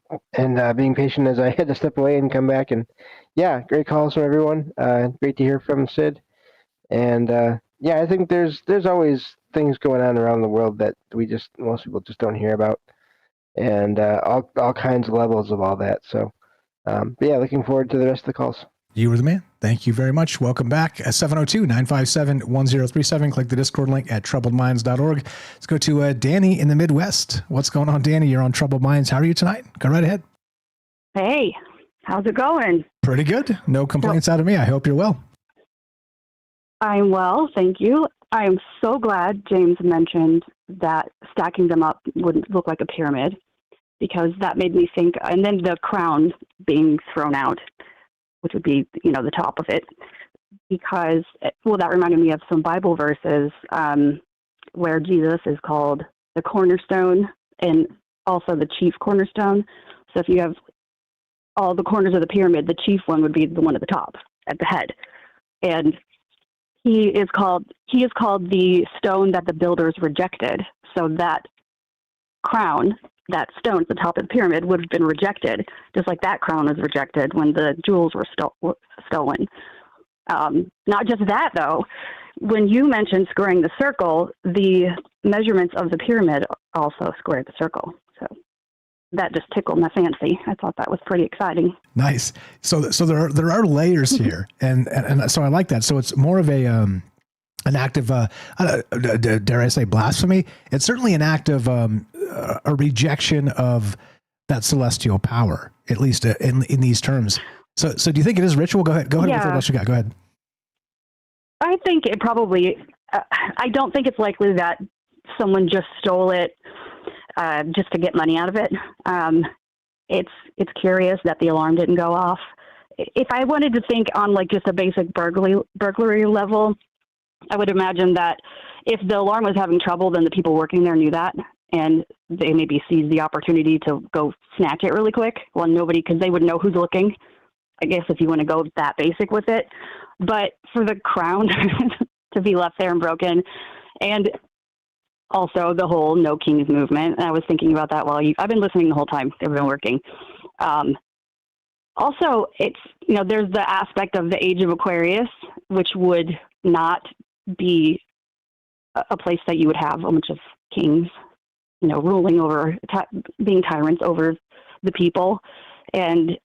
being patient as I had to step away and come back. And yeah, great calls from everyone. Great to hear from Sid. And yeah, I think there's always things going on around the world that most people just don't hear about, and all kinds of levels of all that. So, but yeah, looking forward to the rest of the calls. You were the man. Thank you very much. Welcome back. 702-957-1037. Click the Discord link at troubledminds.org. Let's go to Danny in the Midwest. What's going on, Danny? You're on Troubled Minds. How are you tonight? Go right ahead. Hey, how's it going? Pretty good. No complaints out of me. I hope you're well. I'm well, thank you. I'm so glad James mentioned that stacking them up wouldn't look like a pyramid, because that made me think, and then the crown being thrown out, which would be, the top of it, because, that reminded me of some Bible verses where Jesus is called the cornerstone and also the chief cornerstone. So if you have all the corners of the pyramid, the chief one would be the one at the top, at the head. And he is called the stone that the builders rejected. So that crown, that stone at the top of the pyramid, would have been rejected, just like that crown was rejected when the jewels were stolen. Not just that, though. When you mentioned squaring the circle, the measurements of the pyramid also squared the circle. So that just tickled my fancy. I thought that was pretty exciting. Nice. So there are layers here, and so I like that. So it's more of an act of, dare I say, blasphemy? It's certainly an act of a rejection of that celestial power, at least in these terms. So do you think it is ritual? Go ahead. Yeah. With what else you got. Go ahead. I think it probably. I don't think it's likely that someone just stole it just to get money out of it. It's curious that the alarm didn't go off. If I wanted to think on like just a basic burglary level, I would imagine that if the alarm was having trouble, then the people working there knew that, and they maybe seized the opportunity to go snatch it really quick. Well, because they would know who's looking, I guess, if you want to go that basic with it. But for the crown to be left there and broken, and also the whole No Kings movement, and I was thinking about that I've been listening the whole time. I've been working. Also, it's, there's the aspect of the Age of Aquarius, which would not be a place that you would have a bunch of kings, ruling over, being tyrants over the people. And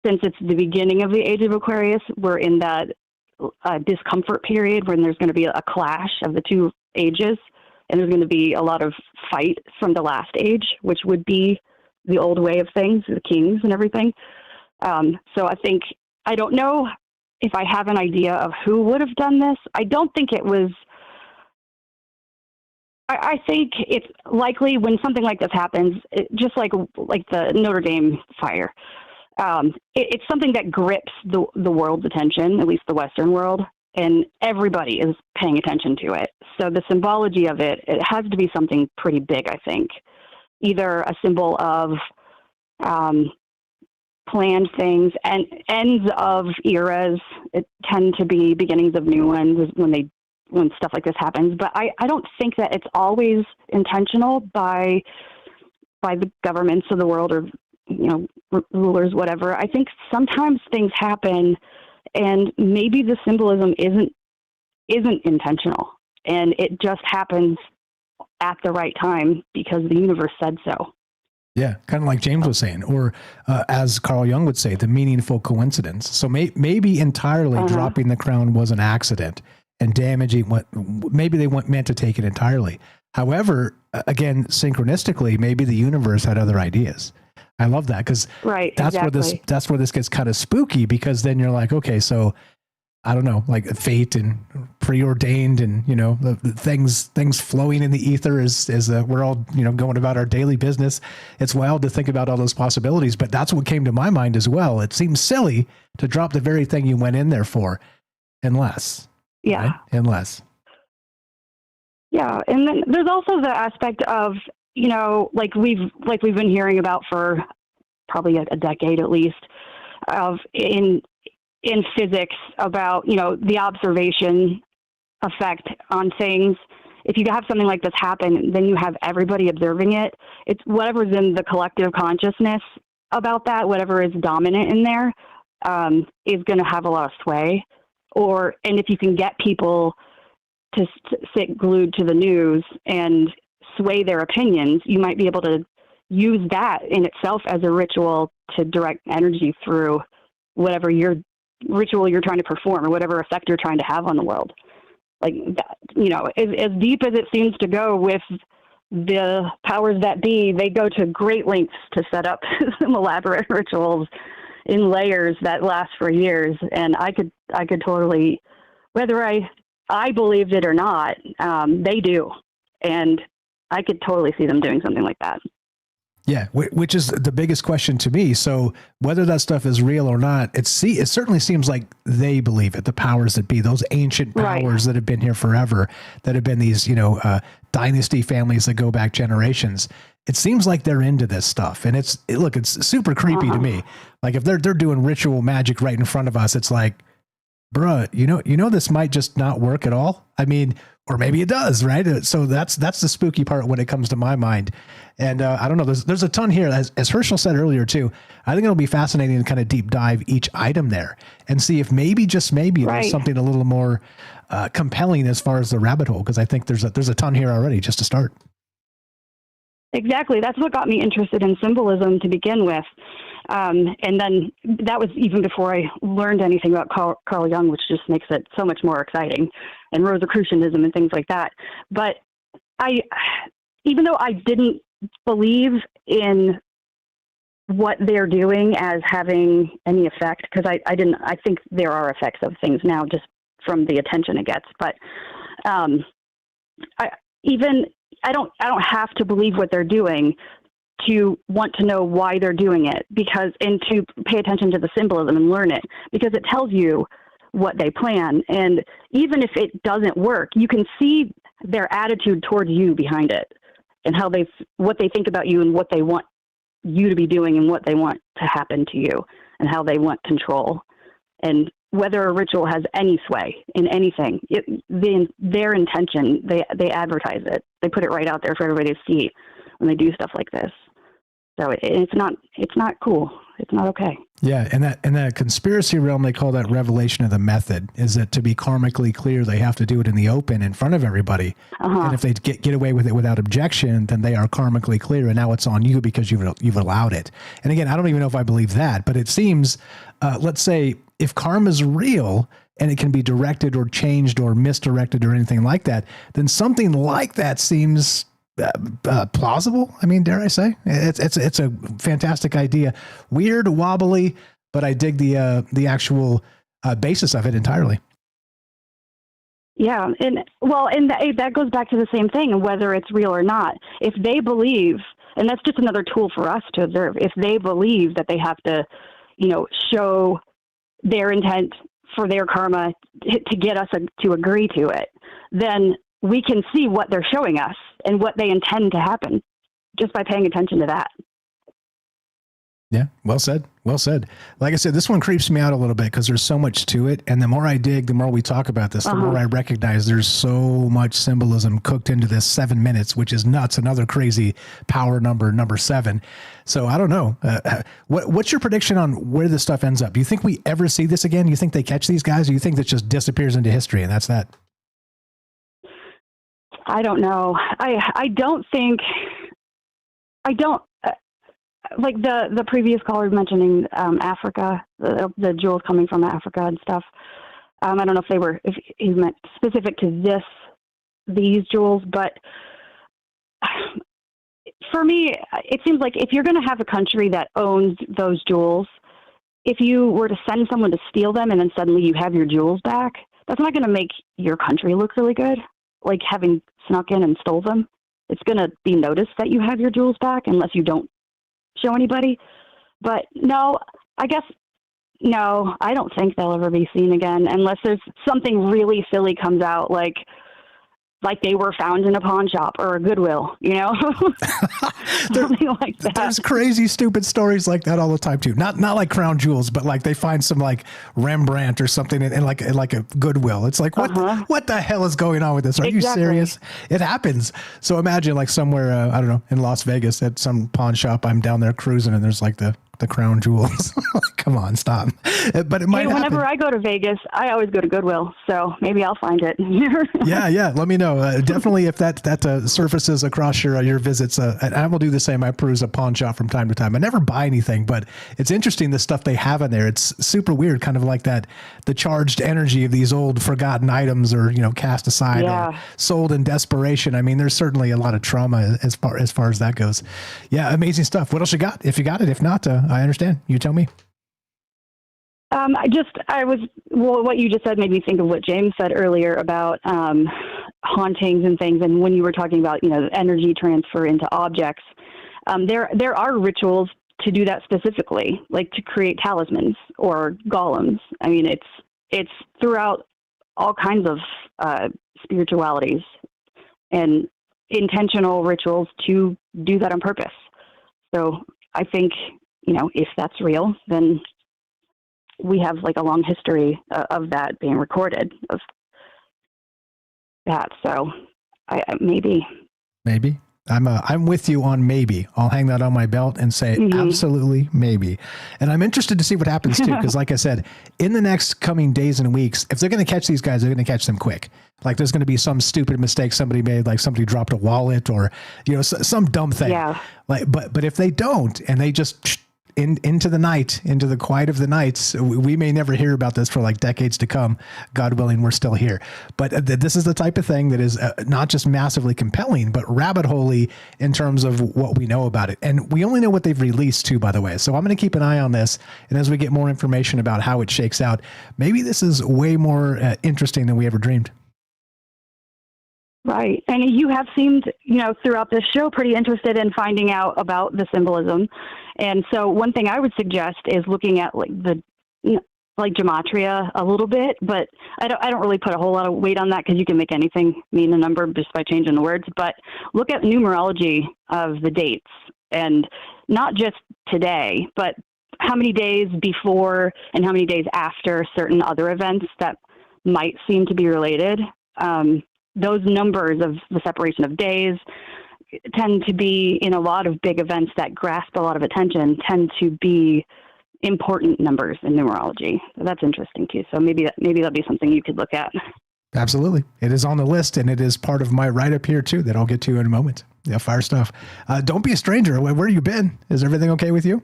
since it's the beginning of the Age of Aquarius, we're in that discomfort period when there's going to be a clash of the two ages, and there's going to be a lot of fight from the last age, which would be the old way of things, the kings and everything. So I don't know if I have an idea of who would have done this. I don't think it was. I think it's likely when something like this happens, just like the Notre Dame fire, it's something that grips the world's attention, at least the Western world, and everybody is paying attention to it. So the symbology of it has to be something pretty big, I think. Either a symbol of planned things and ends of eras. It tend to be beginnings of new ones when stuff like this happens. But I don't think that it's always intentional by the governments of the world or rulers, whatever. I think sometimes things happen, and maybe the symbolism isn't intentional, and it just happens at the right time because the universe said so. Yeah, kind of like James was saying, or as Carl Jung would say, the meaningful coincidence. So maybe entirely dropping the crown was an accident and damaging what maybe they meant to take it entirely. However, again, synchronistically, maybe the universe had other ideas. I love that because that's where this gets kind of spooky, because then you're like, okay, so I don't know, like fate and preordained, and the things flowing in the ether is we're all going about our daily business. It's wild to think about all those possibilities, but that's what came to my mind as well. It seems silly to drop the very thing you went in there for, unless. Yeah. Right? Unless. Yeah, and then there's also the aspect of like we've been hearing about for probably a decade at least, of in physics about the observation effect on things. if you have something like this happen, then you have everybody observing it. It's whatever's in the collective consciousness about that, whatever is dominant in there, is going to have a lot of sway. And if you can get people to sit glued to the news and sway their opinions, you might be able to use that in itself as a ritual to direct energy through whatever ritual you're trying to perform or whatever effect you're trying to have on the world. Like, as deep as it seems to go with the powers that be, they go to great lengths to set up some elaborate rituals in layers that last for years. And I could totally, whether I believed it or not, they do. And I could totally see them doing something like that. Yeah, which is the biggest question to me. So whether that stuff is real or not, it certainly seems like they believe it, the powers that be, those ancient powers that have been here forever, that have been these, dynasty families that go back generations. It seems like they're into this stuff. And it's super creepy to me. Like if they're doing ritual magic right in front of us, it's like, bruh, this might just not work at all. I mean, or maybe it does, right? So that's the spooky part when it comes to my mind. And I don't know, there's a ton here. As Herschel said earlier too, I think it'll be fascinating to kind of deep dive each item there and see if maybe, just maybe, there's something a little more compelling as far as the rabbit hole. Because I think there's a ton here already just to start. Exactly. That's what got me interested in symbolism to begin with. And then that was even before I learned anything about Carl Jung, which just makes it so much more exciting, and Rosicrucianism and things like that. But even though I didn't believe in what they're doing as having any effect, because I think there are effects of things now just from the attention it gets. But I don't have to believe what they're doing to want to know why they're doing it, and to pay attention to the symbolism and learn it, because it tells you what they plan. And even if it doesn't work, you can see their attitude towards you behind it, and what they think about you and what they want you to be doing and what they want to happen to you and how they want control. And whether a ritual has any sway in anything, their intention, they advertise it. They put it right out there for everybody to see when they do stuff like this. So it's not cool. It's not okay. Yeah, and that conspiracy realm, they call that revelation of the method. Is that to be karmically clear, they have to do it in the open in front of everybody. And if they get away with it without objection, then they are karmically clear, and now it's on you because you've allowed it. And again, I don't even know if I believe that, but it seems, let's say, if karma is real and it can be directed or changed or misdirected or anything like that, then something like that seems plausible. I mean, dare I say, it's a fantastic idea. Weird, wobbly, but I dig the actual basis of it entirely. Yeah, and that goes back to the same thing, whether it's real or not. If they believe, and that's just another tool for us to observe, if they believe that they have to, show their intent for their karma to get us to agree to it, then we can see what they're showing us and what they intend to happen just by paying attention to that. Yeah, well said. Well said. Like I said, this one creeps me out a little bit because there's so much to it. And the more I dig, the more we talk about this, the more I recognize there's so much symbolism cooked into this 7 minutes, which is nuts. Another crazy power number 7. So I don't know. What's your prediction on where this stuff ends up? Do you think we ever see this again? Do you think they catch these guys? Or do you think that just disappears into history and that's that? I don't know. I don't like the previous caller mentioning Africa, the jewels coming from Africa and stuff. I don't know if he meant specific to these jewels, but for me, it seems like if you're going to have a country that owns those jewels, if you were to send someone to steal them and then suddenly you have your jewels back, that's not going to make your country look really good. Like having snuck in and stole them, it's going to be noticed that you have your jewels back unless you don't show anybody. But no, I don't think they'll ever be seen again unless there's something really silly comes out, like like they were found in a pawn shop or a Goodwill, you know, something like that. There's crazy, stupid stories like that all the time too. Not like crown jewels, but like they find some like Rembrandt or something in like a Goodwill. It's like what the hell is going on with this? Are you serious? It happens. So imagine like somewhere I don't know, in Las Vegas at some pawn shop. I'm down there cruising and there's like the crown jewels. Come on, stop. But it might happen. Whenever I go to Vegas, I always go to Goodwill, so maybe I'll find it. Yeah. Let me know. Definitely if that surfaces across your visits. And I will do the same. I peruse a pawn shop from time to time. I never buy anything, but it's interesting the stuff they have in there. It's super weird, kind of like the charged energy of these old forgotten items, or cast aside or sold in desperation. I mean, there's certainly a lot of trauma as far as that goes. Yeah, amazing stuff. What else you got? If you got it, if not, I understand. You tell me. What you just said made me think of what James said earlier about hauntings and things. And when you were talking about, the energy transfer into objects, there are rituals to do that specifically, like to create talismans or golems. I mean, it's throughout all kinds of spiritualities and intentional rituals to do that on purpose. So I think, if that's real, then we have like a long history of that being recorded of that. So maybe. I'm with you on maybe. I'll hang that on my belt and say absolutely maybe. And I'm interested to see what happens too, because like I said, in the next coming days and weeks, if they're going to catch these guys, they're going to catch them quick. Like there's going to be some stupid mistake somebody made, like somebody dropped a wallet or some dumb thing. Yeah. But if they don't, and they just into the night, into the quiet of the nights, we may never hear about this for like decades to come. God willing, we're still here. But this is the type of thing that is not just massively compelling, but rabbit holey in terms of what we know about it. And we only know what they've released too, by the way. So I'm going to keep an eye on this. And as we get more information about how it shakes out, maybe this is way more interesting than we ever dreamed. Right. And you have seemed, throughout this show, pretty interested in finding out about the symbolism. And so one thing I would suggest is looking at like gematria a little bit, but I don't really put a whole lot of weight on that because you can make anything mean a number just by changing the words. But look at numerology of the dates, and not just today, but how many days before and how many days after certain other events that might seem to be related. Those numbers of the separation of days tend to be, in a lot of big events that grasp a lot of attention, tend to be important numbers in numerology. So that's interesting too. So maybe that'll be something you could look at. Absolutely. It is on the list, and it is part of my write-up here too that I'll get to in a moment. Yeah, fire stuff. Don't be a stranger. Where you been? Is everything okay with you?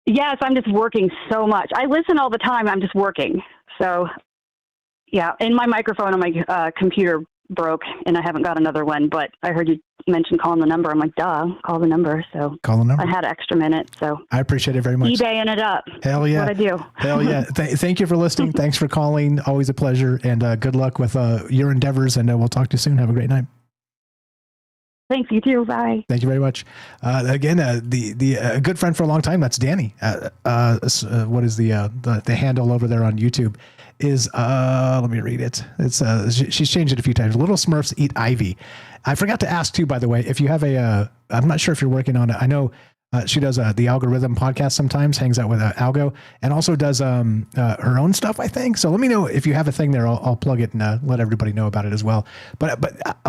Yes, I'm just working so much. I listen all the time. I'm just working. So yeah, and my microphone on my computer broke, and I haven't got another one, but I heard you mention calling the number. I'm like, duh, call the number. So call the number. I had an extra minute, so I appreciate it very much. eBaying it up. Hell yeah. What I do. Hell yeah. Thank you for listening. Thanks for calling. Always a pleasure, and good luck with your endeavors, and we'll talk to you soon. Have a great night. Thanks, you too. Bye. Thank you very much. Again, the good friend for a long time, that's Danny. What is the handle over there on YouTube? Is let me read it. It's she's changed it a few times. Little Smurfs Eat Ivy. I forgot to ask too, by the way, if you have I'm not sure if you're working on it. I know she does the Algorithm podcast sometimes, hangs out with Algo, and also does her own stuff, I think. So let me know if you have a thing there. I'll plug it and let everybody know about it as well. But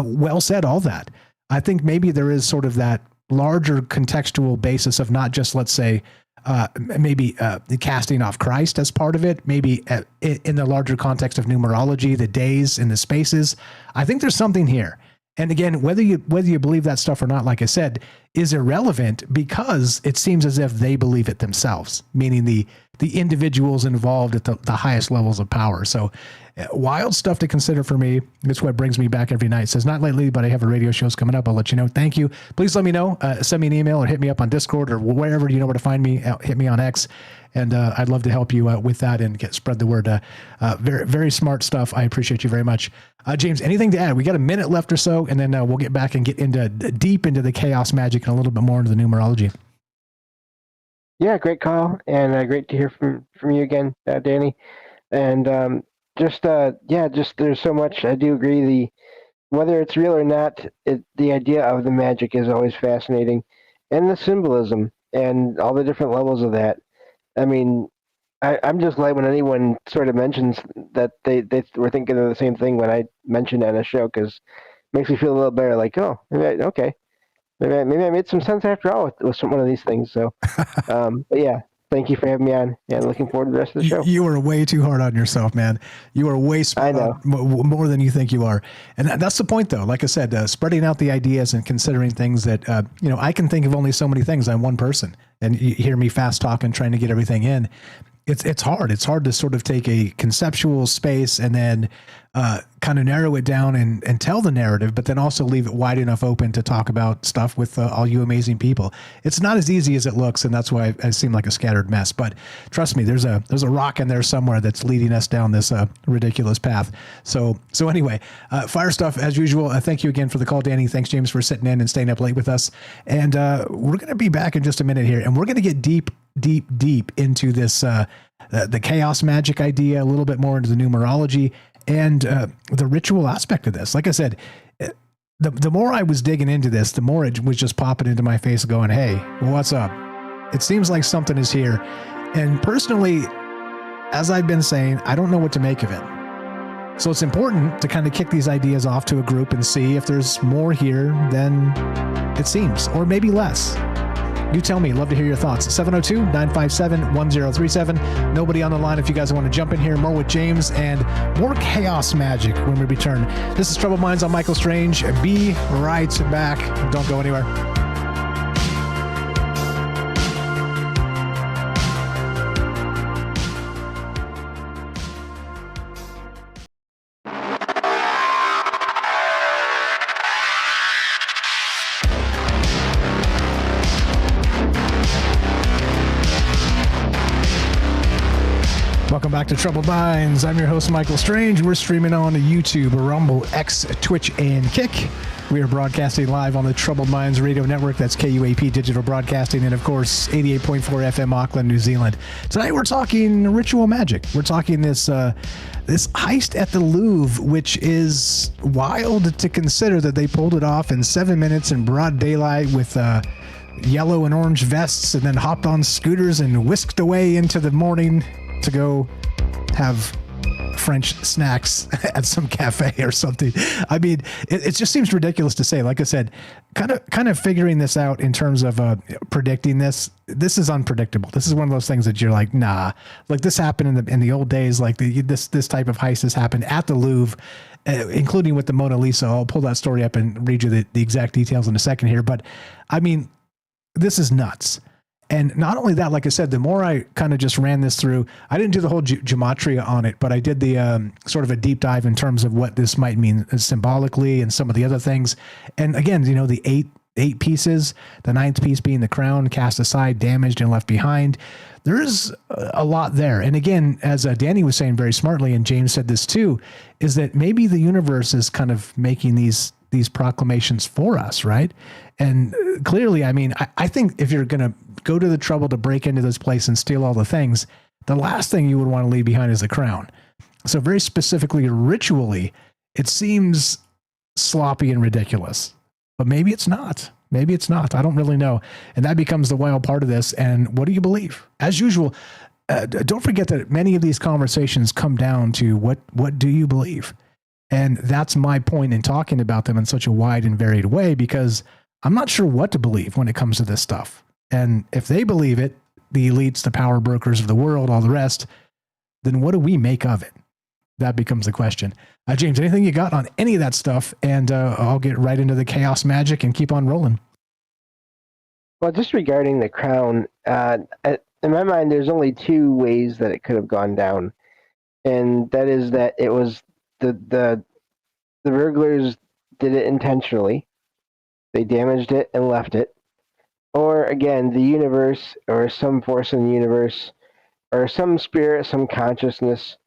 well said, all that. I think maybe there is sort of that larger contextual basis of not just, let's say, maybe the casting off Christ as part of it, maybe in the larger context of numerology, the days and the spaces. I think there's something here. And again, whether you believe that stuff or not, like I said, is irrelevant because it seems as if they believe it themselves, meaning the individuals involved at the highest levels of power. So wild stuff to consider for me. It's what brings me back every night. It says, not lately, but I have a radio shows coming up. I'll let you know. Thank you. Please let me know. Send me an email or hit me up on Discord or wherever you know where to find me. Hit me on X. And I'd love to help you with that and spread the word. Very, very smart stuff. I appreciate you very much. James, anything to add? We got a minute left or so, and then we'll get back and get deep into the chaos magic and a little bit more into the numerology. Yeah, great call, and great to hear from you again, Danny. And just there's so much. I do agree. Whether it's real or not, the idea of the magic is always fascinating, and the symbolism and all the different levels of that. I mean, I'm just glad when anyone sort of mentions that they were thinking of the same thing when I mentioned it on a show, because it makes me feel a little better. Like, oh, okay, maybe I made some sense after all with one of these things. So, but yeah, thank you for having me on, and looking forward to the rest of the show. You are way too hard on yourself, man. You are way spot on, more than you think you are. And that's the point, though. Like I said, spreading out the ideas and considering things that, I can think of only so many things. I'm one person, and you hear me fast talking, trying to get everything in. It's hard. It's hard to sort of take a conceptual space and then kind of narrow it down and tell the narrative, but then also leave it wide enough open to talk about stuff with all you amazing people. It's not as easy as it looks, and that's why I seem like a scattered mess. But trust me, there's a rock in there somewhere that's leading us down this ridiculous path. So anyway, fire stuff as usual. Thank you again for the call, Danny. Thanks, James, for sitting in and staying up late with us. And we're going to be back in just a minute here, and we're going to get deep into this the chaos magic idea, a little bit more into the numerology and the ritual aspect of this. Like I said, the more I was digging into this, the more it was just popping into my face going, hey, what's up? It seems like something is here. And personally, as I've been saying, I don't know what to make of it. So it's important to kind of kick these ideas off to a group and see if there's more here than it seems, or maybe less. You tell me. Love to hear your thoughts. 702-957-1037. Nobody on the line if you guys want to jump in here. More with James and more chaos magic when we return. This is Troubled Minds on Michael Strange. Be right back. Don't go anywhere. Welcome back to Troubled Minds. I'm your host, Michael Strange. We're streaming on YouTube, Rumble, X, Twitch, and Kick. We are broadcasting live on the Troubled Minds Radio Network. That's KUAP Digital Broadcasting, and of course, 88.4 FM Auckland, New Zealand. Tonight, we're talking ritual magic. We're talking this heist at the Louvre, which is wild to consider that they pulled it off in 7 minutes in broad daylight with yellow and orange vests, and then hopped on scooters and whisked away into the morning to go have French snacks at some cafe or something. I mean, it just seems ridiculous to say. Like I said, kind of figuring this out in terms of predicting this is unpredictable. This is one of those things that you're like, nah. Like this happened in the old days. Like this type of heist has happened at the Louvre, including with the Mona Lisa. I'll pull that story up and read you the exact details in a second here. But I mean, this is nuts. And not only that, like I said, the more I kind of just ran this through, I didn't do the whole gematria on it, but I did the sort of a deep dive in terms of what this might mean symbolically and some of the other things. And again, the eight pieces, the ninth piece being the crown, cast aside, damaged, and left behind. There's a lot there. And again, as Danny was saying very smartly, and James said this too, is that maybe the universe is kind of making these proclamations for us, right? And clearly, I mean, I think if you're going to go to the trouble to break into this place and steal all the things, the last thing you would want to leave behind is the crown. So very specifically, ritually, it seems sloppy and ridiculous, but maybe it's not. Maybe it's not. I don't really know. And that becomes the wild part of this. And what do you believe? As usual, don't forget that many of these conversations come down to what do you believe? And that's my point in talking about them in such a wide and varied way, because I'm not sure what to believe when it comes to this stuff. And if they believe it, the elites, the power brokers of the world, all the rest, then what do we make of it? That becomes the question. James, anything you got on any of that stuff? And I'll get right into the chaos magic and keep on rolling. Well, just regarding the crown, in my mind, there's only two ways that it could have gone down. And that is that it was the burglars did it intentionally. They damaged it and left it. Or again, the universe or some force in the universe or some spirit, some consciousness,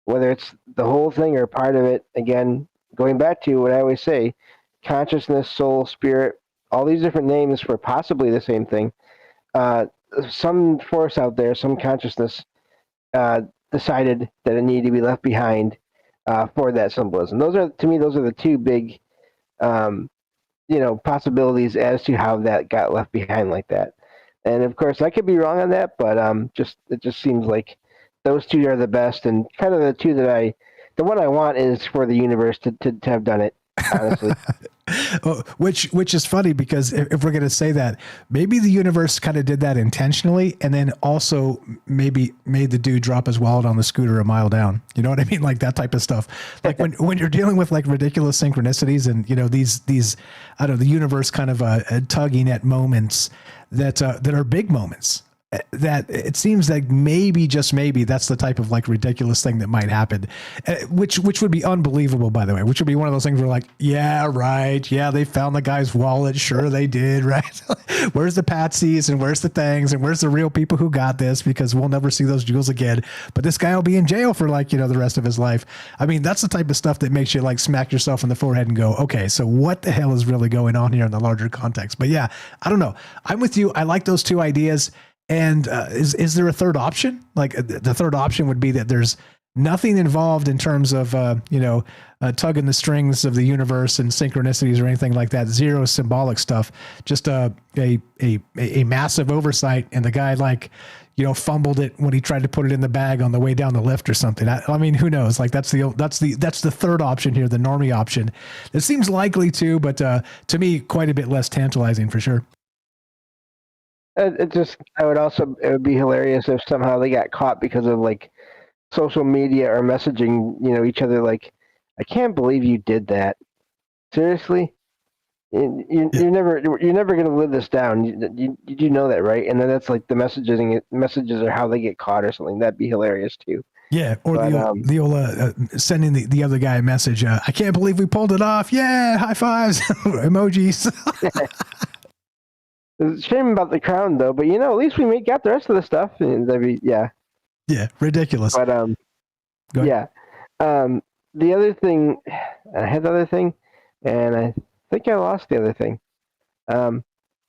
whether it's the whole thing or part of it, again, going back to what I always say, consciousness, soul, spirit, all these different names for possibly the same thing. Some force out there, some consciousness decided that it needed to be left behind for that symbolism. Those are the two big possibilities as to how that got left behind like that. And of course, I could be wrong on that, but it just seems like those two are the best, and kind of the two that the one I want is for the universe to have done it, honestly. Which is funny, because if we're going to say that, maybe the universe kind of did that intentionally, and then also maybe made the dude drop his wallet on the scooter a mile down. You know what I mean? Like that type of stuff. Like when you're dealing with like ridiculous synchronicities and these I don't know, the universe kind of tugging at moments that are big moments. That it seems like maybe, just maybe, that's the type of like ridiculous thing that might happen, which would be unbelievable, by the way, which would be one of those things where like, yeah, right. Yeah. They found the guy's wallet. Sure they did. Right. Where's the patsies and where's the things and where's the real people who got this, because we'll never see those jewels again, but this guy will be in jail for like, the rest of his life. I mean, that's the type of stuff that makes you like smack yourself in the forehead and go, okay, so what the hell is really going on here in the larger context? But yeah, I don't know. I'm with you. I like those two ideas. And is there a third option? Like the third option would be that there's nothing involved in terms of, tugging the strings of the universe and synchronicities or anything like that. Zero symbolic stuff, just a massive oversight. And the guy fumbled it when he tried to put it in the bag on the way down the lift or something. I mean, who knows? Like that's the third option here, the normie option. It seems likely to, but to me, quite a bit less tantalizing for sure. It would be hilarious if somehow they got caught because of like social media or messaging, each other like, I can't believe you did that. Seriously? You're never going to live this down. You know that, right? And then that's like the messages are how they get caught or something. That'd be hilarious too. Yeah, or the old sending the other guy a message. I can't believe we pulled it off. Yeah, high fives, emojis. It's a shame about the crown, though. But at least we got the rest of the stuff. And yeah, ridiculous. But yeah. The other thing, I had the other thing, and I think I lost the other thing.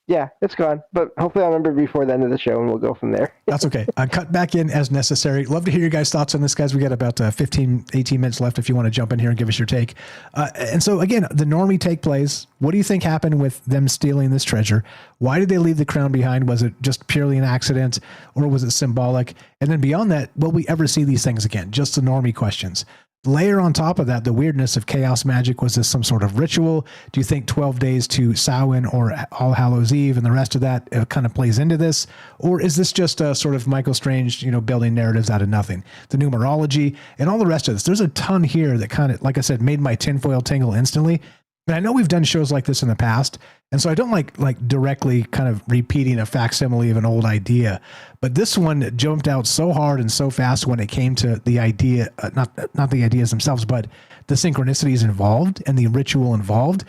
Yeah, it's gone. But hopefully I'll remember before the end of the show, and we'll go from there. That's okay. Cut back in as necessary. Love to hear your guys' thoughts on this, guys. We got about 15, 18 minutes left if you want to jump in here and give us your take. And so, again, the normie take plays. What do you think happened with them stealing this treasure? Why did they leave the crown behind? Was it just purely an accident, or was it symbolic? And then beyond that, will we ever see these things again? Just the normie questions. Layer on top of that the weirdness of chaos magic. Was this some sort of ritual? Do you think 12 days to Samhain or All Hallows Eve and the rest of that kind of plays into this? Or is this just a sort of Michael Strange, building narratives out of nothing? The numerology and all the rest of this. There's a ton here that kind of, like I said, made my tinfoil tingle instantly. And I know we've done shows like this in the past, and so I don't like directly kind of repeating a facsimile of an old idea, but this one jumped out so hard and so fast when it came to the idea, not the ideas themselves, but the synchronicities involved and the ritual involved.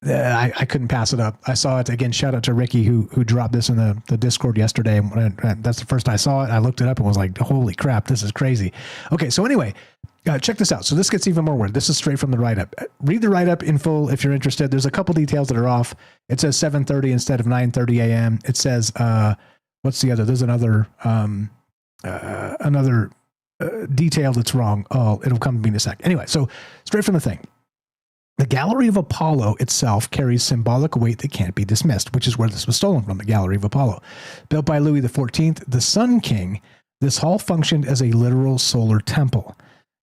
I couldn't pass it up. I saw it again. Shout out to Ricky who dropped this in the Discord yesterday. That's the first I saw it. I looked it up and was like, holy crap, this is crazy. Okay, so anyway. Check this out. So this gets even more weird. This is straight from the write-up. Read the write-up in full if you're interested. There's a couple details that are off. It says 7:30 instead of 9:30 a.m. It says, what's the other? There's another detail that's wrong. Oh, it'll come to me in a sec. Anyway, so straight from the thing. The Gallery of Apollo itself carries symbolic weight that can't be dismissed, which is where this was stolen from, the Gallery of Apollo. Built by Louis XIV, the Sun King, this hall functioned as a literal solar temple.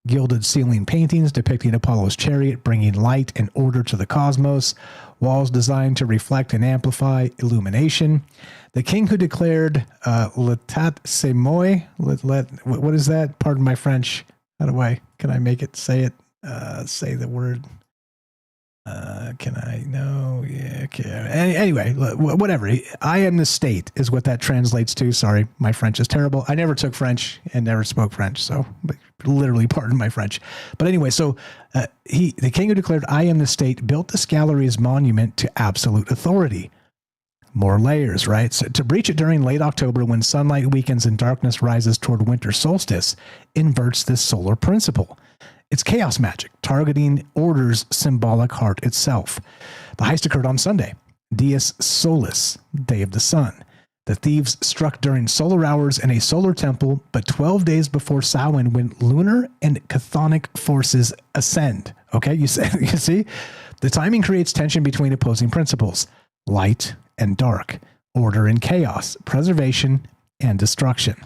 Gilded ceiling paintings depicting Apollo's chariot bringing light and order to the cosmos, walls designed to reflect and amplify illumination. The king who declared l'état c'est moi, what is that? Pardon my French. Can I make it say the word? Can I? No. Yeah. Okay. Anyway, whatever. I am the state is what that translates to. Sorry, my French is terrible. I never took French and never spoke French, so literally pardon my French. But anyway, so the king who declared I am the state, built this gallery's monument to absolute authority. More layers, right? So to breach it during late October when sunlight weakens and darkness rises toward winter solstice inverts this solar principle. It's chaos magic, targeting order's symbolic heart itself. The heist occurred on Sunday, Dies Solis, Day of the Sun. The thieves struck during solar hours in a solar temple, but 12 days before Samhain, when lunar and chthonic forces ascend. Okay, you see? The timing creates tension between opposing principles: light and dark, order and chaos, preservation and destruction.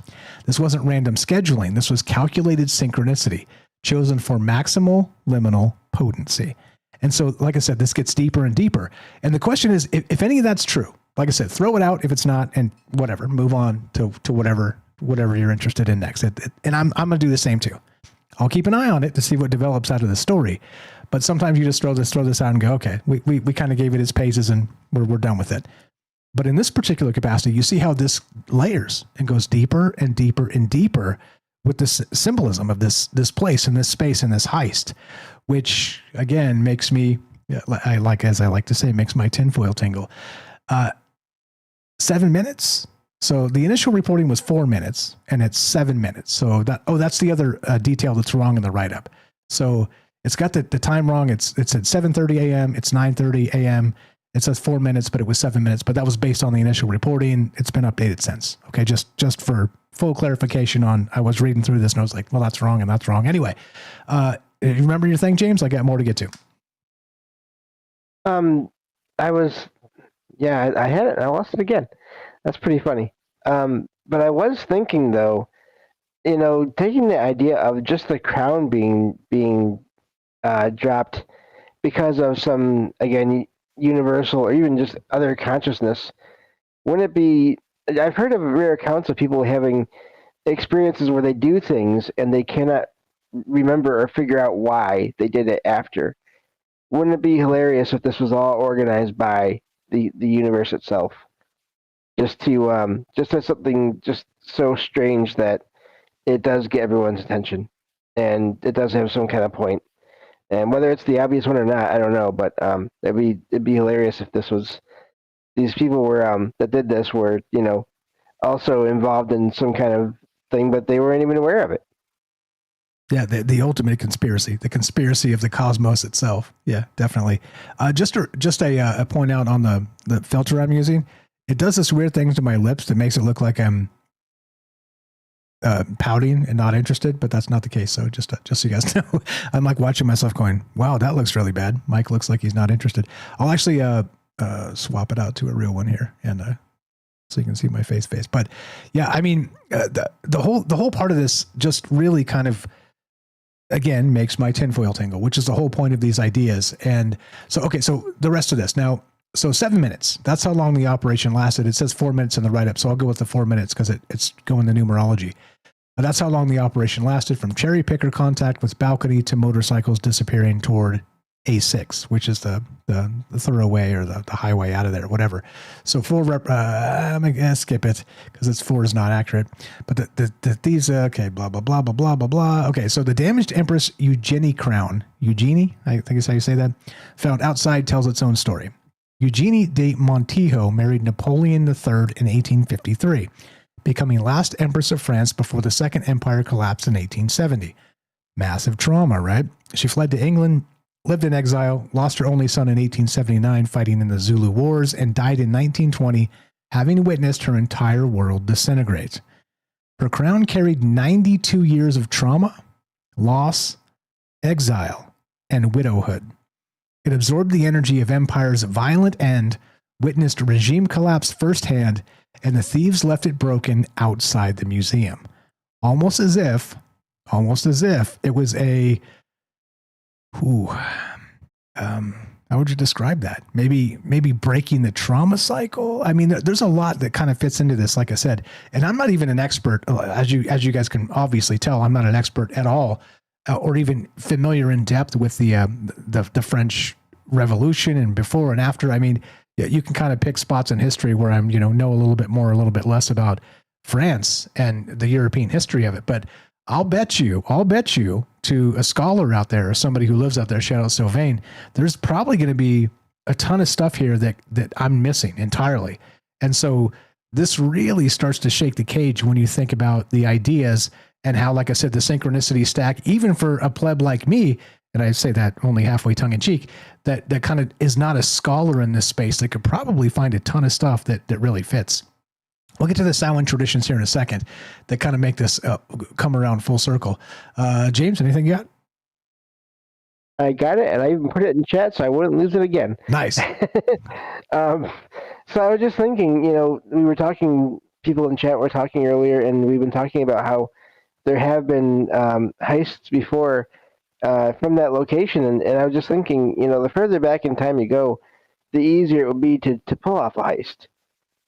This wasn't random scheduling. This was calculated synchronicity, chosen for maximal liminal potency. And so, like I said, this gets deeper and deeper. And the question is, if any of that's true, like I said, throw it out if it's not, and whatever, move on to whatever you're interested in next. And I'm going to do the same too. I'll keep an eye on it to see what develops out of the story. But sometimes you just throw this out and go, okay, we kind of gave it its paces and we're done with it. But in this particular capacity, you see how this layers and goes deeper and deeper and deeper with this symbolism of this place and this space and this heist, which again makes me, as I like to say, makes my tinfoil tingle. 7 minutes. So the initial reporting was 4 minutes, and it's 7 minutes. So that's the other detail that's wrong in the write-up. So it's got the time wrong. It's at 7:30 a.m. It's 9:30 a.m. It says 4 minutes, but it was 7 minutes. But that was based on the initial reporting. It's been updated since. Okay, just for full clarification on, I was reading through this and I was like, well, that's wrong and that's wrong. Anyway, you remember your thing, James? I got more to get to. I had it. I lost it again. That's pretty funny. But I was thinking though, taking the idea of just the crown being dropped because of some, again, universal or even just other consciousness, wouldn't it be? I've heard of rare accounts of people having experiences where they do things and they cannot remember or figure out why they did it after. Wouldn't it be hilarious if this was all organized by the universe itself? Just as something just so strange that it does get everyone's attention, and it does have some kind of point. And whether it's the obvious one or not, I don't know. But it'd be hilarious if these people were that did this were also involved in some kind of thing, but they weren't even aware of it. Yeah, the ultimate conspiracy, the conspiracy of the cosmos itself. Yeah, definitely. Just a point out on the filter I'm using. It does this weird thing to my lips that makes it look like I'm pouting and not interested, but that's not the case. So just so you guys know, I'm like watching myself going, wow, that looks really bad. Mike looks like he's not interested. I'll actually swap it out to a real one here, and so you can see my face. But yeah, I mean, the whole part of this just really kind of, again, makes my tinfoil tingle, which is the whole point of these ideas. And so, okay, so the rest of this now. So 7 minutes, that's how long the operation lasted. It says 4 minutes in the write-up, so I'll go with the 4 minutes because it's going to numerology. But that's how long the operation lasted, from cherry picker contact with balcony to motorcycles disappearing toward A6, which is the thoroughway or the highway out of there, whatever. So I'm going to skip it because it's 4 is not accurate. But these, okay, blah, blah, blah, blah, blah, blah, blah. Okay, so the damaged Empress Eugenie crown, Eugenie, I think is how you say that, found outside tells its own story. Eugenie de Montijo married Napoleon III in 1853, becoming last Empress of France before the Second Empire collapsed in 1870. Massive trauma, right? She fled to England, lived in exile, lost her only son in 1879 fighting in the Zulu Wars, and died in 1920, having witnessed her entire world disintegrate. Her crown carried 92 years of trauma, loss, exile, and widowhood. It absorbed the energy of empire's violent end, witnessed regime collapse firsthand, and the thieves left it broken outside the museum. Almost as if it was a, how would you describe that? Maybe breaking the trauma cycle. I mean, there's a lot that kind of fits into this, like I said, and I'm not even an expert, as you guys can obviously tell, I'm not an expert at all, or even familiar in depth with the French Revolution and before and after. I mean, you can kind of pick spots in history where I'm, know a little bit more, a little bit less about France and the European history of it. But I'll bet you to a scholar out there or somebody who lives out there, shout out Sylvain, there's probably going to be a ton of stuff here that I'm missing entirely. And so this really starts to shake the cage when you think about the ideas and how, like I said, the synchronicity stack, even for a pleb like me, and I say that only halfway tongue in cheek, that kind of is not a scholar in this space that could probably find a ton of stuff that really fits. We'll get to the Samhain traditions here in a second that kind of make this come around full circle. James, anything you got? I got it, and I even put it in chat so I wouldn't lose it again. Nice. So I was just thinking, we were talking, people in chat were talking earlier, and we've been talking about how there have been heists before from that location, and I was just thinking, the further back in time you go, the easier it would be to pull off a heist.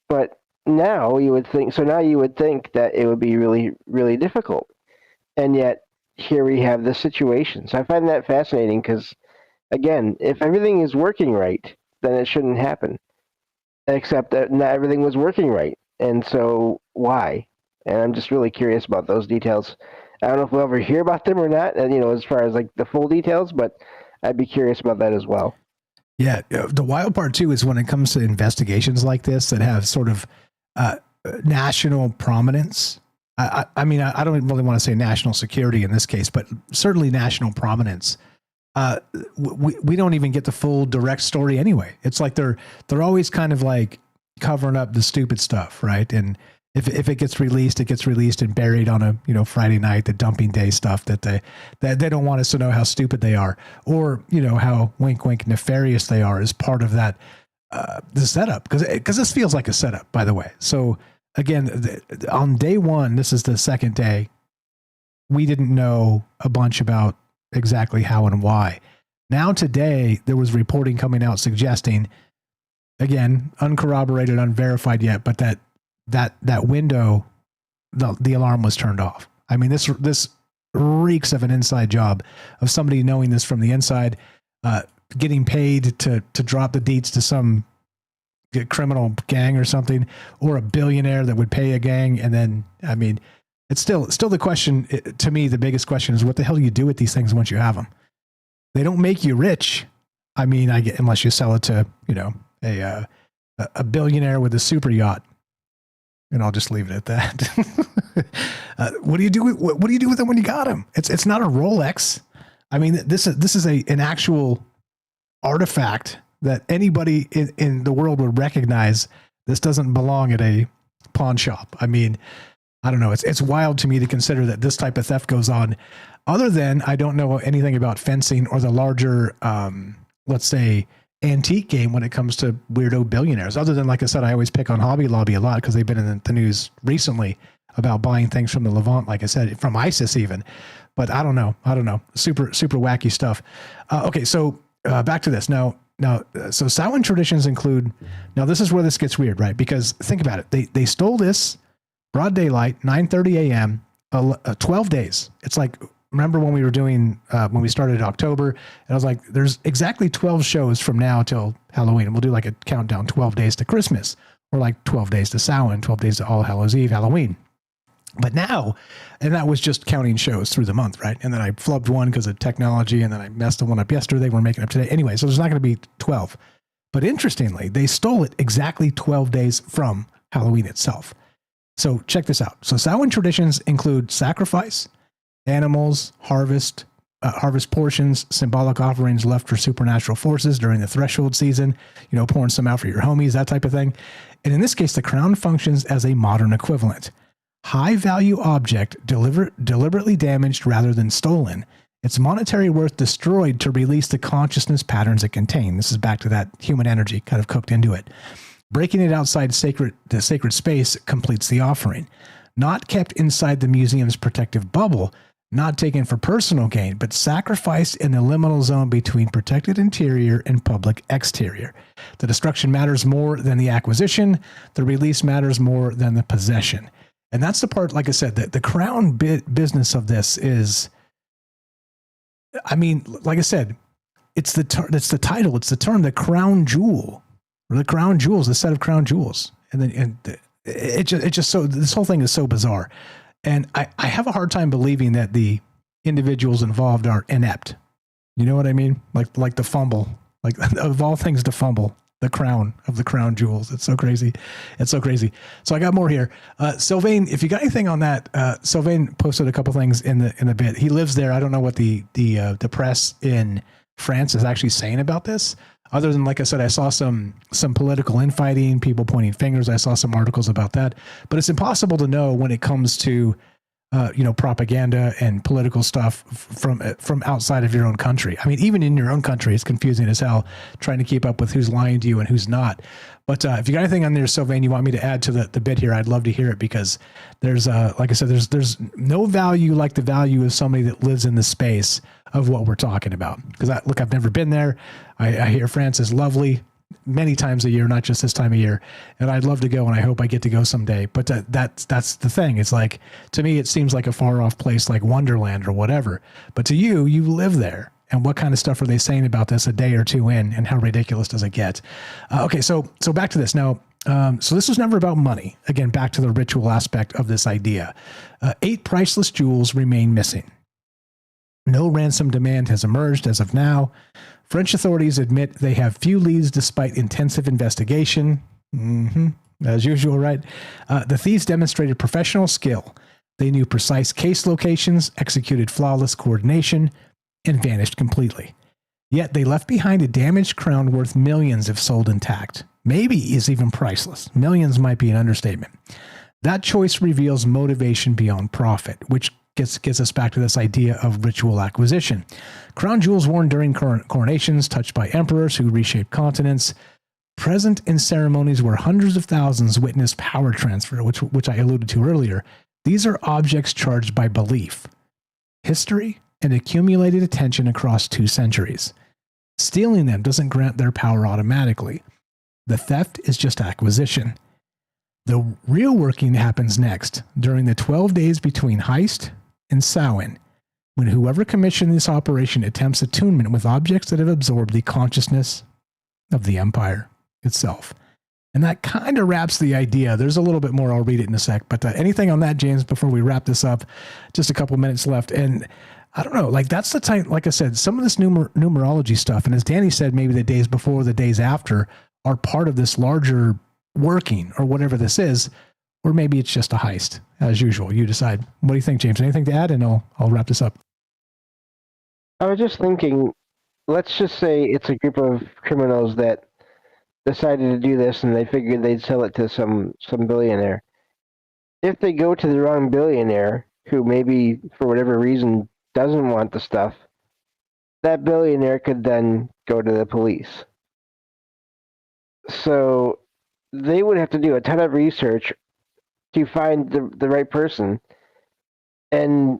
But now you would think that it would be really, really difficult. And yet, here we have this situation. So I find that fascinating because, again, if everything is working right, then it shouldn't happen. Except that not everything was working right. And so why? And I'm just really curious about those details. I don't know if we'll ever hear about them or not, and as far as like the full details, but I'd be curious about that as well. Yeah, the wild part too is when it comes to investigations like this that have sort of national prominence. I mean, I don't really want to say national security in this case, but certainly national prominence. We don't even get the full direct story anyway. It's like they're always kind of like covering up the stupid stuff, right? And if it gets released, it gets released and buried on a Friday night, the dumping day stuff that they don't want us to know how stupid they are, or how wink wink nefarious they are as part of that the setup, because this feels like a setup, by the way. So again, on day one, this is the second day, we didn't know a bunch about exactly how and why. Now today, there was reporting coming out suggesting, again, uncorroborated, unverified yet, but that window, the alarm was turned off. I mean, this reeks of an inside job of somebody knowing this from the inside, getting paid to drop the deets to some criminal gang or something, or a billionaire that would pay a gang. And then, I mean, it's still the question to me. The biggest question is, what the hell do you do with these things once you have them? They don't make you rich. I mean, unless you sell it to a billionaire with a super yacht. And I'll just leave it at that. What do you do with them when you got them? It's not a Rolex. I mean, this is an actual artifact that anybody in the world would recognize. This doesn't belong at a pawn shop. I mean, I don't know. It's wild to me to consider that this type of theft goes on. Other than I don't know anything about fencing or the larger, let's say, antique game when it comes to weirdo billionaires. Other than, like I said, I always pick on Hobby Lobby a lot because they've been in the news recently about buying things from the Levant, like I said, from ISIS even. But I don't know. Super, super wacky stuff. Okay, so back to this. Now, so Samhain traditions include, now this is where this gets weird, right? Because think about it. They stole this broad daylight, 9:30 a.m., 12 days. It's like, remember when we were doing, when we started in October, and I was like, there's exactly 12 shows from now till Halloween. And we'll do like a countdown, 12 days to Christmas, or like 12 days to Samhain, 12 days to All Hallows Eve, Halloween. But now, and that was just counting shows through the month, right? And then I flubbed one because of technology, and then I messed the one up yesterday. We're making up today. Anyway, so there's not going to be 12. But interestingly, they stole it exactly 12 days from Halloween itself. So check this out. So Samhain traditions include sacrifice, animals, harvest portions, symbolic offerings left for supernatural forces during the threshold season, pouring some out for your homies, that type of thing. And in this case, the crown functions as a modern equivalent. High value object deliberately damaged rather than stolen. Its monetary worth destroyed to release the consciousness patterns it contained. This is back to that human energy kind of cooked into it. Breaking it outside the sacred space completes the offering. Not kept inside the museum's protective bubble, not taken for personal gain, but sacrificed in the liminal zone between protected interior and public exterior. The destruction matters more than the acquisition. The release matters more than the possession. And that's the part, like I said, the crown business of this is, I mean, like I said, it's the title, it's the term, the crown jewel, or the crown jewels, the set of crown jewels. And then it just so, this whole thing is so bizarre. And I have a hard time believing that the individuals involved are inept. You know what I mean? Like the fumble, like of all things to fumble the crown of the crown jewels. It's so crazy. It's so crazy. So I got more here. Sylvain, if you got anything on that, Sylvain posted a couple things in the bit. He lives there. I don't know what the press in France is actually saying about this. Other than, like I said, I saw some political infighting, people pointing fingers. I saw some articles about that, but it's impossible to know when it comes to, propaganda and political stuff from outside of your own country. I mean, even in your own country, it's confusing as hell trying to keep up with who's lying to you and who's not. But if you got anything on there, Sylvain, you want me to add to the bit here, I'd love to hear it, because there's, like I said, there's no value like the value of somebody that lives in the space of what we're talking about. Because I've never been there. I hear France is lovely many times a year, not just this time of year, and I'd love to go, and I hope I get to go someday. But that's the thing. It's like, to me, it seems like a far off place like Wonderland or whatever. But to you live there. And what kind of stuff are they saying about this a day or two in, and how ridiculous does it get? Okay, so back to this now. So this was never about money. Again, back to the ritual aspect of this idea. 8 priceless jewels remain missing. No ransom demand has emerged as of now. French authorities admit they have few leads despite intensive investigation. As usual, right? The thieves demonstrated professional skill. They knew precise case locations, executed flawless coordination, and vanished completely. Yet they left behind a damaged crown worth millions if sold intact. Maybe is even priceless. Millions might be an understatement. That choice reveals motivation beyond profit, which gets us back to this idea of ritual acquisition. Crown jewels worn during coronations, touched by emperors who reshaped continents, present in ceremonies where hundreds of thousands witness power transfer, which I alluded to earlier. These are objects charged by belief, history, and accumulated attention across 2 centuries. Stealing them doesn't grant their power automatically. The theft is just acquisition. The real working happens next, during the 12 days between heist and Samhain, when whoever commissioned this operation attempts attunement with objects that have absorbed the consciousness of the empire itself. And that kind of wraps the idea. There's a little bit more. I'll read it in a sec. But anything on that, James, before we wrap this up? Just a couple minutes left. And I don't know, like that's the type, like I said, some of this numerology stuff, and as Danny said, maybe the days before, the days after, are part of this larger working or whatever this is, or maybe it's just a heist. As usual, you decide. What do you think, James? Anything to add? And I'll wrap this up. I was just thinking, let's just say it's a group of criminals that decided to do this, and they figured they'd sell it to some billionaire. If they go to the wrong billionaire, who maybe for whatever reason doesn't want the stuff, that billionaire could then go to the police. So they would have to do a ton of research to find the right person. And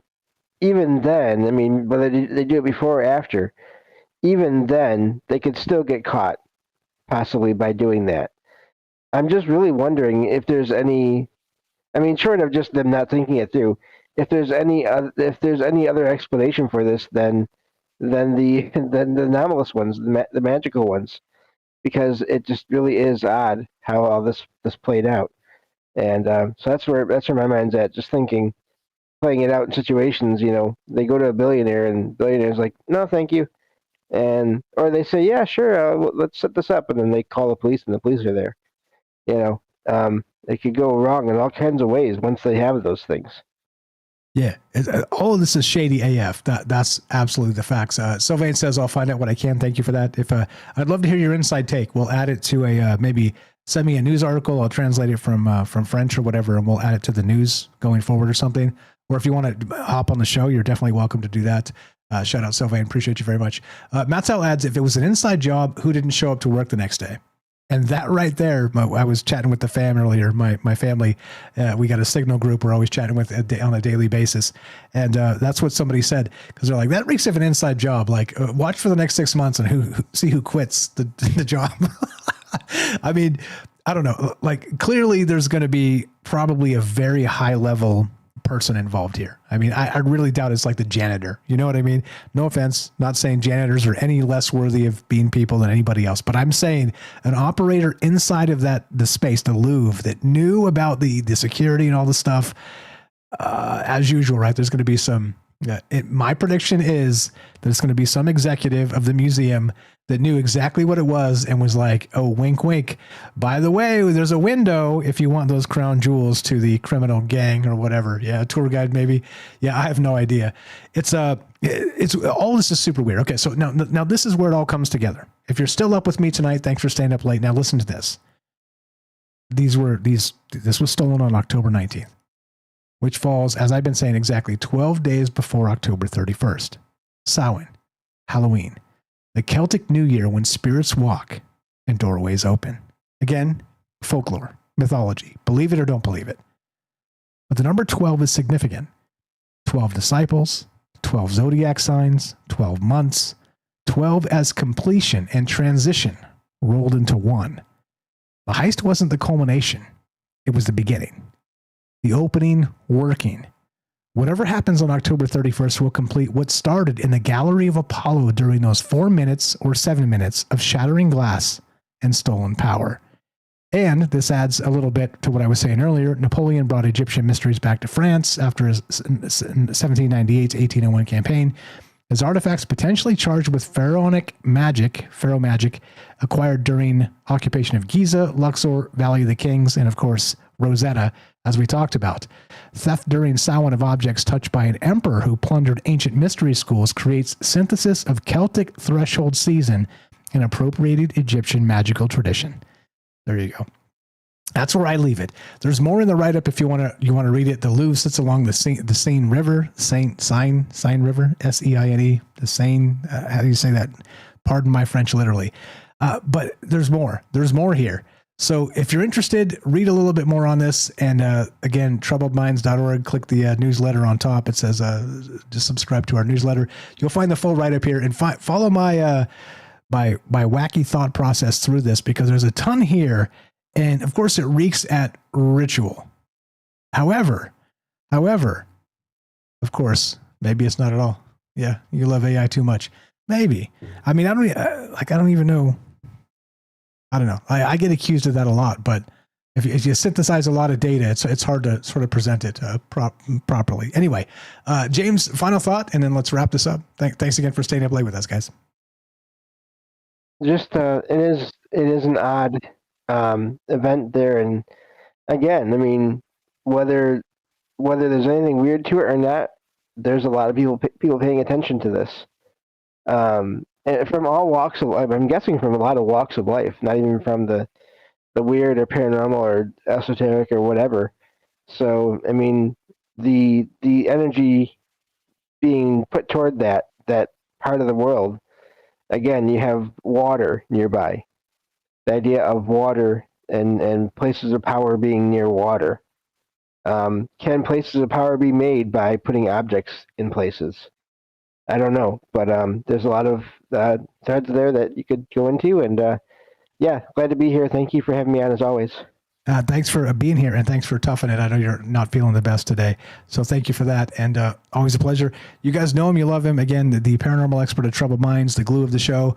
even then, I mean, whether they do it before or after, even then, they could still get caught, possibly by doing that. I'm just really wondering if there's any, I mean, short of just them not thinking it through, if there's any other explanation for this than the anomalous ones, the magical ones, because it just really is odd how all this played out. And so that's where my mind's at, just thinking, playing it out in situations, they go to a billionaire and billionaire's like, no, thank you. Or they say, yeah, sure, let's set this up. And then they call the police and the police are there. It could go wrong in all kinds of ways once they have those things. Yeah, all of this is shady AF. That's absolutely the facts. Sylvain says, I'll find out what I can. Thank you for that. If I'd love to hear your inside take. We'll add it to maybe send me a news article. I'll translate it from French or whatever, and we'll add it to the news going forward or something. Or if you want to hop on the show, you're definitely welcome to do that. Shout out, Sylvain. Appreciate you very much. Matzell adds, if it was an inside job, who didn't show up to work the next day? And that right there, I was chatting with the fam earlier, my family. We got a Signal group we're always chatting with on a daily basis. And that's what somebody said, because they're like, that reeks of an inside job. Like, watch for the next 6 months and see who quits the job. I mean, I don't know. Like, clearly there's going to be probably a very high level person involved here. I mean, I really doubt it's like the janitor. You know what I mean? No offense, not saying janitors are any less worthy of being people than anybody else, but I'm saying an operator inside of the space, the Louvre, that knew about the security and all the stuff. As usual, right? There's going to be some Yeah, my prediction is that it's going to be some executive of the museum that knew exactly what it was and was like, oh, wink, wink. By the way, there's a window if you want those crown jewels to the criminal gang or whatever. Yeah, tour guide maybe. Yeah, I have no idea. It's all this is super weird. Okay, so now this is where it all comes together. If you're still up with me tonight, thanks for staying up late. Now listen to this. This was stolen on October 19th. Which falls, as I've been saying, exactly 12 days before October 31st. Samhain, Halloween, the Celtic New Year when spirits walk and doorways open. Again, folklore, mythology, believe it or don't believe it. But the number 12 is significant. 12 disciples, 12 zodiac signs, 12 months, 12 as completion and transition rolled into one. The heist wasn't the culmination, it was the beginning. The opening working. Whatever happens on October 31st will complete what started in the Gallery of Apollo during those 4 minutes or 7 minutes of shattering glass and stolen power. And this adds a little bit to what I was saying earlier. Napoleon brought Egyptian mysteries back to France after his 1798-1801 campaign. His artifacts potentially charged with pharaoh magic, acquired during occupation of Giza, Luxor, Valley of the Kings, and of course, Rosetta, as we talked about. Theft during Samhain of objects touched by an emperor who plundered ancient mystery schools creates synthesis of Celtic threshold season and appropriated Egyptian magical tradition. There you go. That's where I leave it. There's more in the write-up if you want to read it. The Louvre sits along the Seine River, Seine River, S-E-I-N-E, the Seine. How do you say that? Pardon my French, literally. But there's more. There's more here. So if you're interested, read a little bit more on this. And again, troubledminds.org, click the newsletter on top. It says just subscribe to our newsletter. You'll find the full write-up here. And follow my wacky thought process through this, because there's a ton here. And of course, it reeks at ritual. However, of course, maybe it's not at all. Yeah, you love AI too much. Maybe. I mean, I don't even know. I don't know. I get accused of that a lot, but if you synthesize a lot of data, it's hard to sort of present it properly. Anyway, James, final thought, and then let's wrap this up. Thanks again for staying up late with us, guys. Just it is an odd event there, and again, I mean, whether there's anything weird to it or not, there's a lot of people paying attention to this. And from all walks of life, I'm guessing from a lot of walks of life, not even from the weird or paranormal or esoteric or whatever. So, I mean, the energy being put toward that part of the world, again, you have water nearby. The idea of water and places of power being near water. Can places of power be made by putting objects in places? I don't know, but there's a lot of threads there that you could go into, and yeah, glad to be here. Thank you for having me on, as always. Thanks for being here, and thanks for toughing it. I know you're not feeling the best today, so thank you for that, and always a pleasure. You guys know him, you love him. Again, the paranormal expert at Troubled Minds, the glue of the show,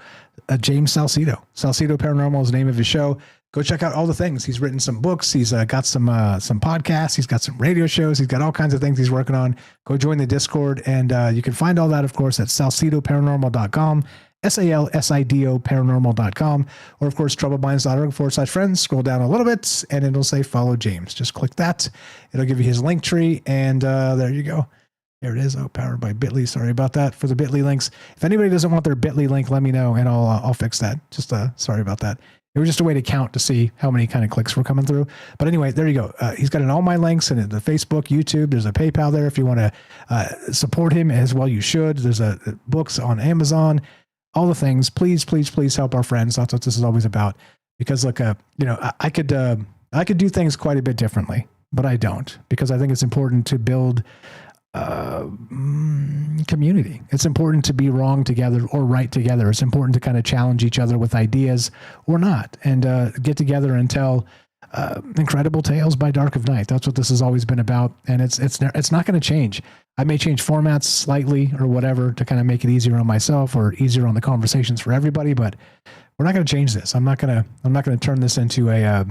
James Salcedo. Salcedo Paranormal is the name of his show. Go check out all the things. He's written some books. He's got some podcasts. He's got some radio shows. He's got all kinds of things he's working on. Go join the Discord, and you can find all that, of course, at salcedoparanormal.com, SALSIDO paranormal.com, or of course, troubledminds.org/friends. Scroll down a little bit, and it'll say follow James. Just click that. It'll give you his link tree, and there you go. There it is. Oh, powered by Bitly. Sorry about that for the Bitly links. If anybody doesn't want their Bitly link, let me know, and I'll fix that. Just sorry about that. It was just a way to count to see how many kind of clicks were coming through. But anyway, there you go. He's got all my links in the Facebook, YouTube. There's a PayPal there if you want to support him as well. You should. There's books on Amazon. All the things. Please, please, please help our friends. That's what this is always about. Because look, I could do things quite a bit differently, but I don't, because I think it's important to build community. It's important to be wrong together or right together. It's important to kind of challenge each other with ideas or not, and get together and tell incredible tales by dark of night. That's what this has always been about, and it's not going to change. I may change formats slightly or whatever to kind of make it easier on myself or easier on the conversations for everybody, but we're not going to change this. I'm not going to turn this into a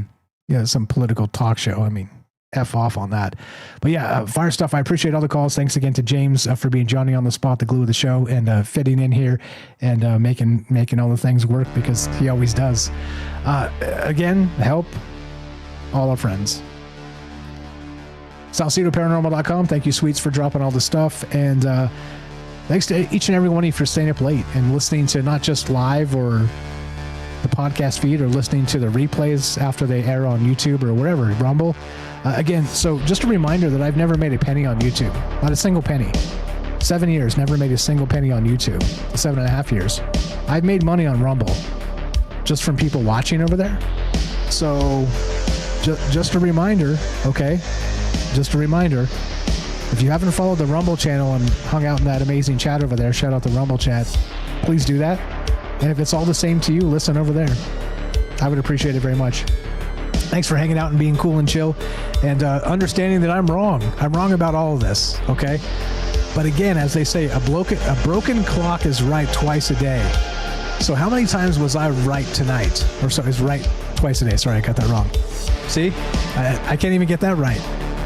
some political talk show. I mean, F off on that. But yeah, fire stuff. I appreciate all the calls. Thanks again to James for being Johnny on the spot, the glue of the show, and fitting in here and making all the things work, because he always does. Again, help all our friends. SalcedoParanormal.com. Thank you, Sweets, for dropping all the stuff. And thanks to each and every one of you for staying up late and listening to not just live or the podcast feed, or listening to the replays after they air on YouTube or wherever, Rumble. Again, so just a reminder that I've never made a penny on YouTube. Not a single penny. 7 years, never made a single penny on YouTube. 7.5 years. I've made money on Rumble just from people watching over there. So just a reminder, okay? Just a reminder. If you haven't followed the Rumble channel and hung out in that amazing chat over there, shout out the Rumble chat, please do that. And if it's all the same to you, listen over there. I would appreciate it very much. Thanks for hanging out and being cool and chill, and understanding that I'm wrong. I'm wrong about all of this, okay? But again, as they say, a broken clock is right twice a day. So how many times was I right tonight? Or so is right twice a day. Sorry, I got that wrong. See? I can't even get that right.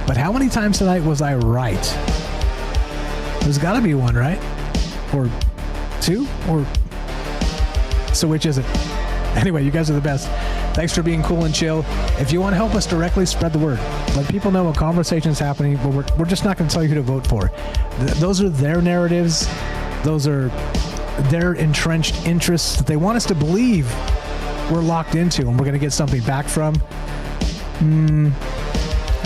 But how many times tonight was I right? There's got to be one, right? Or two? Or... So which is it? Anyway, you guys are the best. Thanks for being cool and chill. If you want to help us directly, spread the word. Let people know what conversation is happening, but we're just not going to tell you who to vote for. Those are their narratives. Those are their entrenched interests that they want us to believe we're locked into and we're going to get something back from.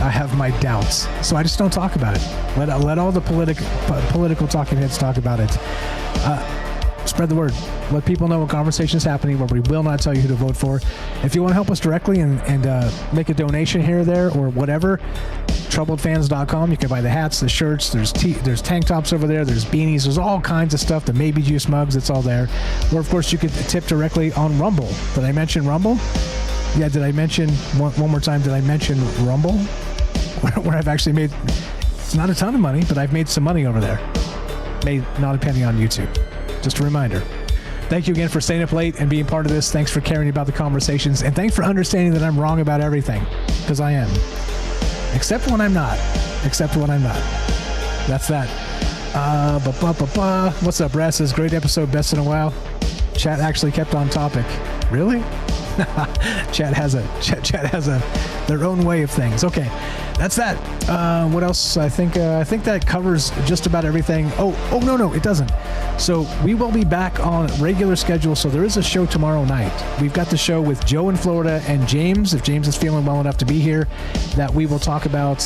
I have my doubts. So I just don't talk about it. Let all the political talking heads talk about it. Spread the word. Let people know what conversation is happening, where we will not tell you who to vote for. If you want to help us directly and make a donation here or there or whatever, troubledfans.com. You can buy the hats, the shirts. There's tank tops over there. There's beanies. There's all kinds of stuff. The Maybe Juice mugs. It's all there. Or, of course, you could tip directly on Rumble. Did I mention Rumble? Yeah, did I mention, one more time, did I mention Rumble? Where I've actually made, it's not a ton of money, but I've made some money over there. Made not a penny on YouTube. Just a reminder. Thank you again for staying up late and being part of this. Thanks for caring about the conversations. And thanks for understanding that I'm wrong about everything. Because I am. Except when I'm not. Except when I'm not. That's that. What's up, Brad? Says, great episode, best in a while. Chat actually kept on topic. Really? Chat has their own way of things. Okay, that's that. What else? I think that covers just about everything. Oh no, it doesn't. So we will be back on regular schedule. So there is a show tomorrow night. We've got the show with Joe in Florida and James, if James is feeling well enough to be here, that we will talk about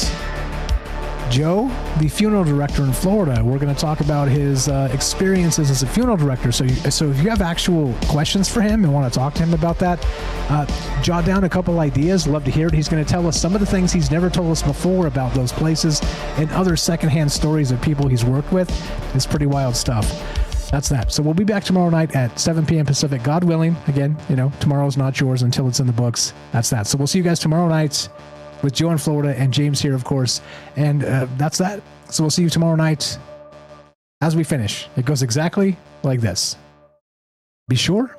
Joe, the funeral director in Florida. We're going to talk about his experiences as a funeral director. So if you have actual questions for him and want to talk to him about that, jot down a couple ideas. Love to hear it. He's going to tell us some of the things he's never told us before about those places and other secondhand stories of people he's worked with. It's pretty wild stuff. That's that. So we'll be back tomorrow night at 7 p.m. Pacific, God willing. Again, tomorrow's not yours until it's in the books. That's that. So we'll see you guys tomorrow night with Joe in Florida and James here, of course. And that's that. So we'll see you tomorrow night as we finish. It goes exactly like this. Be sure,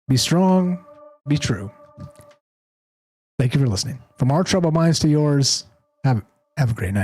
be strong, be true. Thank you for listening. From our troubled minds to yours, have a great night.